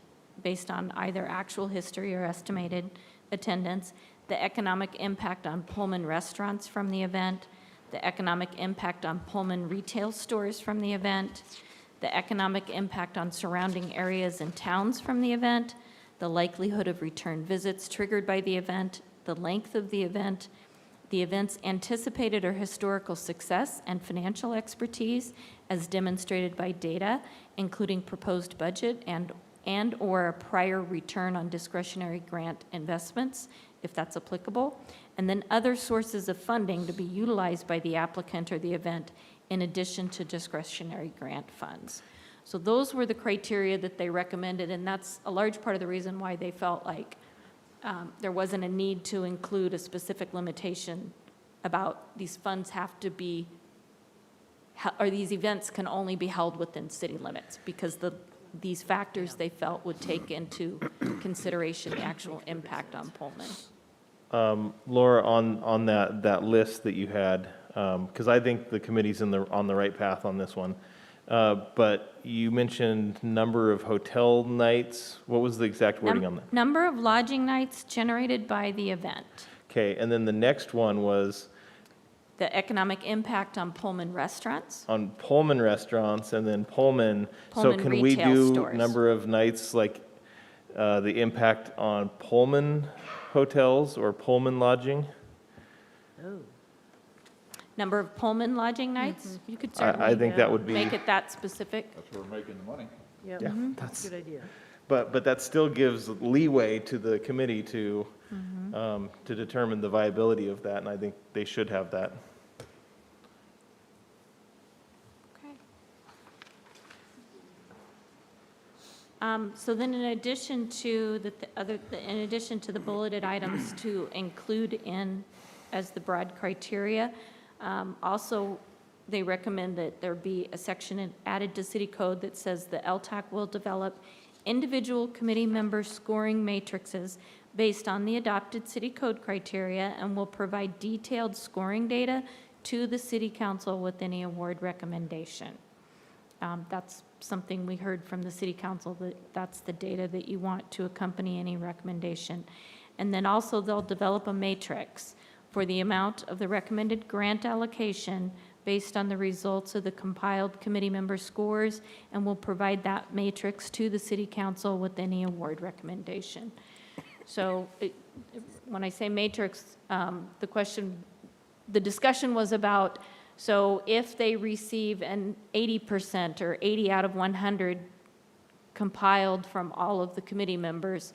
based on either actual history or estimated attendance, the economic impact on Pullman restaurants from the event, the economic impact on Pullman retail stores from the event, the economic impact on surrounding areas and towns from the event, the likelihood of return visits triggered by the event, the length of the event's anticipated or historical success and financial expertise as demonstrated by data, including proposed budget and or a prior return on discretionary grant investments, if that's applicable, and then other sources of funding to be utilized by the applicant or the event in addition to discretionary grant funds. So those were the criteria that they recommended, and that's a large part of the reason why they felt like there wasn't a need to include a specific limitation about these funds have to be, or these events can only be held within city limits, because these factors they felt would take into consideration the actual impact on Pullman. Laura, on that list that you had, because I think the committee's on the right path on this one, but you mentioned number of hotel nights. What was the exact wording on that? Number of lodging nights generated by the event. Okay, and then the next one was The economic impact on Pullman restaurants. on Pullman restaurants, and then Pullman. So Pullman can we retail do stores. number of nights, like the impact on Pullman hotels or Pullman lodging? Number of Pullman lodging nights? You could I certainly think that would be. make it that specific. That's where we're making the money. Yep, Yeah, that's a good idea. But that still gives leeway to the committee to determine the viability of that, and I think they should have that. Okay. So then in addition to in addition to the bulleted items to include in as the broad criteria, also they recommend that there be a section added to city code that says the LTAC will develop individual committee member scoring matrices based on the adopted city code criteria and will provide detailed scoring data to the city council with any award recommendation. That's something we heard from the city council, that that's the data that you want to accompany any recommendation. And then also they'll develop a matrix for the amount of the recommended grant allocation based on the results of the compiled committee member scores, and will provide that matrix to the city council with any award recommendation. So when I say matrix, the discussion was about, so if they receive an 80% or 80 out of 100 compiled from all of the committee members,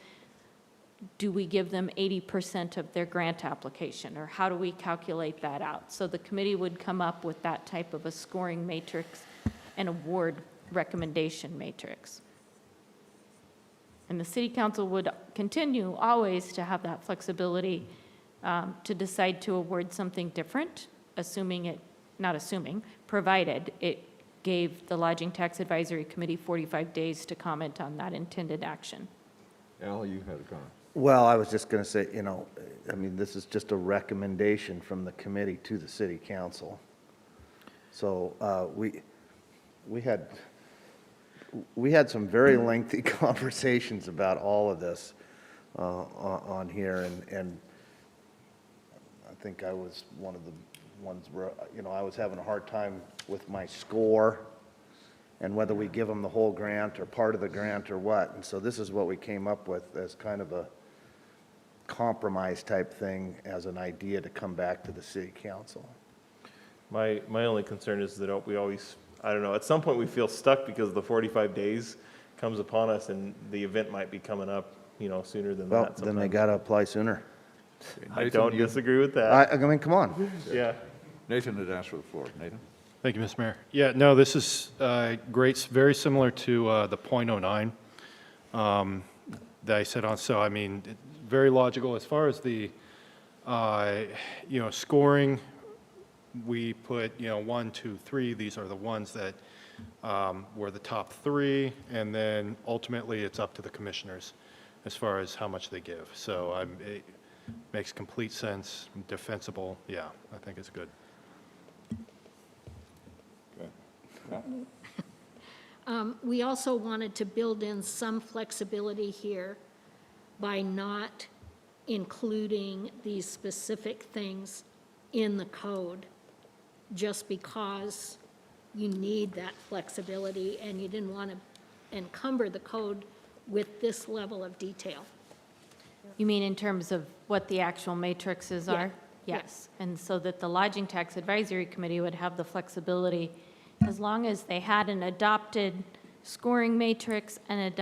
do we give them 80% of their grant application, or how do we calculate that out? So the committee would come up with that type of a scoring matrix and award recommendation matrix. And the city council would continue always to have that flexibility to decide to award something different, provided it gave the Lodging Tax Advisory Committee 45 days to comment on that intended action. Al, you had a comment. Well, I was just going to say, I mean, this is just a recommendation from the committee to the city council. So we had some very lengthy conversations about all of this on here, and I think I was one of the ones where, I was having a hard time with my score and whether we give them the whole grant or part of the grant or what. And so this is what we came up with as kind of a compromise type thing, as an idea to come back to the city council. My only concern is that we always, I don't know, at some point we feel stuck because the 45 days comes upon us and the event might be coming up, sooner than Well, that. then they sometimes. got to apply sooner. I don't disagree with that. I mean, come on. Yeah. Nathan had asked for the floor. Nathan? Thank you, Mr. Mayor. Yeah, no, this is great, very similar to the .09 that I said on. So, I mean, very logical. As far as the, scoring, we put, 1, 2, 3. These are the ones that were the top 3, and then ultimately it's up to the commissioners as far as how much they give. So it makes complete sense, defensible. Yeah, I think it's good. We also wanted to build in some flexibility here by not including these specific things in the code, just because you need that flexibility and you didn't want to encumber the code with this level of detail. You mean in terms of what the actual matrices are? Yeah. Yes, and so that the Lodging Tax Advisory Committee would have the flexibility, as long as they had an adopted scoring matrix and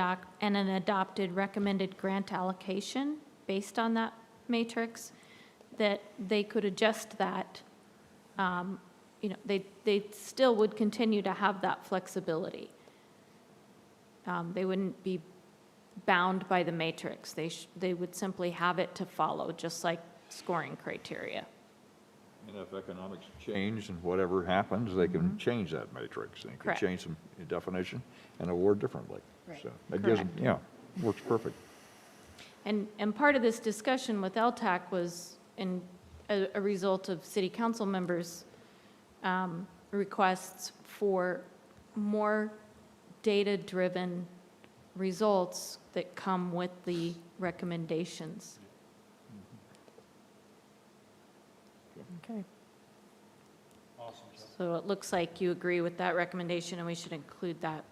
an adopted recommended grant allocation based on that matrix, that they could adjust that. They still would continue to have that flexibility. They wouldn't be bound by the matrix. They would simply have it to follow, just like scoring criteria. And if economics change and whatever happens, they can change that matrix. They can Correct. change some definition and award differently. Right. So that gives them, Correct. works perfect. And part of this discussion with LTAC was a result of city council members' requests for more data-driven results that come with the recommendations. Okay. So it looks like you agree with that recommendation, and we should include that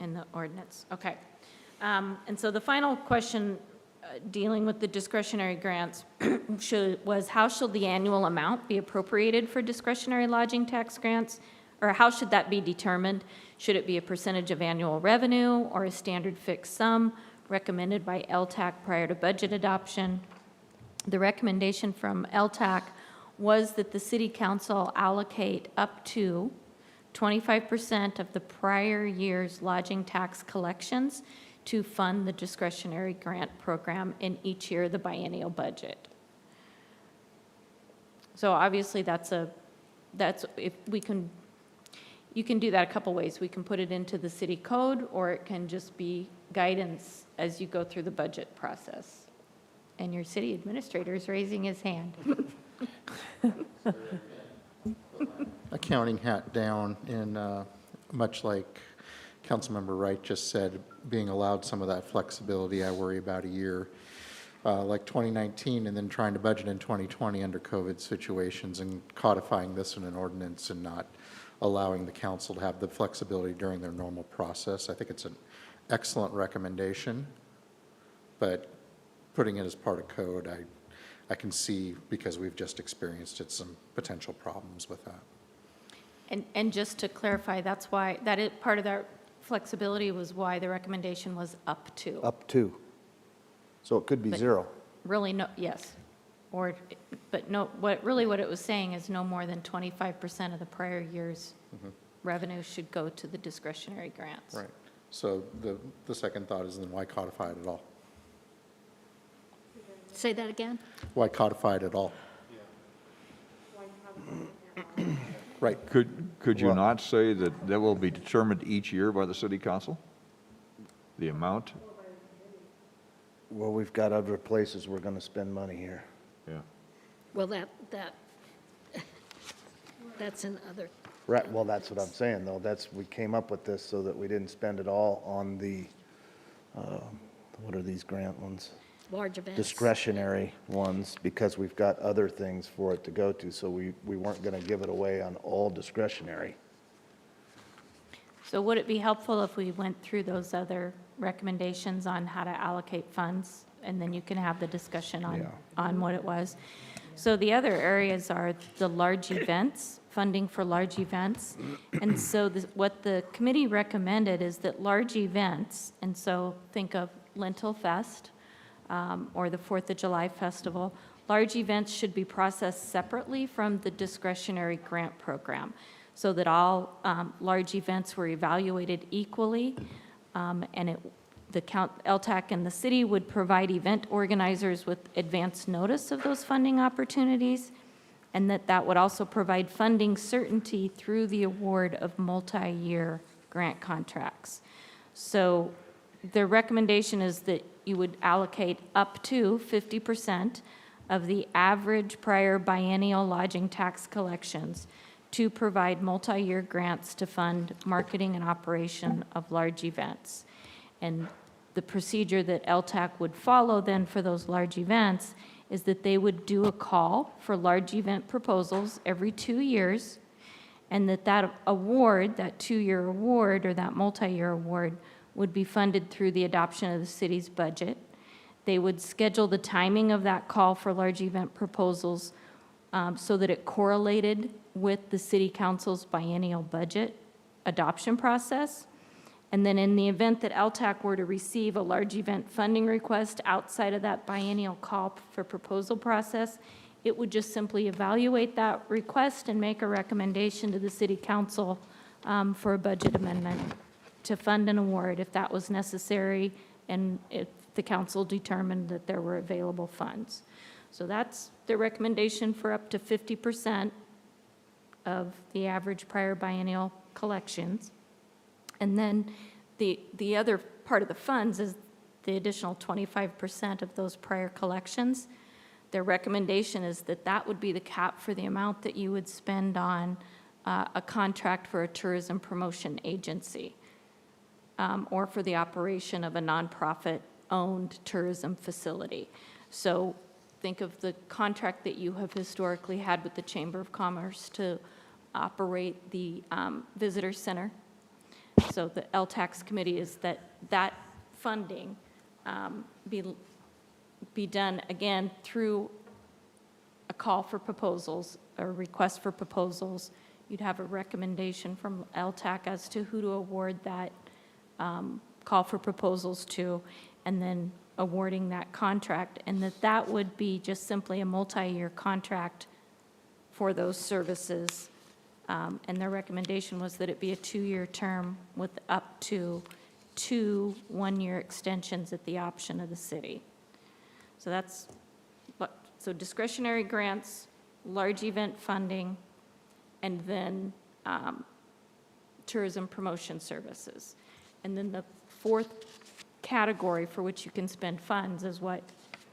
in the ordinance. Okay. And so the final question dealing with the discretionary grants was how should the annual amount be appropriated for discretionary lodging tax grants? Or how should that be determined? Should it be a percentage of annual revenue or a standard fixed sum recommended by LTAC prior to budget adoption? The recommendation from LTAC was that the city council allocate up to 25% of the prior year's lodging tax collections to fund the discretionary grant program in each year of the biennial budget. So obviously that's a that's, if we can, you can do that a couple ways. We can put it into the city code, or it can just be guidance as you go through the budget process. And your city administrator is raising his hand. Accounting hat down, and much like Councilmember Wright just said, being allowed some of that flexibility, I worry about a year like 2019, and then trying to budget in 2020 under COVID situations and codifying this in an ordinance and not allowing the council to have the flexibility during their normal process. I think it's an excellent recommendation, but putting it as part of code, I can see, because we've just experienced it, some potential problems with that. And just to clarify, that's why, that is, part of that flexibility was why the recommendation was up to. Up to. So it could be But- zero. Really, no, yes. Or, but no, what it was saying is no more than 25% of the prior year's revenue should go to the discretionary grants. Right. So the second thought is, then why codify it at all? Say that again? Why codify it at all? Right. Could you not say that that will be determined each year by the city council? The amount? Well, we've got other places we're going to spend money here. Yeah. Well, that's another, Right, well, that's what I'm saying, though. We came up with this so that we didn't spend it all on the, what are these grant ones? large events. Discretionary ones, because we've got other things for it to go to, so we weren't going to give it away on all discretionary. So would it be helpful if we went through those other recommendations on how to allocate funds, and then you can have the discussion on what it was? So the other areas are the large events, funding for large events. And so what the committee recommended is that large events, and so think of Lentil Fest, or the 4th of July Festival, large events should be processed separately from the discretionary grant program, so that all large events were evaluated equally, and LTAC and the city would provide event organizers with advance notice of those funding opportunities, and that would also provide funding certainty through the award of multi-year grant contracts. So the recommendation is that you would allocate up to 50% of the average prior biennial lodging tax collections to provide multi-year grants to fund marketing and operation of large events. And the procedure that LTAC would follow then for those large events is that they would do a call for large event proposals every 2 years, and that award, that 2-year award or that multi-year award, would be funded through the adoption of the city's budget. They would schedule the timing of that call for large event proposals so that it correlated with the city council's biennial budget adoption process. And then in the event that LTAC were to receive a large event funding request outside of that biennial call for proposal process, it would just simply evaluate that request and make a recommendation to the city council for a budget amendment to fund an award if that was necessary and if the council determined that there were available funds. So that's the recommendation for up to 50% of the average prior biennial collections. And then the other part of the funds is the additional 25% of those prior collections. Their recommendation is that that would be the cap for the amount that you would spend on a contract for a tourism promotion agency or for the operation of a nonprofit-owned tourism facility. So think of the contract that you have historically had with the Chamber of Commerce to operate the visitor center. So the LTAX committee is that funding be done again through a call for proposals or request for proposals. You'd have a recommendation from LTAC as to who to award that call for proposals to, and then awarding that contract, and that would be just simply a multi-year contract for those services. And their recommendation was that it be a 2-year term with up to 2 one-year extensions at the option of the city. So so discretionary grants, large event funding, and then tourism promotion services. And then the fourth category for which you can spend funds is what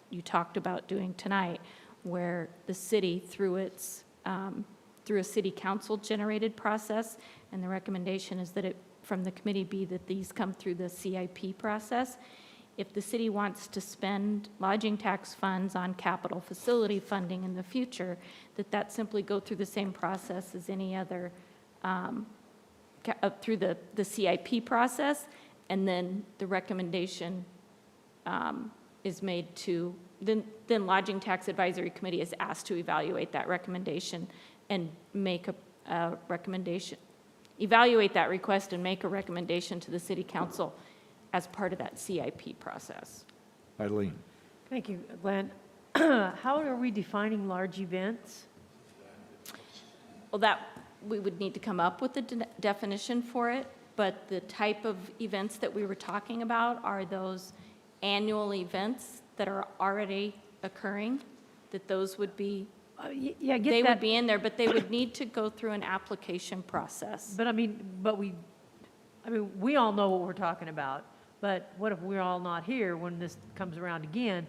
you talked about doing tonight, where the city, through its, through a city council-generated process, and the recommendation is that it, from the committee, be that these come through the CIP process. If the city wants to spend lodging tax funds on capital facility funding in the future, that simply go through the same process as any other, through the CIP process, and then the recommendation is made to, then Lodging Tax Advisory Committee is asked to evaluate that recommendation and make a recommendation, evaluate that request and make a recommendation to the city council as part of that CIP process. Eileen? Thank you, Glenn. How are we defining large events? Well, that, we would need to come up with a definition for it, but the type of events that we were talking about are those annual events that are already occurring, that those would be, Yeah, get they that. would be in there, but they would need to go through an application process. But I mean, we all know what we're talking about, but what if we're all not here when this comes around again?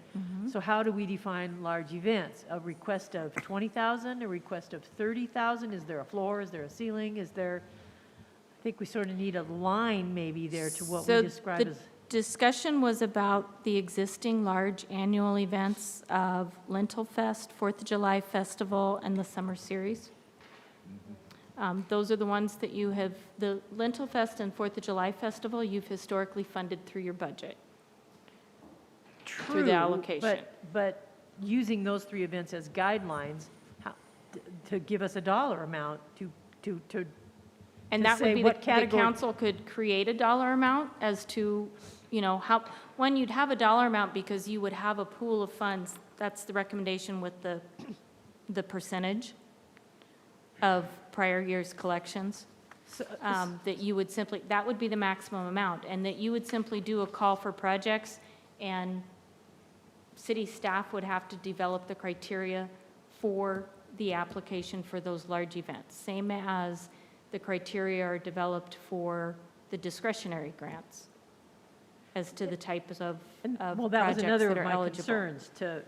So how do we define large events? A request of 20,000, a request of 30,000? Is there a floor, is there a ceiling, is there, I think we sort of need a line maybe there to what we describe as. Discussion was about the existing large annual events of Lentil Fest, 4th of July Festival, and the Summer Series. Those are the ones that you have, the Lentil Fest and 4th of July Festival, you've historically funded through your budget. Through the allocation. But using those three events as guidelines, to give us a dollar amount to And to that say would be, what the category- council could create a dollar amount as to, you know, how, when you'd have a dollar amount because you would have a pool of funds, that's the recommendation with the percentage of prior year's collections, that you would simply, that would be the maximum amount, and that you would simply do a call for projects, and city staff would have to develop the criteria for the application for those large events, same as the criteria are developed for the discretionary grants as to the types of Well, that was projects another that of are my eligible. concerns, to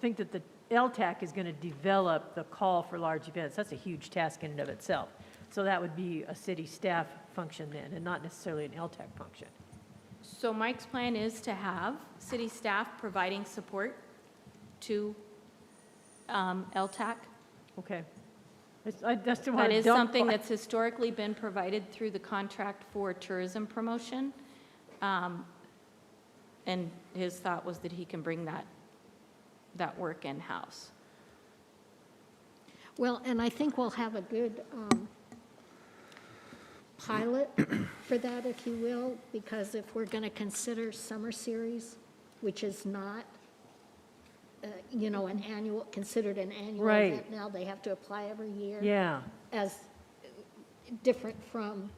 think that the LTAC is going to develop the call for large events. That's a huge task in and of itself. So that would be a city staff function then, and not necessarily an LTAC function. So Mike's plan is to have city staff providing support to LTAC. Okay. I just don't That want to is dump. something that's historically been provided through the contract for tourism promotion. And his thought was that he can bring that work in-house. Well, and I think we'll have a good pilot for that, if you will, because if we're going to consider summer series, which is not, an annual, considered an annual Right. event now, they have to apply every year. Yeah. As different from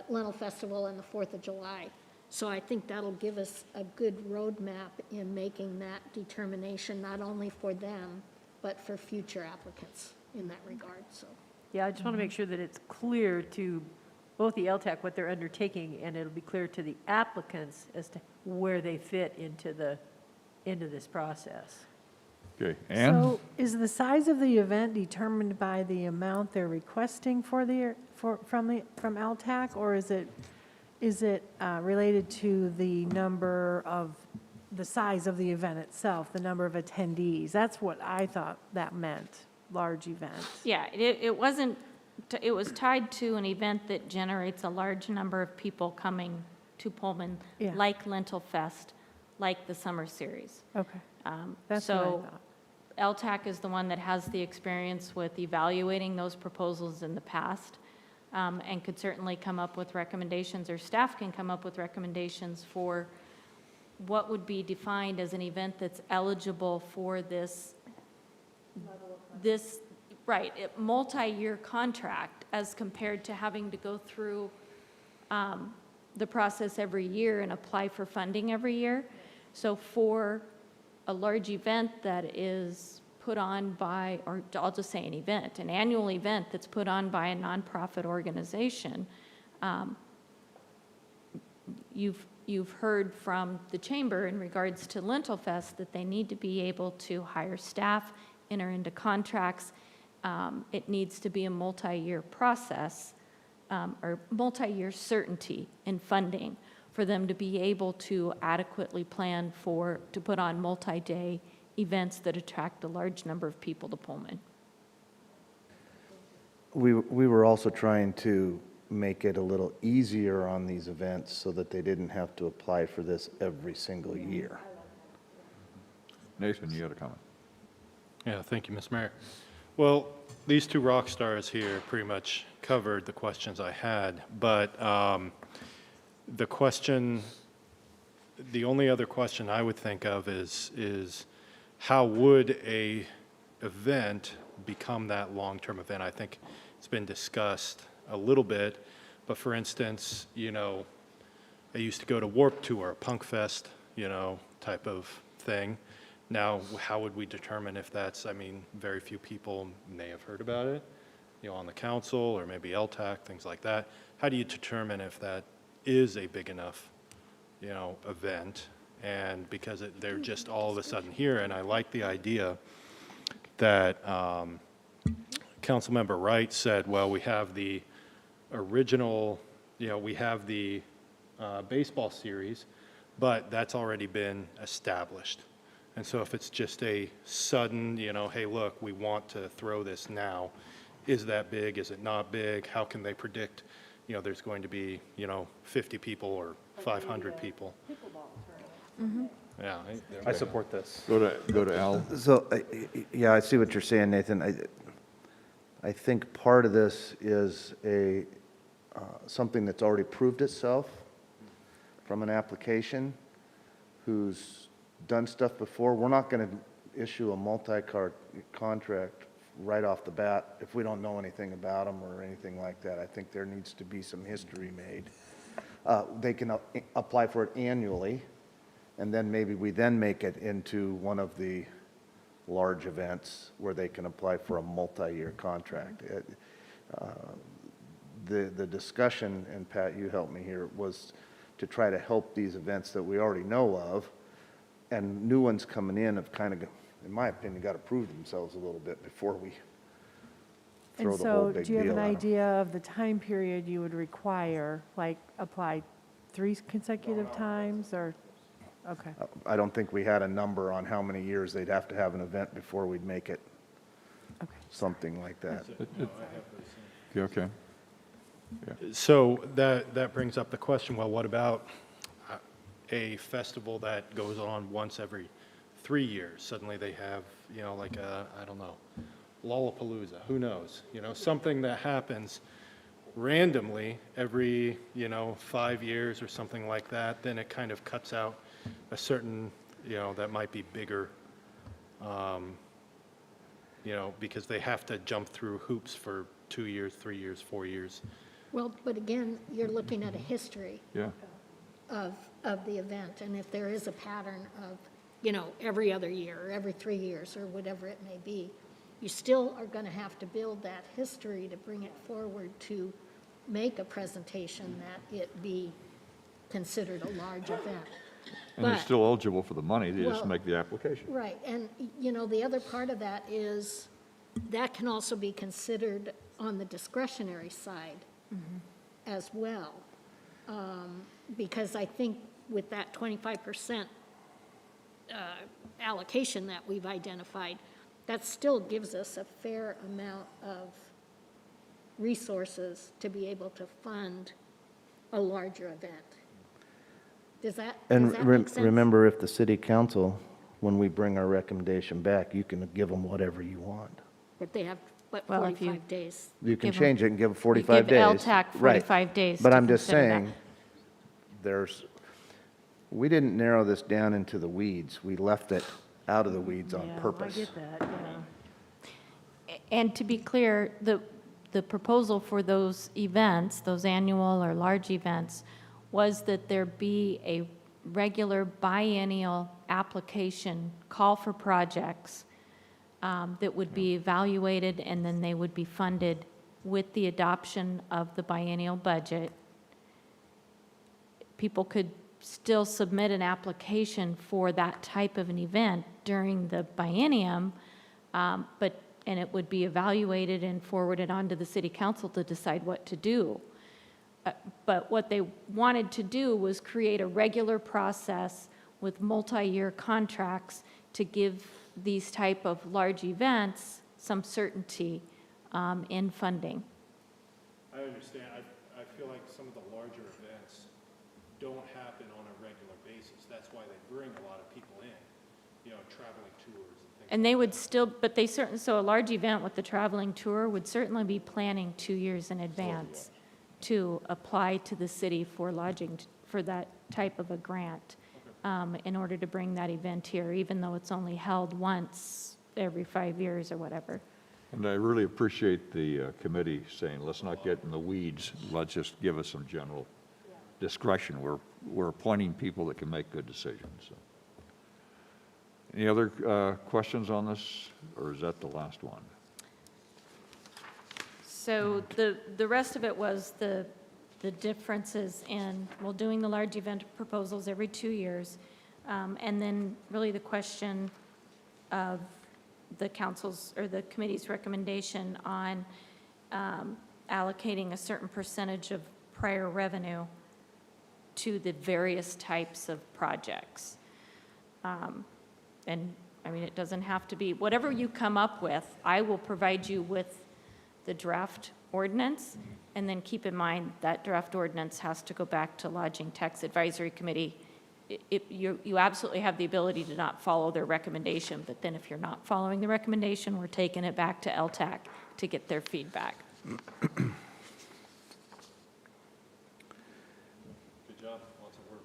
Lentil Festival and the 4th of July. So I think that'll give us a good roadmap in making that determination, not only for them, but for future applicants in that regard, so. Yeah, I just want to make sure that it's clear to both the LTAC what they're undertaking, and it'll be clear to the applicants as to where they fit into this process. Okay, Ann? So is the size of the event determined by the amount they're requesting from LTAC, or is it related to the number of, the size of the event itself, the number of attendees? That's what I thought that meant, large event. Yeah, it wasn't, it was tied to an event that generates a large number of people coming to Pullman, Yeah. like Lentil Fest, like the Summer Series. Okay, that's what I So thought. LTAC is the one that has the experience with evaluating those proposals in the past, and could certainly come up with recommendations, or staff can come up with recommendations for what would be defined as an event that's eligible for this, right, multi-year contract, as compared to having to go through the process every year and apply for funding every year. So for a large event that is put on by, or I'll just say an annual event that's put on by a nonprofit organization, you've heard from the chamber in regards to Lentil Fest that they need to be able to hire staff, enter into contracts. It needs to be a multi-year process, or multi-year certainty in funding for them to be able to adequately plan to put on multi-day events that attract a large number of people to Pullman. We were also trying to make it a little easier on these events so that they didn't have to apply for this every single year. Nathan, you had a comment? Yeah, thank you, Mr. Mayor. Well, these two rock stars here pretty much covered the questions I had, but the only other question I would think of is how would a event become that long-term event? I think it's been discussed a little bit, but for instance, I used to go to Warped Tour, Punk Fest, type of thing. Now, how would we determine if that's, very few people may have heard about it, on the council or maybe LTAC, things like that. How do you determine if that is a big enough, event? And because they're just all of a sudden here, and I like the idea that Councilmember Wright said, well, we have the original, we have the baseball series, but that's already been established. And so if it's just a sudden, hey, look, we want to throw this now, is that big? Is it not big? How can they predict, there's going to be, 50 people or 500 people? Yeah. I support this. Go to Al. So, yeah, I see what you're saying, Nathan. I think part of this is something that's already proved itself from an application who's done stuff before. We're not going to issue a multi-card contract right off the bat if we don't know anything about them or anything like that. I think there needs to be some history made. They can apply for it annually, and then maybe we then make it into one of the large events where they can apply for a multi-year contract. The discussion, and Pat, you helped me here, was to try to help these events that we already know of, and new ones coming in have kind of, in my opinion, got to prove themselves a little bit before we throw And the whole so, big do you have deal an at 'em. idea of the time period you would require, like apply 3 consecutive times, or, okay. I don't think we had a number on how many years they'd have to have an event before we'd make it Okay. something like that. Okay. So that brings up the question, well, what about a festival that goes on once every 3 years? Suddenly they have, like I don't know, Lollapalooza, who knows? Something that happens randomly every, 5 years or something like that, then it kind of cuts out a certain, that might be bigger, because they have to jump through hoops for 2 years, 3 years, 4 years. Well, but again, you're looking at a history Yeah. of the event, and if there is a pattern of, every other year, or every 3 years, or whatever it may be, you still are going to have to build that history to bring it forward to make a presentation that it be considered a large event. And you're But- still eligible for the money, you just Well- make the application. Right, and, the other part of that is, that can also be considered on the discretionary side as well. Because I think with that 25% allocation that we've identified, that still gives us a fair amount of resources to be able to fund a larger event. Does that And make sense? remember, if the city council, when we bring our recommendation back, you can give them whatever you want. But they have, Well, if you- 45 days? You can Give 'em- change it and give 45 days. give LTAC Right. 45 days But to I'm just consider that. saying, we didn't narrow this down into the weeds. We left it out of the weeds on Yeah, purpose. I get that, yeah. And to be clear, the proposal for those events, those annual or large events, was that there be a regular biennial application, call for projects, that would be evaluated, and then they would be funded with the adoption of the biennial budget. People could still submit an application for that type of an event during the biennium, and it would be evaluated and forwarded on to the city council to decide what to do. But what they wanted to do was create a regular process with multi-year contracts to give these type of large events some certainty in funding. I understand. I feel like some of the larger events don't happen on a regular basis. That's why they bring a lot of people in, traveling tours and things. And they would still, but they certain, so a large event with the traveling tour would certainly be planning 2 years in advance to apply to the city for lodging, for that type of a grant, in order to bring that event here, even though it's only held once every 5 years or whatever. And I really appreciate the committee saying, let's not get in the weeds, let's just give us some general discretion. We're appointing people that can make good decisions. So. Any other questions on this, or is that the last one? So the rest of it was the differences in, well, doing the large event proposals every 2 years, and then really the question of the council's or the committee's recommendation on allocating a certain percentage of prior revenue to the various types of projects. And I mean, it doesn't have to be, whatever you come up with, I will provide you with the draft ordinance, and then keep in mind that draft ordinance has to go back to Lodging Tax Advisory Committee. You absolutely have the ability to not follow their recommendation, but then if you're not following the recommendation, we're taking it back to LTAC to get their feedback. Good job, lots of work.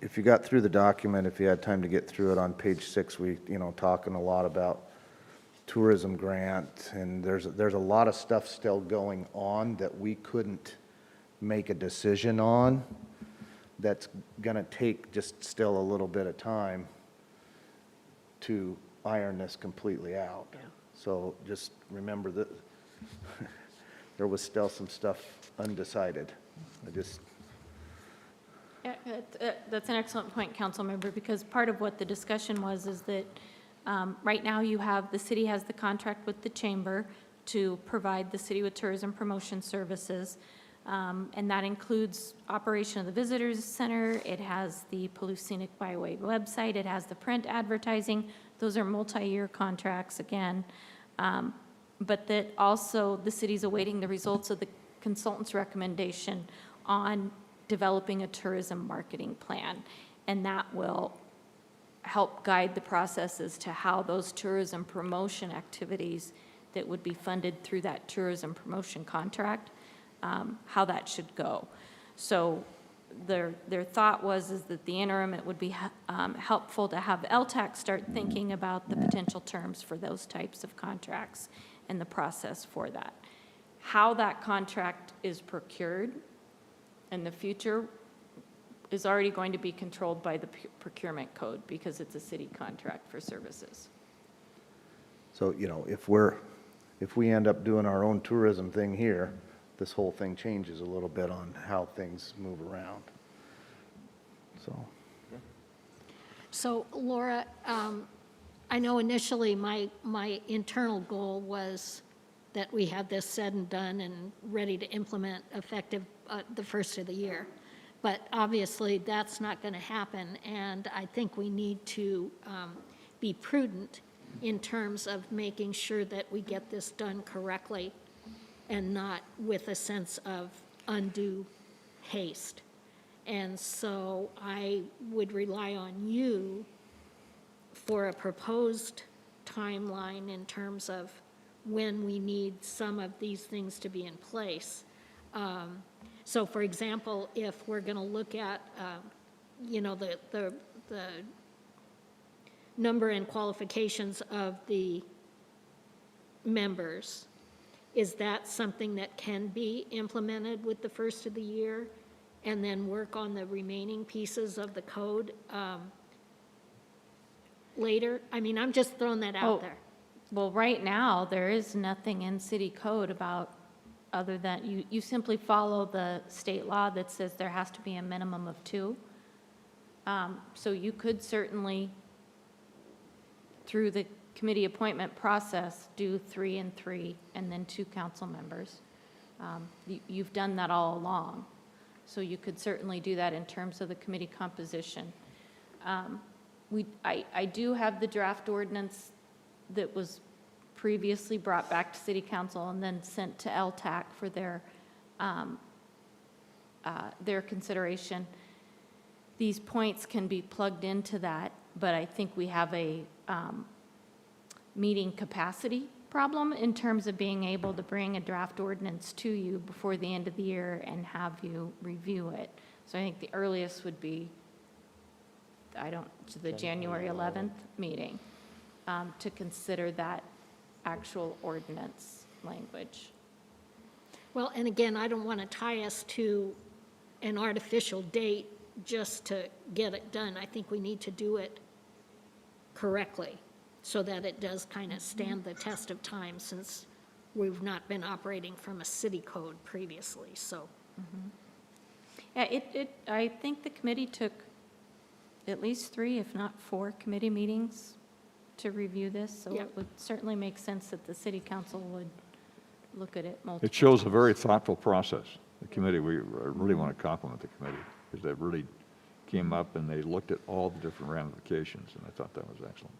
If you got through the document, if you had time to get through it, on page 6, we, talking a lot about tourism grant, and there's a lot of stuff still going on that we couldn't make a decision on. That's going to take just still a little bit of time to iron this completely out. Yeah. So just remember that there was still some stuff undecided. Yeah, that's an excellent point, council member, because part of what the discussion was is that right now the city has the contract with the chamber to provide the city with tourism promotion services. And that includes operation of the Visitors Center. It has the Palouse Scenic Byway website. It has the print advertising. Those are multi-year contracts again. But that also the city's awaiting the results of the consultant's recommendation on developing a tourism marketing plan. And that will help guide the process as to how those tourism promotion activities that would be funded through that tourism promotion contract, how that should go. So their thought is that the interim, it would be helpful to have LTAC start thinking about the potential terms for those types of contracts and the process for that. How that contract is procured in the future is already going to be controlled by the procurement code because it's a city contract for services. So, if we end up doing our own tourism thing here, this whole thing changes a little bit on how things move around. So Laura, I know initially my internal goal was that we had this said and done and ready to implement effective the first of the year. But obviously, that's not going to happen, and I think we need to be prudent in terms of making sure that we get this done correctly and not with a sense of undue haste. And so I would rely on you for a proposed timeline in terms of when we need some of these things to be in place. So for example, if we're going to look at, the number and qualifications of the members, is that something that can be implemented with the first of the year and then work on the remaining pieces of the code? later? I mean, I'm just throwing that out Oh. there. Well, right now, there is nothing in city code about, other than, you simply follow the state law that says there has to be a minimum of 2. So you could certainly, through the committee appointment process, do 3 and 3, and then 2 council members. You've done that all along, so you could certainly do that in terms of the committee composition. I do have the draft ordinance that was previously brought back to city council and then sent to LTAC for their consideration. These points can be plugged into that, but I think we have a meeting capacity problem in terms of being able to bring a draft ordinance to you before the end of the year and have you review it. So I think the earliest would be, the January 11th meeting, to consider that actual ordinance language. Well, and again, I don't want to tie us to an artificial date just to get it done. I think we need to do it correctly so that it does kind of stand the test of time, since we've not been operating from a city code previously, so. Yeah, I think the committee took at least 3, if not 4, committee meetings to review this, so Yep. it would certainly make sense that the city council would look at it multiple It shows a times. very thoughtful process. The committee, I really want to compliment the committee, because they really came up and they looked at all the different ramifications, and I thought that was excellent.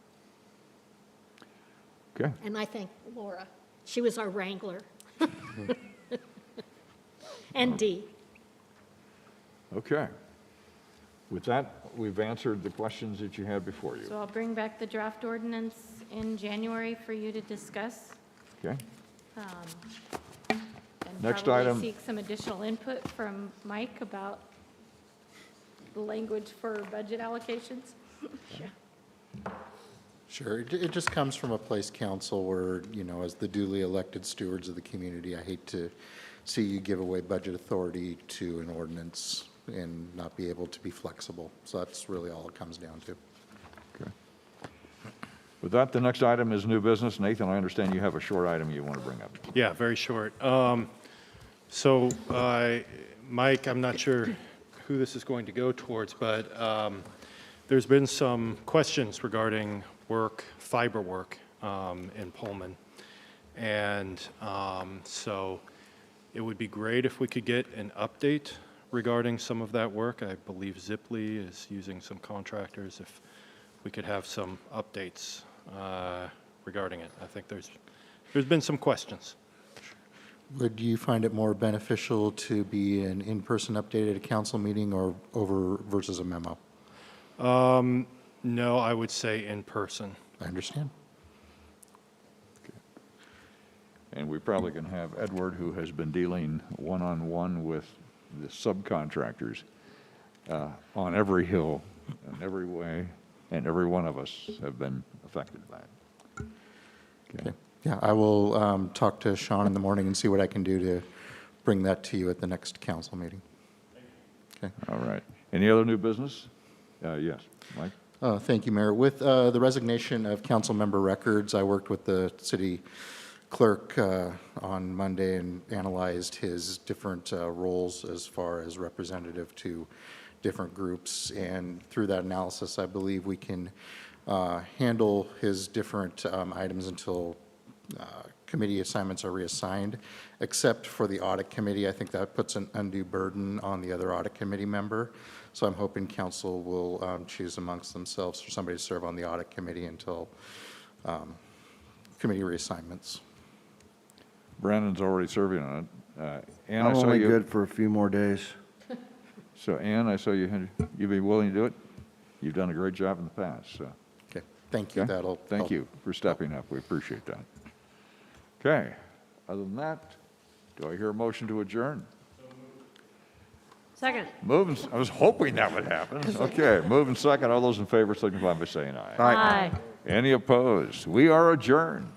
Okay, And I thank Laura. She was our wrangler. And Dee. okay. With that, we've answered the questions that you had before you. So I'll bring back the draft ordinance in January for you to discuss. Okay, And Next probably item. seek some additional input from Mike about the language for budget allocations. Sure, it just comes from a place, council, where, as the duly elected stewards of the community, I hate to see you give away budget authority to an ordinance and not be able to be flexible. So that's really all it comes down to. okay. With that, the next item is new business. Nathan, I understand you have a short item you want to bring up. Yeah, very short. So, Mike, I'm not sure who this is going to go towards, but there's been some questions regarding fiber work in Pullman. And so it would be great if we could get an update regarding some of that work. I believe Zipley is using some contractors. If we could have some updates regarding it. I think there's been some questions. Would you find it more beneficial to be an in-person update at a council meeting or over versus a memo? No, I would say in person. I understand. And we probably can have Edward, who has been dealing one-on-one with the subcontractors on every hill, in every way, and every one of us have been affected by it. Okay. Yeah, I will talk to Sean in the morning and see what I can do to bring that to you at the next council meeting. Okay. All right. Any other new business? Yes, Mike? Thank you, Mayor. With the resignation of council member records, I worked with the city clerk on Monday and analyzed his different roles as far as representative to different groups. And through that analysis, I believe we can handle his different items until committee assignments are reassigned, except for the audit committee. I think that puts an undue burden on the other audit committee member. So I'm hoping council will choose amongst themselves for somebody to serve on the audit committee until committee reassignments. Brandon's already serving on it. Ann, I I'm saw only you. good for a few more days. So Ann, I saw you'd be willing to do it? You've done a great job in the past, so. Okay, thank you. Okay? That'll Thank help. you for stepping up. We appreciate that. Okay. Other than that, do I hear a motion to adjourn? Second. Moving, I was hoping that would happen. Okay, moving second. All those in favor signify by saying aye. Aye. Any opposed? We are adjourned.